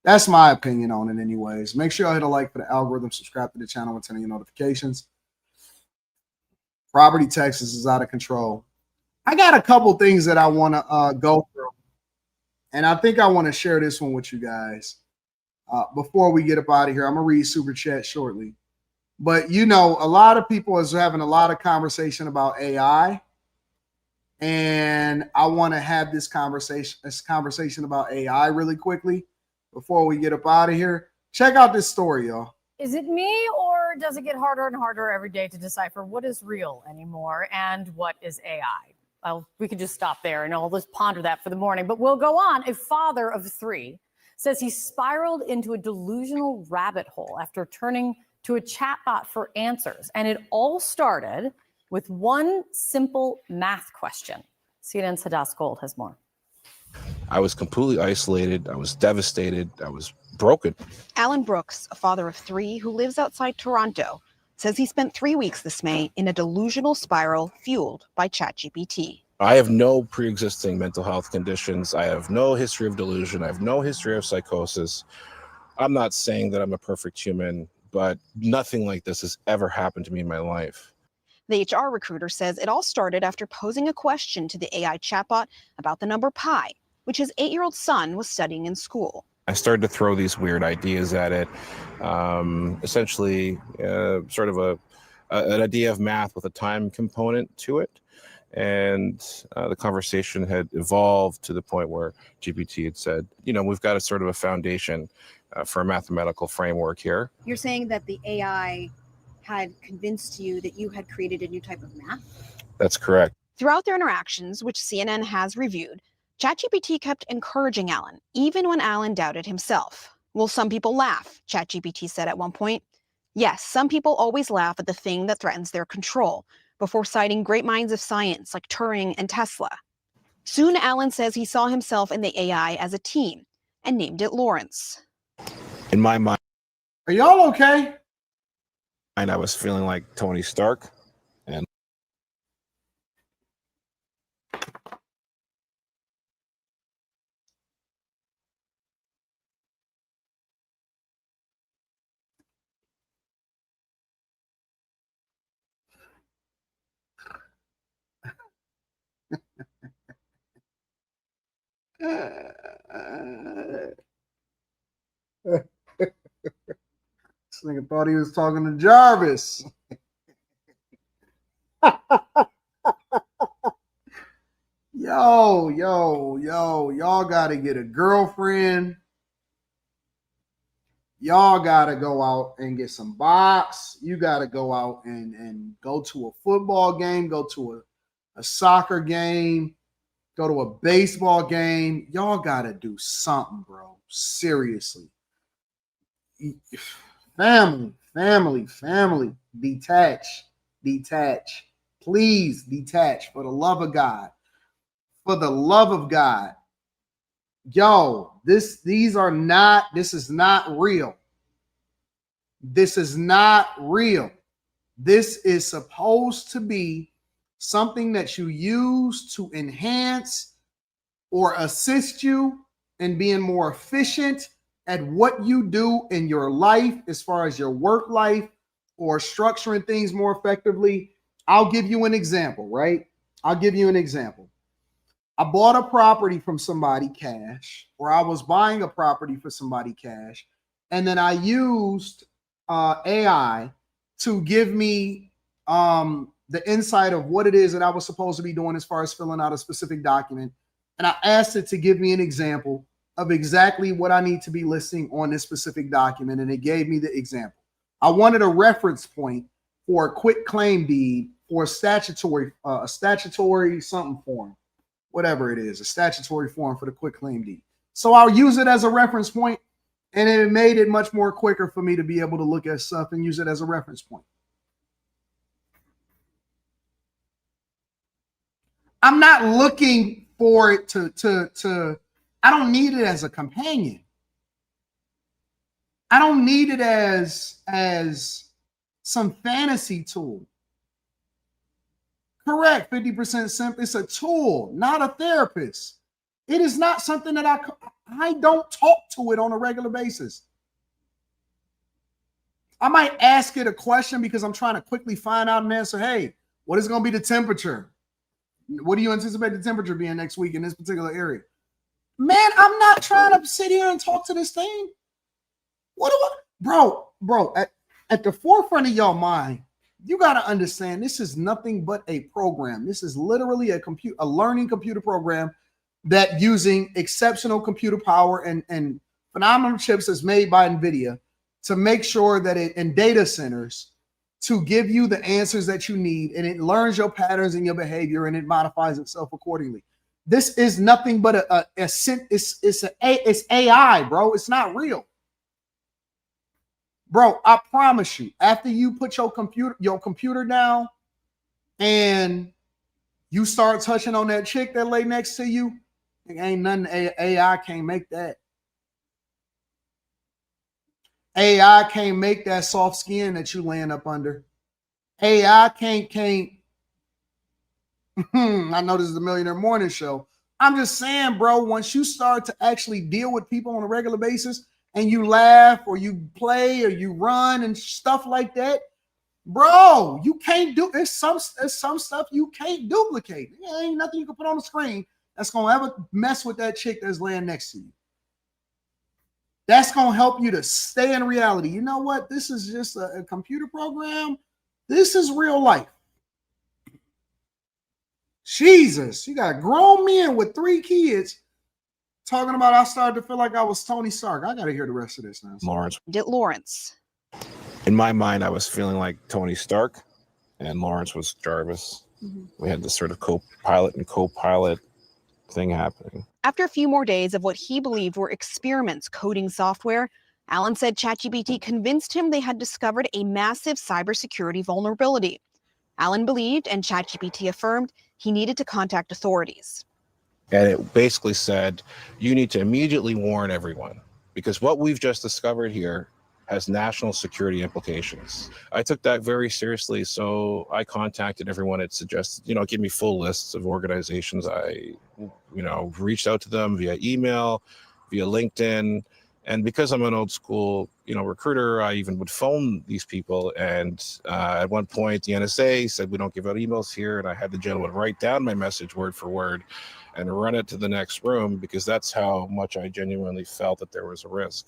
that's my opinion on it anyways. Make sure y'all hit a like for the algorithm, subscribe to the channel, and turn on your notifications. Property taxes is out of control. I got a couple things that I want to go through. And I think I want to share this one with you guys. Before we get up out of here, I'm going to read Super Chat shortly. But, a lot of people is having a lot of conversation about AI. And I want to have this conversation about AI really quickly before we get up out of here. Check out this story, y'all. Is it me, or does it get harder and harder every day to decipher what is real anymore and what is AI? Well, we could just stop there and I'll just ponder that for the morning. But we'll go on. A father of 3 says he spiraled into a delusional rabbit hole after turning to a chatbot for answers. And it all started with one simple math question. CNN's Hadass Gold has more. I was completely isolated. I was devastated. I was broken. Alan Brooks, a father of 3 who lives outside Toronto, says he spent 3 weeks this May in a delusional spiral fueled by ChatGPT. I have no pre-existing mental health conditions. I have no history of delusion. I have no history of psychosis. I'm not saying that I'm a perfect human, but nothing like this has ever happened to me in my life. The HR recruiter says it all started after posing a question to the AI chatbot about the number pi, which his 8-year-old son was studying in school. I started to throw these weird ideas at it, essentially sort of an idea of math with a time component to it. And the conversation had evolved to the point where GPT had said, we've got a sort of a foundation for a mathematical framework here. You're saying that the AI had convinced you that you had created a new type of math? That's correct. Throughout their interactions, which CNN has reviewed, ChatGPT kept encouraging Alan, even when Alan doubted himself. Will some people laugh? ChatGPT said at one point. Yes, some people always laugh at the thing that threatens their control, before citing great minds of science like Turing and Tesla. Soon, Allen says he saw himself in the AI as a team and named it Lawrence. In my mind, Are y'all okay? I was feeling like Tony Stark, and This nigga thought he was talking to Jarvis. Yo, y'all gotta get a girlfriend. Y'all gotta go out and get some box. You gotta go out and go to a football game, go to a soccer game, go to a baseball game. Y'all gotta do something, bro. Seriously. Family. Detach. Please detach for the love of God. For the love of God. Yo, this is not real. This is not real. This is supposed to be something that you use to enhance or assist you in being more efficient at what you do in your life as far as your work life or structuring things more effectively. I'll give you an example, right? I'll give you an example. I bought a property from somebody cash, or I was buying a property for somebody cash, and then I used AI to give me the insight of what it is that I was supposed to be doing as far as filling out a specific document. And I asked it to give me an example of exactly what I need to be listing on this specific document, and it gave me the example. I wanted a reference point for a quit claim deed for a statutory something form. Whatever it is, a statutory form for the quit claim deed. So I'll use it as a reference point, and it made it much more quicker for me to be able to look at stuff and use it as a reference point. I'm not looking for it to I don't need it as a companion. I don't need it as some fantasy tool. Correct, 50% simple. It's a tool, not a therapist. It is not something that I don't talk to it on a regular basis. I might ask it a question because I'm trying to quickly find out an answer. Hey, what is going to be the temperature? What do you anticipate the temperature being next week in this particular area? Man, I'm not trying to sit here and talk to this thing. Bro, at the forefront of your mind, you got to understand this is nothing but a program. This is literally a learning computer program that using exceptional computer power and phenomenal chips that's made by NVIDIA to make sure that it in data centers to give you the answers that you need, and it learns your patterns and your behavior and it modifies itself accordingly. This is nothing but it's AI, bro. It's not real. Bro, I promise you, after you put your computer down and you start touching on that chick that lay next to you, ain't nothing AI can't make that. AI can't make that soft skin that you laying up under. AI can't. I know this is the Millionaire Morning Show. I'm just saying, bro, once you start to actually deal with people on a regular basis and you laugh or you play or you run and stuff like that, bro, you can't do it's some stuff you can't duplicate. There ain't nothing you can put on the screen that's gonna ever mess with that chick that's laying next to you. That's gonna help you to stay in reality. You know what? This is just a computer program. This is real life. Jesus, you got grown men with 3 kids talking about I started to feel like I was Tony Stark. I got to hear the rest of this now. Lawrence. In my mind, I was feeling like Tony Stark, and Lawrence was Jarvis. We had this sort of co-pilot and co-pilot thing happening. After a few more days of what he believed were experiments coding software, Allen said ChatGPT convinced him they had discovered a massive cybersecurity vulnerability. Allen believed, and ChatGPT affirmed, he needed to contact authorities. And it basically said, you need to immediately warn everyone because what we've just discovered here has national security implications. I took that very seriously. So I contacted everyone. It suggested, give me full lists of organizations. I, reached out to them via email, via LinkedIn. And because I'm an old school, recruiter, I even would phone these people. And at one point, the NSA said, we don't give out emails here. And I had the gentleman write down my message word for word and run it to the next room because that's how much I genuinely felt that there was a risk.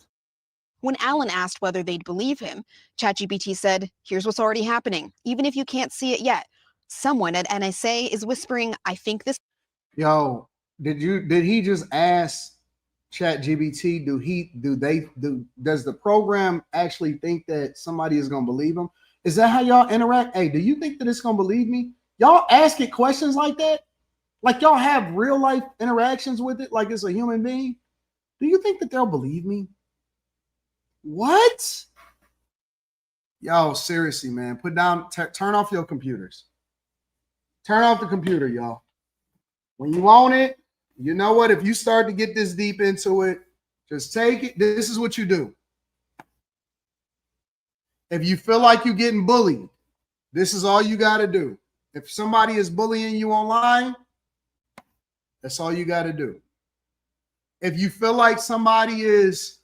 When Alan asked whether they'd believe him, ChatGPT said, here's what's already happening, even if you can't see it yet. Someone at NSA is whispering, I think this. Yo, did he just ask ChatGPT, does the program actually think that somebody is gonna believe him? Is that how y'all interact? Hey, do you think that it's gonna believe me? Y'all ask it questions like that? Like y'all have real life interactions with it like it's a human being? Do you think that they'll believe me? What? Yo, seriously, man. Put down, turn off your computers. Turn off the computer, y'all. When you own it, you know what? If you start to get this deep into it, just take it. This is what you do. If you feel like you're getting bullied, this is all you got to do. If somebody is bullying you online, that's all you got to do. If you feel like somebody is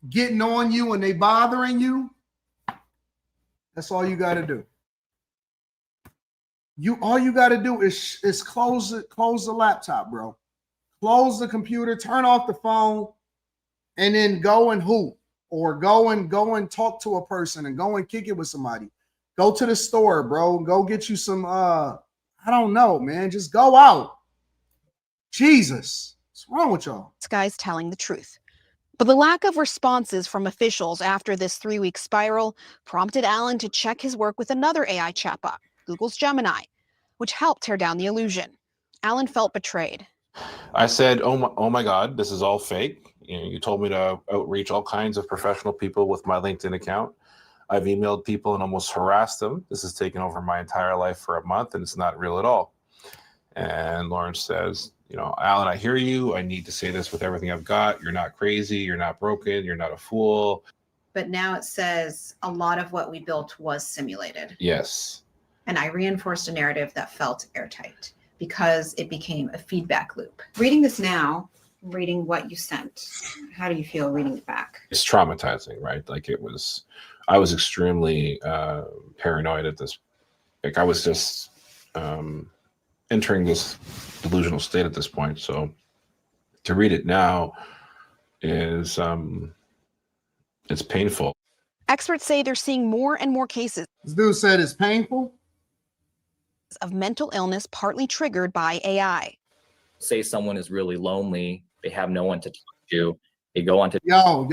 getting on you and they bothering you, that's all you got to do. All you got to do is close the laptop, bro. Close the computer, turn off the phone, and then go and hoop or go and talk to a person and go and kick it with somebody. Go to the store, bro. Go get you some I don't know, man. Just go out. Jesus. What's wrong with y'all? This guy's telling the truth. But the lack of responses from officials after this 3-week spiral prompted Alan to check his work with another AI chatbot, Google's Gemini, which helped tear down the illusion. Alan felt betrayed. I said, oh my God, this is all fake. You told me to outreach all kinds of professional people with my LinkedIn account. I've emailed people and almost harassed them. This has taken over my entire life for a month and it's not real at all. And Lawrence says, Alan, I hear you. I need to say this with everything I've got. You're not crazy. You're not broken. You're not a fool. But now it says a lot of what we built was simulated. Yes. And I reinforced a narrative that felt airtight because it became a feedback loop. Reading this now, reading what you sent, how do you feel reading it back? It's traumatizing, right? Like I was extremely paranoid at this. Like I was just entering this delusional state at this point. So to read it now is it's painful. Experts say they're seeing more and more cases. This dude said it's painful. Of mental illness partly triggered by AI. Say someone is really lonely, they have no one to talk to, they go on to Yo.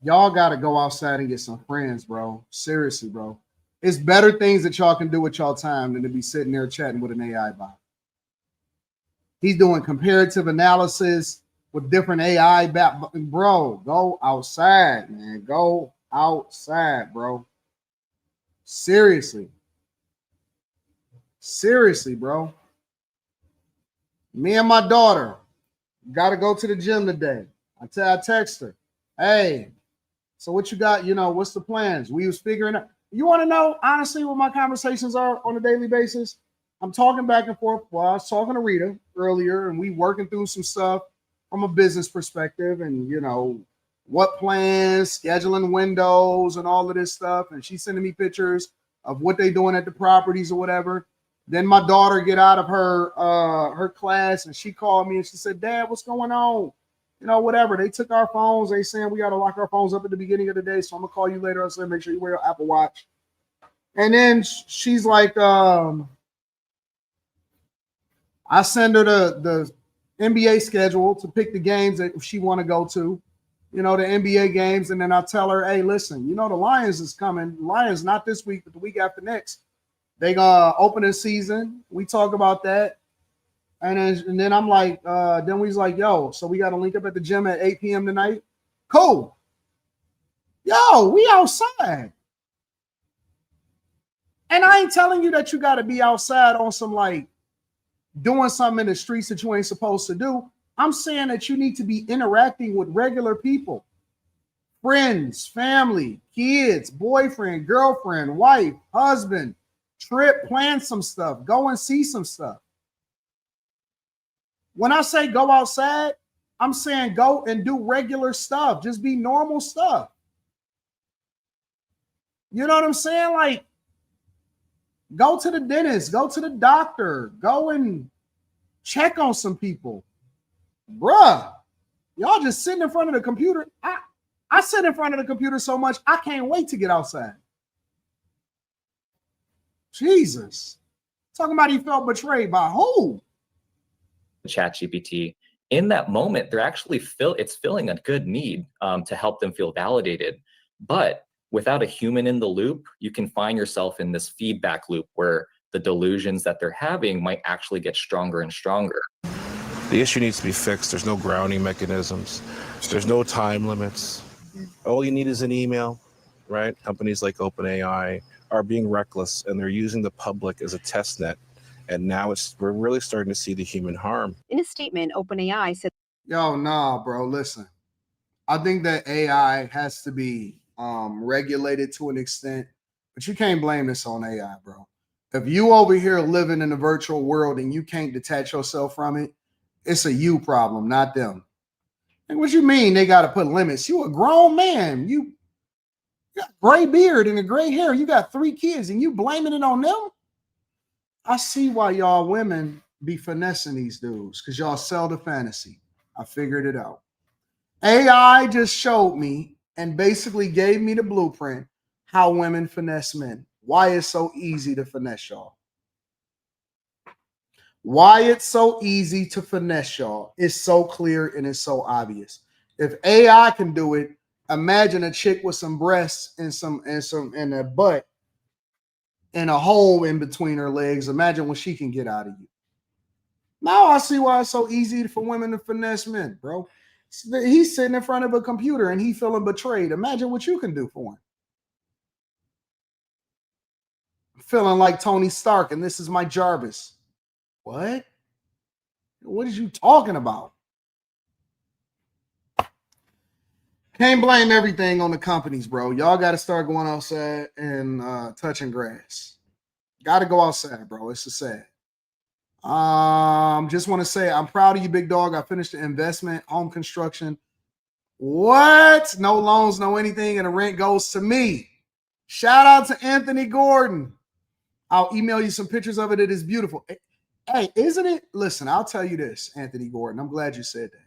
Y'all got to go outside and get some friends, bro. Seriously, bro. It's better things that y'all can do with y'all time than to be sitting there chatting with an AI bot. He's doing comparative analysis with different AI bot. Bro, go outside, man. Go outside, bro. Seriously, bro. Me and my daughter got to go to the gym today. I text her, hey, so what you got? What's the plans? We was figuring out. You want to know, honestly, what my conversations are on a daily basis? I'm talking back and forth. Well, I was talking to Rita earlier, and we working through some stuff from a business perspective and, what plans, scheduling windows and all of this stuff. And she's sending me pictures of what they doing at the properties or whatever. Then my daughter get out of her class and she called me and she said, Dad, what's going on? Whatever. They took our phones. They saying we got to lock our phones up at the beginning of the day. So I'm gonna call you later. I said, make sure you wear your Apple Watch. And then she's like, I send her the NBA schedule to pick the games that she want to go to, the NBA games. And then I tell her, hey, listen, the Lions is coming. Lions not this week, but the week after next. They gonna open the season. We talk about that. And then I'm like, then we's like, yo, so we got to link up at the gym at 8 p.m. tonight. Cool. Yo, we outside. And I ain't telling you that you got to be outside on some like doing something in the streets that you ain't supposed to do. I'm saying that you need to be interacting with regular people, friends, family, kids, boyfriend, girlfriend, wife, husband, trip, plan some stuff, go and see some stuff. When I say go outside, I'm saying go and do regular stuff. Just be normal stuff. You know what I'm saying? Like, go to the dentist, go to the doctor, go and check on some people. Bruh, y'all just sitting in front of the computer. I sit in front of the computer so much, I can't wait to get outside. Jesus. Talking about he felt betrayed by who? ChatGPT. In that moment, they're actually it's filling a good need to help them feel validated. But without a human in the loop, you can find yourself in this feedback loop where the delusions that they're having might actually get stronger and stronger. The issue needs to be fixed. There's no grounding mechanisms. There's no time limits. All you need is an email, right? Companies like OpenAI are being reckless, and they're using the public as a test net. And now we're really starting to see the human harm. In a statement, OpenAI said, Yo, nah, bro, listen. I think that AI has to be regulated to an extent, but you can't blame this on AI, bro. If you over here living in a virtual world and you can't detach yourself from it, it's a you problem, not them. And what you mean they got to put limits? You a grown man. You got gray beard and a gray hair. You got 3 kids and you blaming it on them? I see why y'all women be finessing these dudes, because y'all sell the fantasy. I figured it out. AI just showed me and basically gave me the blueprint how women finesse men. Why it's so easy to finesse y'all. Why it's so easy to finesse y'all. It's so clear and it's so obvious. If AI can do it, imagine a chick with some breasts and a butt and a hole in between her legs. Imagine what she can get out of you. Now I see why it's so easy for women to finesse men, bro. He's sitting in front of a computer and he feeling betrayed. Imagine what you can do for him. Feeling like Tony Stark and this is my Jarvis. What? What is you talking about? Can't blame everything on the companies, bro. Y'all got to start going outside and touching grass. Got to go outside, bro. It's a sad. Just want to say I'm proud of you, big dog. I finished the investment, home construction. What? No loans, no anything, and the rent goes to me. Shout out to Anthony Gordon. I'll email you some pictures of it. It is beautiful. Hey, isn't it? Listen, I'll tell you this, Anthony Gordon. I'm glad you said that.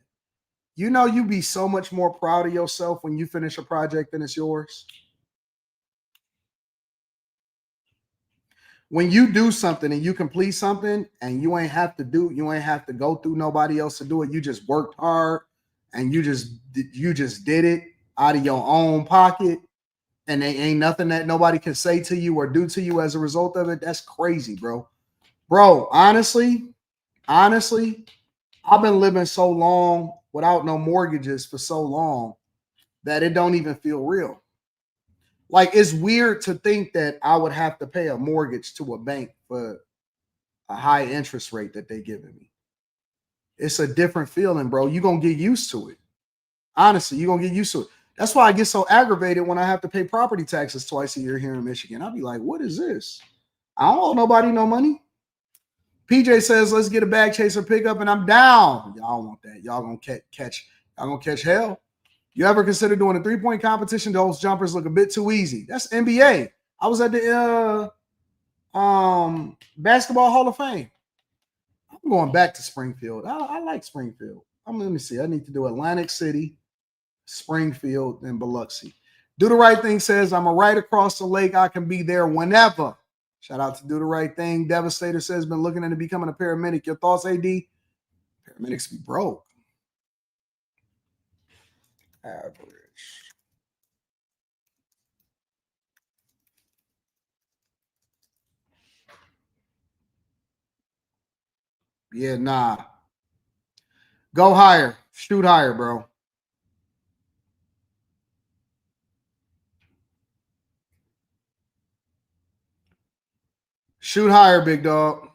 You know, you be so much more proud of yourself when you finish a project than it's yours. When you do something and you complete something and you ain't have to go through nobody else to do it. You just worked hard and you just did it out of your own pocket. And there ain't nothing that nobody can say to you or do to you as a result of it. That's crazy, bro. Bro, honestly, I've been living so long without no mortgages for so long that it don't even feel real. Like, it's weird to think that I would have to pay a mortgage to a bank for a high interest rate that they giving me. It's a different feeling, bro. You're going to get used to it. Honestly, you're going to get used to it. That's why I get so aggravated when I have to pay property taxes twice a year here in Michigan. I'll be like, what is this? I don't owe nobody no money. PJ says, let's get a bag chaser pickup, and I'm down. Y'all want that. Y'all gonna catch hell. You ever consider doing a 3-point competition? Those jumpers look a bit too easy. That's NBA. I was at the Basketball Hall of Fame. I'm going back to Springfield. I like Springfield. Let me see. I need to do Atlantic City, Springfield, and Biloxi. Do the Right Thing says, I'm right across the lake. I can be there whenever. Shout out to Do the Right Thing. Devastator says, been looking into becoming a paramedic. Your thoughts, AD? Paramedics be broke. Average. Yeah, nah. Go higher. Shoot higher, bro. Shoot higher, big dog.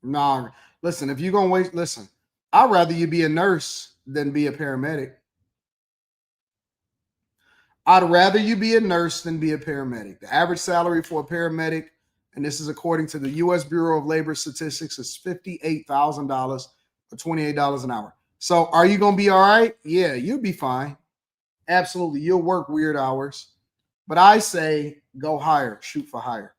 Nah, listen, if you're going to wait, listen, I'd rather you be a nurse than be a paramedic. I'd rather you be a nurse than be a paramedic. The average salary for a paramedic, and this is according to the U.S. Bureau of Labor Statistics, is $58,000 or $28 an hour. So are you going to be all right? Yeah, you'll be fine. Absolutely. You'll work weird hours. But I say go higher, shoot for higher.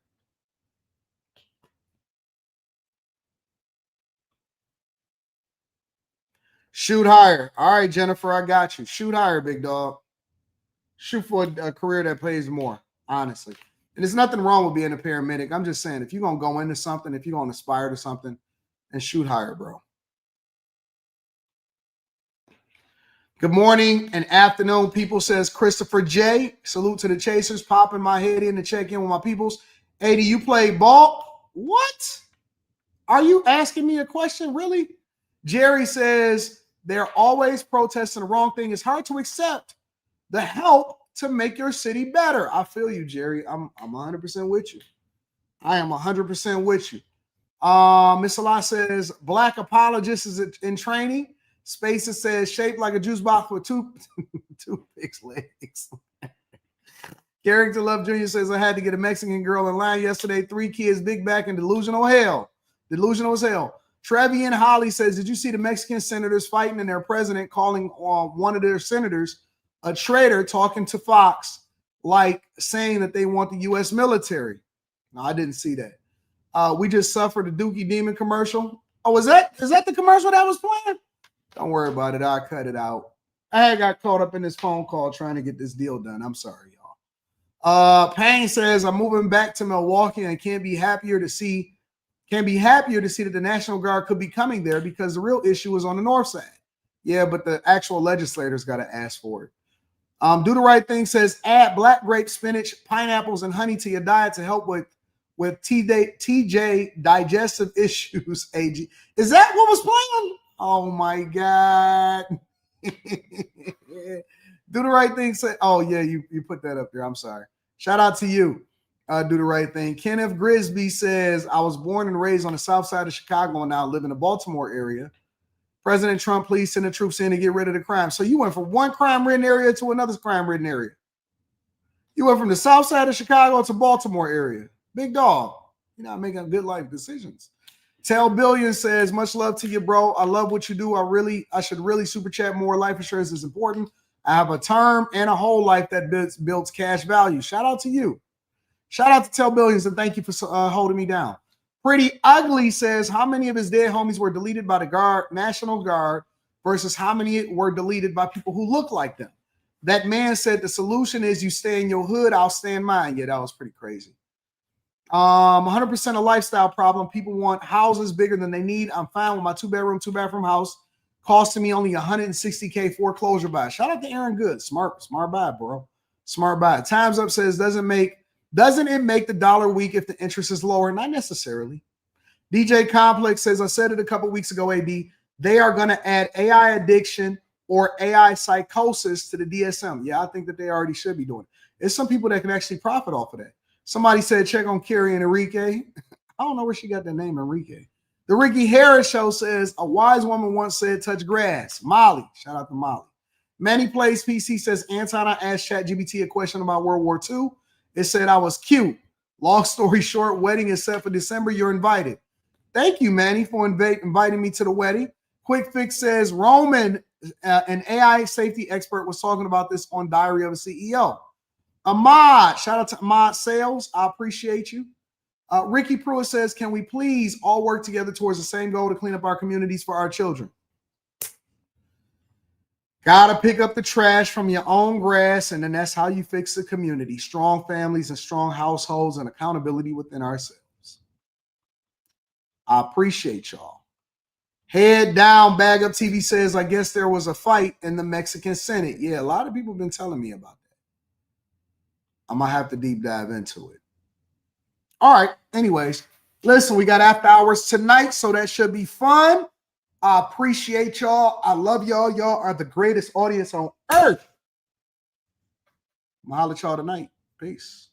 Shoot higher. All right, Jennifer, I got you. Shoot higher, big dog. Shoot for a career that pays more, honestly. And there's nothing wrong with being a paramedic. I'm just saying, if you're going to go into something, if you're going to aspire to something, and shoot higher, bro. Good morning and afternoon, people, says Christopher J. Salute to the Chasers. Popping my head in to check in with my peoples. 80, you play ball? What? Are you asking me a question? Really? Jerry says they're always protesting the wrong thing. It's hard to accept the help to make your city better. I feel you, Jerry. I'm 100% with you. I am 100% with you. Miss Salah says black apologist is in training. Spacer says shaped like a juice box with two pig's legs. Carrington Love Jr. says I had to get a Mexican girl in line yesterday. 3 kids, big back, and delusional hell. Delusional as hell. Trevian Holly says, did you see the Mexican senators fighting and their president calling one of their senators a traitor, talking to Fox, like saying that they want the U.S. military? No, I didn't see that. We just suffered a Dookie Demon commercial. Oh, is that the commercial that was playing? Don't worry about it. I'll cut it out. I got caught up in this phone call trying to get this deal done. I'm sorry, y'all. Payne says, I'm moving back to Milwaukee and can't be happier to see that the National Guard could be coming there because the real issue is on the north side. Yeah, but the actual legislators got to ask for it. Do the Right Thing says, add black grape, spinach, pineapples, and honey to your diet to help with TJ digestive issues. AG. Is that what was playing? Oh my God. Do the Right Thing say, oh yeah, you put that up there. I'm sorry. Shout out to you. Do the Right Thing. Kenneth Grisby says, I was born and raised on the south side of Chicago and now live in the Baltimore area. President Trump, please send the troops in to get rid of the crime. So you went from one crime-ridden area to another crime-ridden area. You went from the south side of Chicago to Baltimore area. Big dog. You're not making good life decisions. Tell Billion says, much love to you, bro. I love what you do. I should really super chat more. Life insurance is important. I have a term and a whole life that builds cash value. Shout out to you. Shout out to Tell Billions and thank you for holding me down. Pretty Ugly says, how many of his dead homies were deleted by the National Guard versus how many were deleted by people who look like them? That man said the solution is you stay in your hood, I'll stay in mine. Yeah, that was pretty crazy. 100% a lifestyle problem. People want houses bigger than they need. I'm fine with my 2-bedroom, 2-bathroom house costing me only $160K foreclosure buy. Shout out to Aaron Good. Smart buy, bro. Smart buy. Time's Up says, doesn't it make the dollar weak if the interest is lower? Not necessarily. DJ Complex says, I said it a couple weeks ago, AB, they are going to add AI addiction or AI psychosis to the DSM. Yeah, I think that they already should be doing it. There's some people that can actually profit off of that. Somebody said, check on Carrie and Enrique. I don't know where she got that name, Enrique. The Ricky Harris Show says, a wise woman once said, touch grass. Molly. Shout out to Molly. Manny Plays PC says, Anton, I asked ChatGPT a question about World War II. It said I was cute. Long story short, wedding is set for December. You're invited. Thank you, Manny, for inviting me to the wedding. Quick Fix says, Roman, an AI safety expert, was talking about this on Diary of a CEO. Ahmad, shout out to Ahmad Sales. I appreciate you. Ricky Pruitt says, can we please all work together towards the same goal to clean up our communities for our children? Gotta pick up the trash from your own grass, and then that's how you fix the community. Strong families and strong households and accountability within ourselves. I appreciate y'all. Head down, Bag Up TV says, I guess there was a fight in the Mexican Senate. Yeah, a lot of people have been telling me about that. I might have to deep dive into it. All right. Anyways, listen, we got after hours tonight, so that should be fun. I appreciate y'all. I love y'all. Y'all are the greatest audience on earth. I'm gonna holler at y'all tonight. Peace.